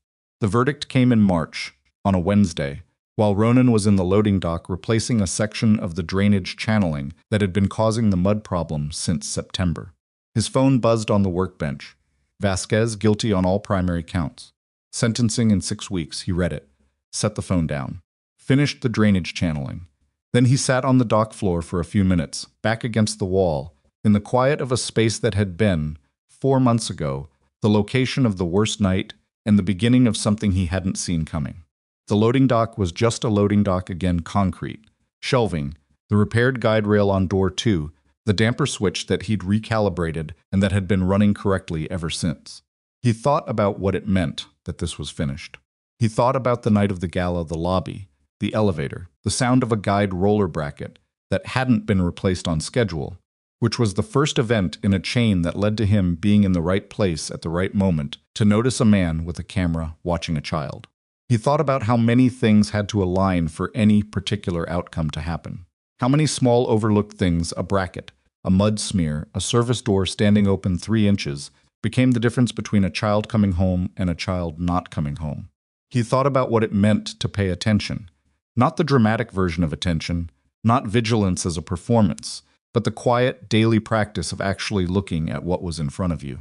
The verdict came in March, on a Wednesday, while Ronan was in the loading dock replacing a section of the drainage channeling that had been causing the mud problem since September. His phone buzzed on the workbench. Vasquez guilty on all primary counts. Sentencing in 6 weeks. He read it. Set the phone down. Finished the drainage channeling. Then he sat on the dock floor for a few minutes, back against the wall, in the quiet of a space that had been, 4 months ago, the location of the worst night and the beginning of something he hadn't seen coming. The loading dock was just a loading dock again, concrete, shelving, the repaired guide rail on door 2, the damper switch that he'd recalibrated and that had been running correctly ever since. He thought about what it meant that this was finished. He thought about the night of the gala, the lobby, the elevator, the sound of a guide roller bracket that hadn't been replaced on schedule, which was the first event in a chain that led to him being in the right place at the right moment to notice a man with a camera watching a child. He thought about how many things had to align for any particular outcome to happen. How many small overlooked things, a bracket, a mud smear, a service door standing open 3 inches, became the difference between a child coming home and a child not coming home. He thought about what it meant to pay attention. Not the dramatic version of attention, not vigilance as a performance, but the quiet, daily practice of actually looking at what was in front of you.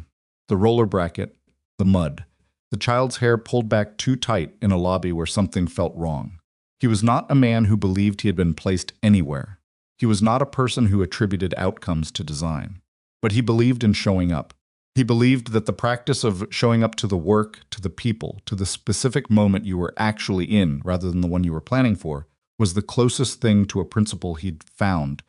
The roller bracket, the mud, the child's hair pulled back too tight in a lobby where something felt wrong. He was not a man who believed he had been placed anywhere. He was not a person who attributed outcomes to design. But he believed in showing up. He believed that the practice of showing up to the work, to the people, to the specific moment you were actually in rather than the one you were planning for, was the closest thing to a principle he'd found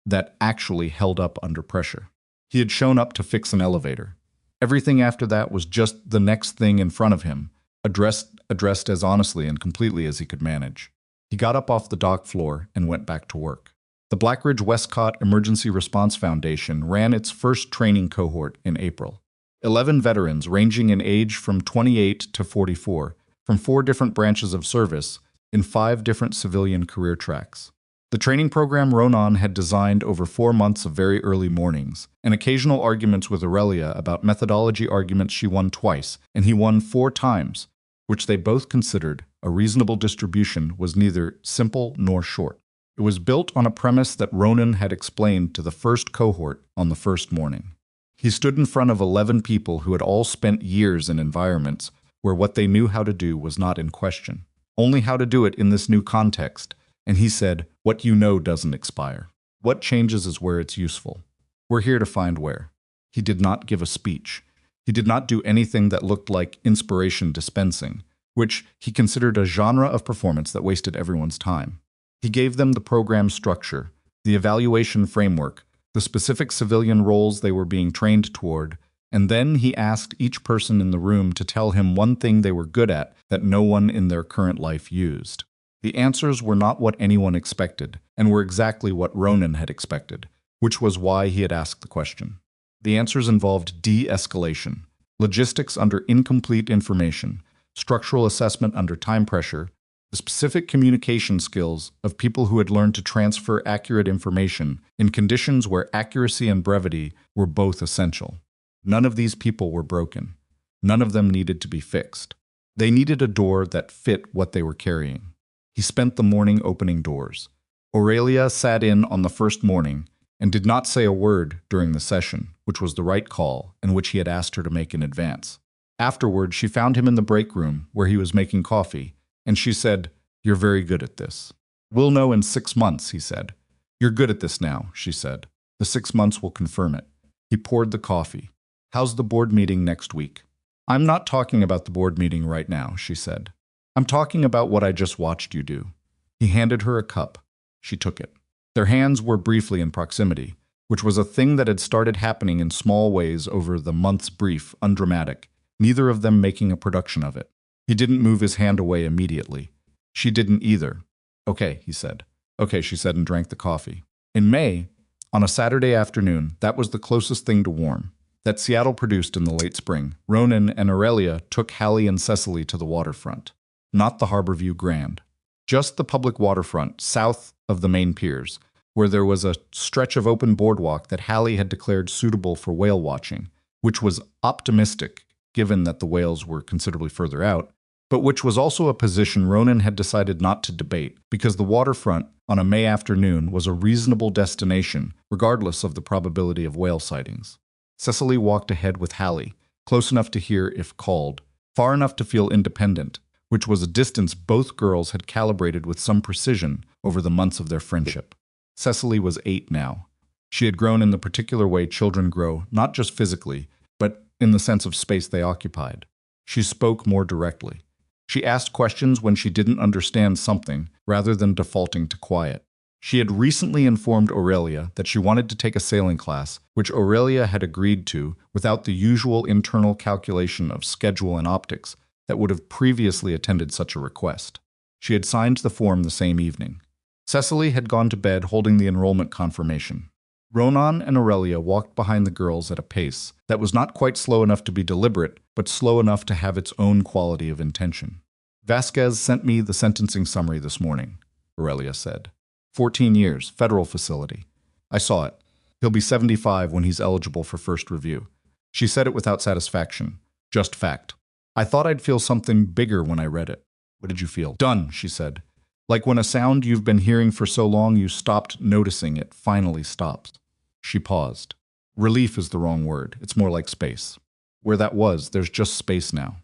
that actually held up under pressure. He had shown up to fix an elevator. Everything after that was just the next thing in front of him, addressed as honestly and completely as he could manage. He got up off the dock floor and went back to work. The Blackridge Westcott Emergency Response Foundation ran its first training cohort in April. 11 veterans ranging in age from 28 to 44, from 4 different branches of service, in 5 different civilian career tracks. The training program Ronan had designed over 4 months of very early mornings, and occasional arguments with Aurelia about methodology arguments she won twice, and he won 4 times, which they both considered a reasonable distribution was neither simple nor short. It was built on a premise that Ronan had explained to the first cohort on the first morning. He stood in front of 11 people who had all spent years in environments where what they knew how to do was not in question, only how to do it in this new context, and he said, "What you know doesn't expire. What changes is where it's useful. We're here to find where." He did not give a speech. He did not do anything that looked like inspiration dispensing, which he considered a genre of performance that wasted everyone's time. He gave them the program structure, the evaluation framework, the specific civilian roles they were being trained toward, and then he asked each person in the room to tell him one thing they were good at that no one in their current life used. The answers were not what anyone expected, and were exactly what Ronan had expected, which was why he had asked the question. The answers involved de-escalation, logistics under incomplete information, structural assessment under time pressure, the specific communication skills of people who had learned to transfer accurate information in conditions where accuracy and brevity were both essential. None of these people were broken. None of them needed to be fixed. They needed a door that fit what they were carrying. He spent the morning opening doors. Aurelia sat in on the first morning and did not say a word during the session, which was the right call and which he had asked her to make in advance. Afterward, she found him in the break room where he was making coffee, and she said, "You're very good at this." "We'll know in 6 months," he said. "You're good at this now," she said. "The 6 months will confirm it." He poured the coffee. "How's the board meeting next week?" "I'm not talking about the board meeting right now," she said. "I'm talking about what I just watched you do." He handed her a cup. She took it. Their hands were briefly in proximity, which was a thing that had started happening in small ways over the months brief, undramatic, neither of them making a production of it. He didn't move his hand away immediately. She didn't either. "Okay," he said. "Okay," she said, and drank the coffee. In May, on a Saturday afternoon, that was the closest thing to warm that Seattle produced in the late spring. Ronan and Aurelia took Hallie and Cecily to the waterfront. Not the Harborview Grand. Just the public waterfront, south of the main piers, where there was a stretch of open boardwalk that Hallie had declared suitable for whale watching, which was optimistic, given that the whales were considerably further out, but which was also a position Ronan had decided not to debate, because the waterfront on a May afternoon was a reasonable destination, regardless of the probability of whale sightings. Cecily walked ahead with Hallie, close enough to hear if called, far enough to feel independent, which was a distance both girls had calibrated with some precision over the months of their friendship. Cecily was 8 now. She had grown in the particular way children grow, not just physically, but in the sense of space they occupied. She spoke more directly. She asked questions when she didn't understand something, rather than defaulting to quiet. She had recently informed Aurelia that she wanted to take a sailing class, which Aurelia had agreed to without the usual internal calculation of schedule and optics that would have previously attended such a request. She had signed the form the same evening. Cecily had gone to bed holding the enrollment confirmation. Ronan and Aurelia walked behind the girls at a pace that was not quite slow enough to be deliberate, but slow enough to have its own quality of intention. "Vasquez sent me the sentencing summary this morning," Aurelia said. 14 years, federal facility. I saw it. He'll be 75 when he's eligible for first review. She said it without satisfaction. Just fact. I thought I'd feel something bigger when I read it. What did you feel? Done, she said. Like when a sound you've been hearing for so long you stopped noticing it finally stops. She paused. Relief is the wrong word. It's more like space. Where that was, there's just space now.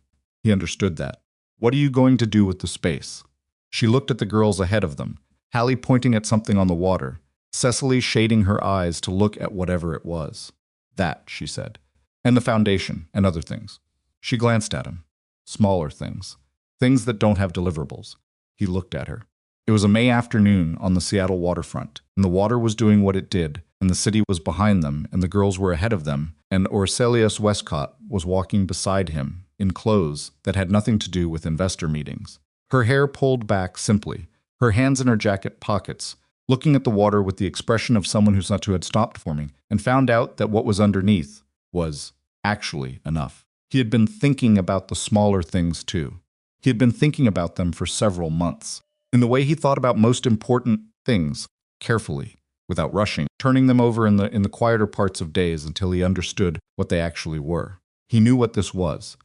He understood that. What are you going to do with the space? She looked at the girls ahead of them, Hallie pointing at something on the water, Cecily shading her eyes to look at whatever it was. That, she said. And the foundation, and other things. She glanced at him. Smaller things. Things that don't have deliverables. He looked at her. It was a May afternoon on the Seattle waterfront, and the water was doing what it did, and the city was behind them, and the girls were ahead of them, and Aurelia Westcott was walking beside him, in clothes that had nothing to do with investor meetings. Her hair pulled back simply, her hands in her jacket pockets, looking at the water with the expression of someone who had stopped forming, and found out that what was underneath was actually enough. He had been thinking about the smaller things too. He had been thinking about them for several months. In the way he thought about most important things, carefully, without rushing, turning them over in the quieter parts of days until he understood what they actually were. He knew what this was.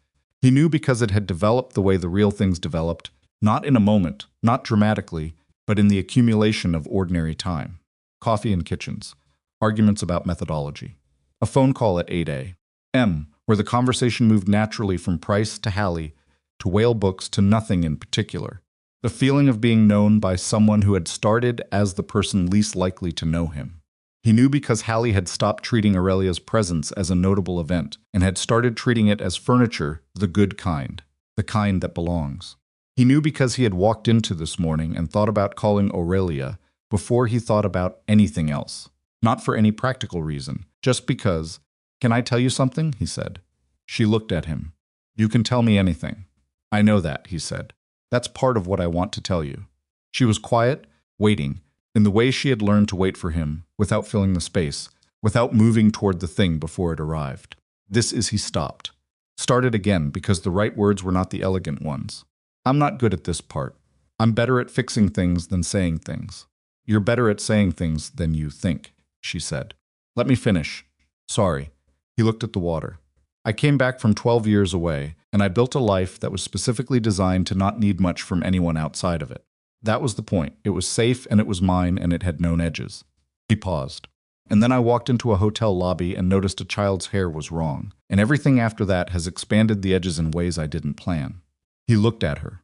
He knew because it had developed the way the real things developed, not in a moment, not dramatically, but in the accumulation of ordinary time. Coffee in kitchens, arguments about methodology. A phone call at 8 a.m., where the conversation moved naturally from Price to Hallie, to whale books to nothing in particular. The feeling of being known by someone who had started as the person least likely to know him. He knew because Hallie had stopped treating Aurelia's presence as a notable event and had started treating it as furniture, the good kind, the kind that belongs. He knew because he had walked into this morning and thought about calling Aurelia before he thought about anything else. Not for any practical reason, just because. "Can I tell you something?" he said. She looked at him. "You can tell me anything." "I know that," he said. "That's part of what I want to tell you." She was quiet, waiting, in the way she had learned to wait for him, without filling the space, without moving toward the thing before it arrived. He stopped. Started again because the right words were not the elegant ones. "I'm not good at this part. I'm better at fixing things than saying things." "You're better at saying things than you think," she said. "Let me finish." "Sorry." He looked at the water. "I came back from 12 years away, and I built a life that was specifically designed to not need much from anyone outside of it. That was the point. It was safe, and it was mine, and it had no edges." He paused. "And then I walked into a hotel lobby and noticed a child's hair was wrong, and everything after that has expanded the edges in ways I didn't plan." He looked at her.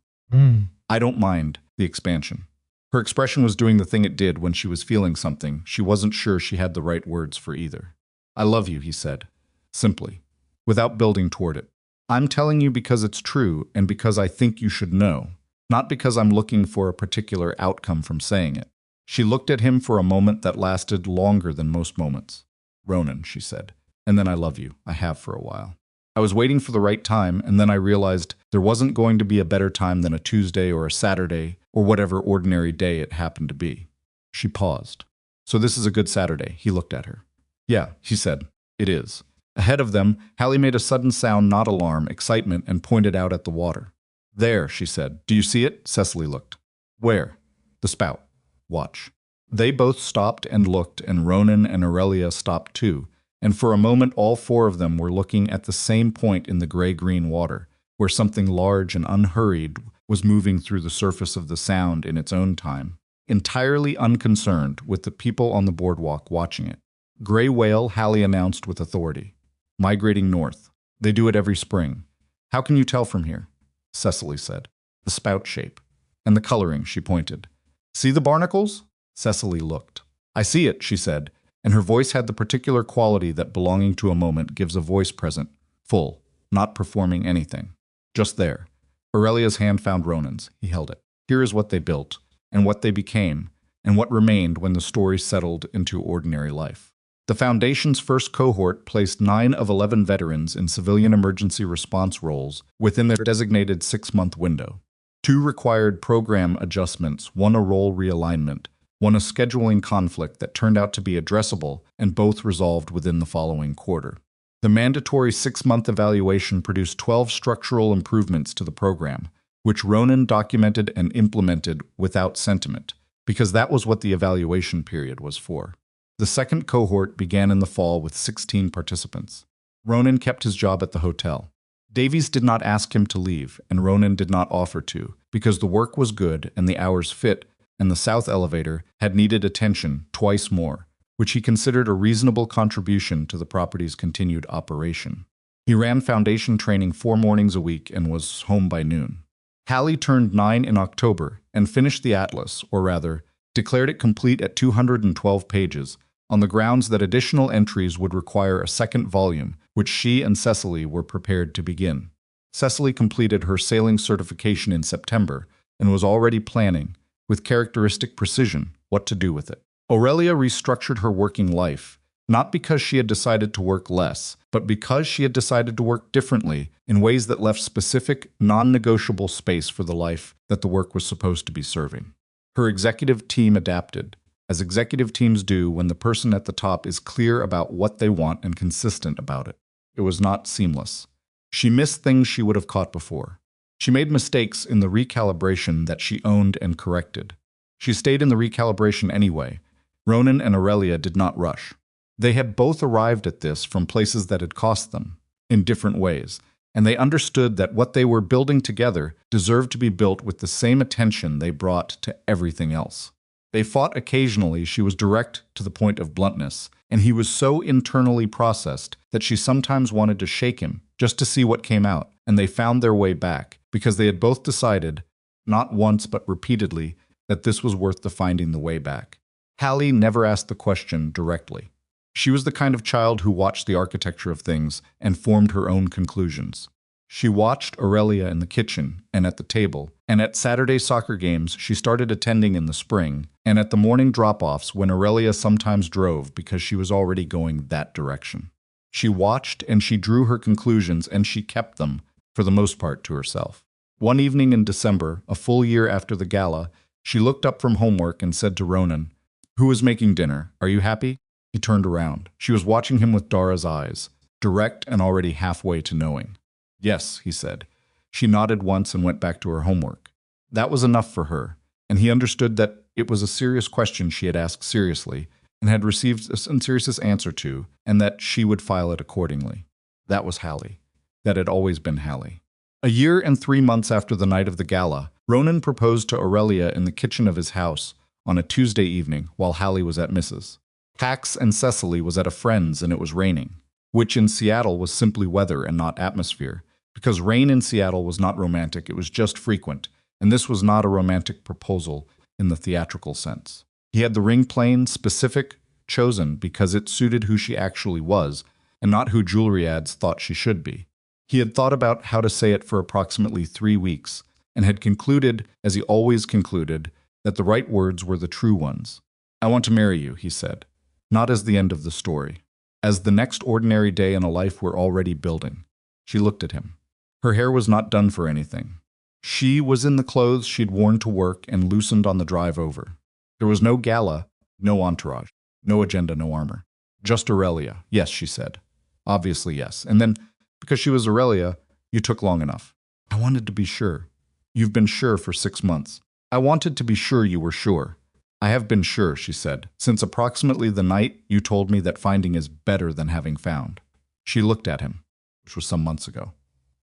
"I don't mind the expansion." Her expression was doing the thing it did when she was feeling something. She wasn't sure she had the right words for either. "I love you," he said, simply, without building toward it. "I'm telling you because it's true and because I think you should know, not because I'm looking for a particular outcome from saying it." She looked at him for a moment that lasted longer than most moments. "Ronan," she said, "and then I love you. I have for a while. I was waiting for the right time, and then I realized there wasn't going to be a better time than a Tuesday or a Saturday or whatever ordinary day it happened to be." She paused. "So this is a good Saturday," he looked at her. "Yeah," he said, "it is." Ahead of them, Hallie made a sudden sound, not alarm, excitement, and pointed out at the water. "There," she said. "Do you see it?" Cecily looked. "Where?" "The spout. Watch." They both stopped and looked, and Ronan and Aurelia stopped too, and for a moment all four of them were looking at the same point in the gray-green water, where something large and unhurried was moving through the surface of the sound in its own time, entirely unconcerned with the people on the boardwalk watching it. "Gray whale," Hallie announced with authority. "Migrating north. They do it every spring." "How can you tell from here?" Cecily said. "The spout shape. And the coloring," she pointed. "See the barnacles?" Cecily looked. "I see it," she said, and her voice had the particular quality that belonging to a moment gives a voice present, full, not performing anything. "Just there." Aurelia's hand found Ronan's. He held it. "Here is what they built, and what they became, and what remained when the story settled into ordinary life." The Foundation's first cohort placed 9 of 11 veterans in civilian emergency response roles within their designated 6-month window. 2 required program adjustments, 1 a role realignment, 1 a scheduling conflict that turned out to be addressable, and both resolved within the following quarter. The mandatory 6-month evaluation produced 12 structural improvements to the program, which Ronan documented and implemented without sentiment, because that was what the evaluation period was for. The second cohort began in the fall with 16 participants. Ronan kept his job at the hotel. Davies did not ask him to leave, and Ronan did not offer to, because the work was good and the hours fit, and the south elevator had needed attention twice more, which he considered a reasonable contribution to the property's continued operation. He ran foundation training 4 mornings a week and was home by noon. Hallie turned 9 in October and finished the atlas, or rather, declared it complete at 212 pages, on the grounds that additional entries would require a second volume, which she and Cecily were prepared to begin. Cecily completed her sailing certification in September and was already planning, with characteristic precision, what to do with it. Aurelia restructured her working life, not because she had decided to work less, but because she had decided to work differently in ways that left specific, non-negotiable space for the life that the work was supposed to be serving. Her executive team adapted, as executive teams do when the person at the top is clear about what they want and consistent about it. It was not seamless. She missed things she would have caught before. She made mistakes in the recalibration that she owned and corrected. She stayed in the recalibration anyway. Ronan and Aurelia did not rush. They had both arrived at this from places that had cost them, in different ways, and they understood that what they were building together deserved to be built with the same attention they brought to everything else. They fought occasionally. She was direct to the point of bluntness, and he was so internally processed that she sometimes wanted to shake him just to see what came out, and they found their way back, because they had both decided, not once but repeatedly, that this was worth the finding the way back. Hallie never asked the question directly. She was the kind of child who watched the architecture of things and formed her own conclusions. She watched Aurelia in the kitchen and at the table, and at Saturday soccer games she started attending in the spring, and at the morning drop-offs when Aurelia sometimes drove because she was already going that direction. She watched and she drew her conclusions and she kept them, for the most part, to herself. One evening in December, a full year after the gala, she looked up from homework and said to Ronan, "Who is making dinner? Are you happy?" He turned around. She was watching him with Dara's eyes, direct and already halfway to knowing. "Yes," he said. She nodded once and went back to her homework. That was enough for her, and he understood that it was a serious question she had asked seriously and had received a serious answer to, and that she would file it accordingly. That was Hallie. That had always been Hallie. A year and 3 months after the night of the gala, Ronan proposed to Aurelia in the kitchen of his house on a Tuesday evening while Hallie was at Mrs. Pax and Cecily was at a friend's and it was raining, which in Seattle was simply weather and not atmosphere, because rain in Seattle was not romantic, it was just frequent, and this was not a romantic proposal in the theatrical sense. He had the ring plain, specific, chosen because it suited who she actually was, and not who jewelry ads thought she should be. He had thought about how to say it for approximately 3 weeks, and had concluded, as he always concluded, that the right words were the true ones. "I want to marry you," he said, not as the end of the story, as the next ordinary day in a life we're already building. She looked at him. Her hair was not done for anything. She was in the clothes she'd worn to work and loosened on the drive over. There was no gala, no entourage, no agenda, no armor. Just Aurelia. "Yes," she said. Obviously yes. And then, because she was Aurelia, "You took long enough." "I wanted to be sure." "You've been sure for 6 months." "I wanted to be sure you were sure." "I have been sure," she said, "since approximately the night you told me that finding is better than having found." She looked at him, which was some months ago.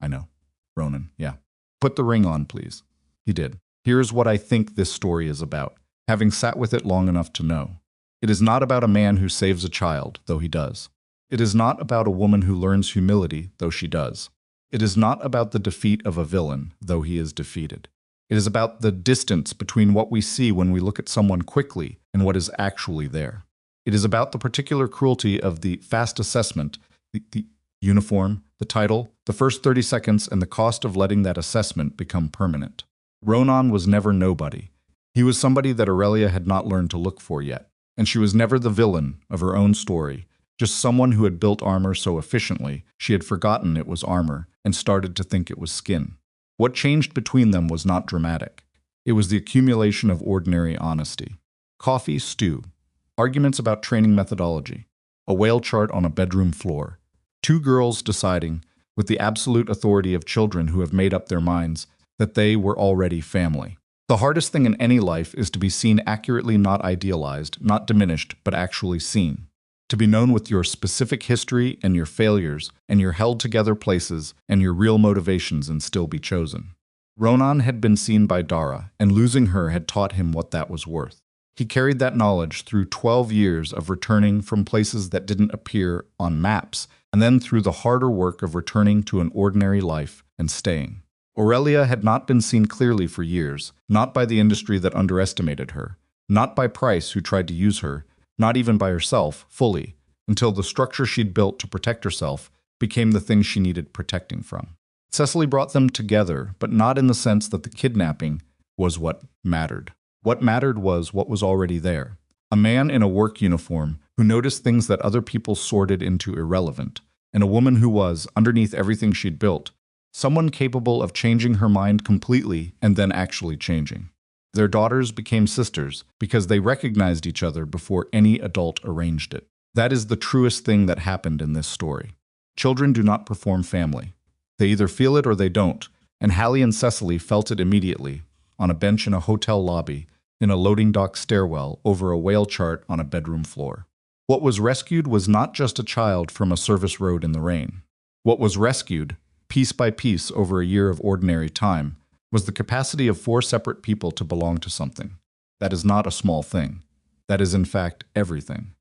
"I know. Ronan, yeah. Put the ring on, please." He did. Here's what I think this story is about, having sat with it long enough to know. It is not about a man who saves a child, though he does. It is not about a woman who learns humility, though she does. It is not about the defeat of a villain, though he is defeated. It is about the distance between what we see when we look at someone quickly and what is actually there. It is about the particular cruelty of the fast assessment, the uniform, the title, the first 30 seconds, and the cost of letting that assessment become permanent. Ronan was never nobody. He was somebody that Aurelia had not learned to look for yet, and she was never the villain of her own story, just someone who had built armor so efficiently she had forgotten it was armor and started to think it was skin. What changed between them was not dramatic. It was the accumulation of ordinary honesty. Coffee, stew. Arguments about training methodology. A whale chart on a bedroom floor. 2 girls deciding, with the absolute authority of children who have made up their minds, that they were already family. The hardest thing in any life is to be seen accurately, not idealized, not diminished, but actually seen. To be known with your specific history and your failures and your held-together places and your real motivations and still be chosen. Ronan had been seen by Dara, and losing her had taught him what that was worth. He carried that knowledge through 12 years of returning from places that didn't appear on maps, and then through the harder work of returning to an ordinary life and staying. Aurelia had not been seen clearly for years, not by the industry that underestimated her, not by Price who tried to use her, not even by herself, fully, until the structure she'd built to protect herself became the thing she needed protecting from. Cecily brought them together, but not in the sense that the kidnapping was what mattered. What mattered was what was already there. A man in a work uniform who noticed things that other people sorted into irrelevant, and a woman who was, underneath everything she'd built, someone capable of changing her mind completely and then actually changing. Their daughters became sisters because they recognized each other before any adult arranged it. That is the truest thing that happened in this story. Children do not perform family. They either feel it or they don't, and Hallie and Cecily felt it immediately, on a bench in a hotel lobby, in a loading dock stairwell, over a whale chart on a bedroom floor. What was rescued was not just a child from a service road in the rain. What was rescued, piece by piece over a year of ordinary time, was the capacity of 4 separate people to belong to something. That is not a small thing. That is, in fact, everything.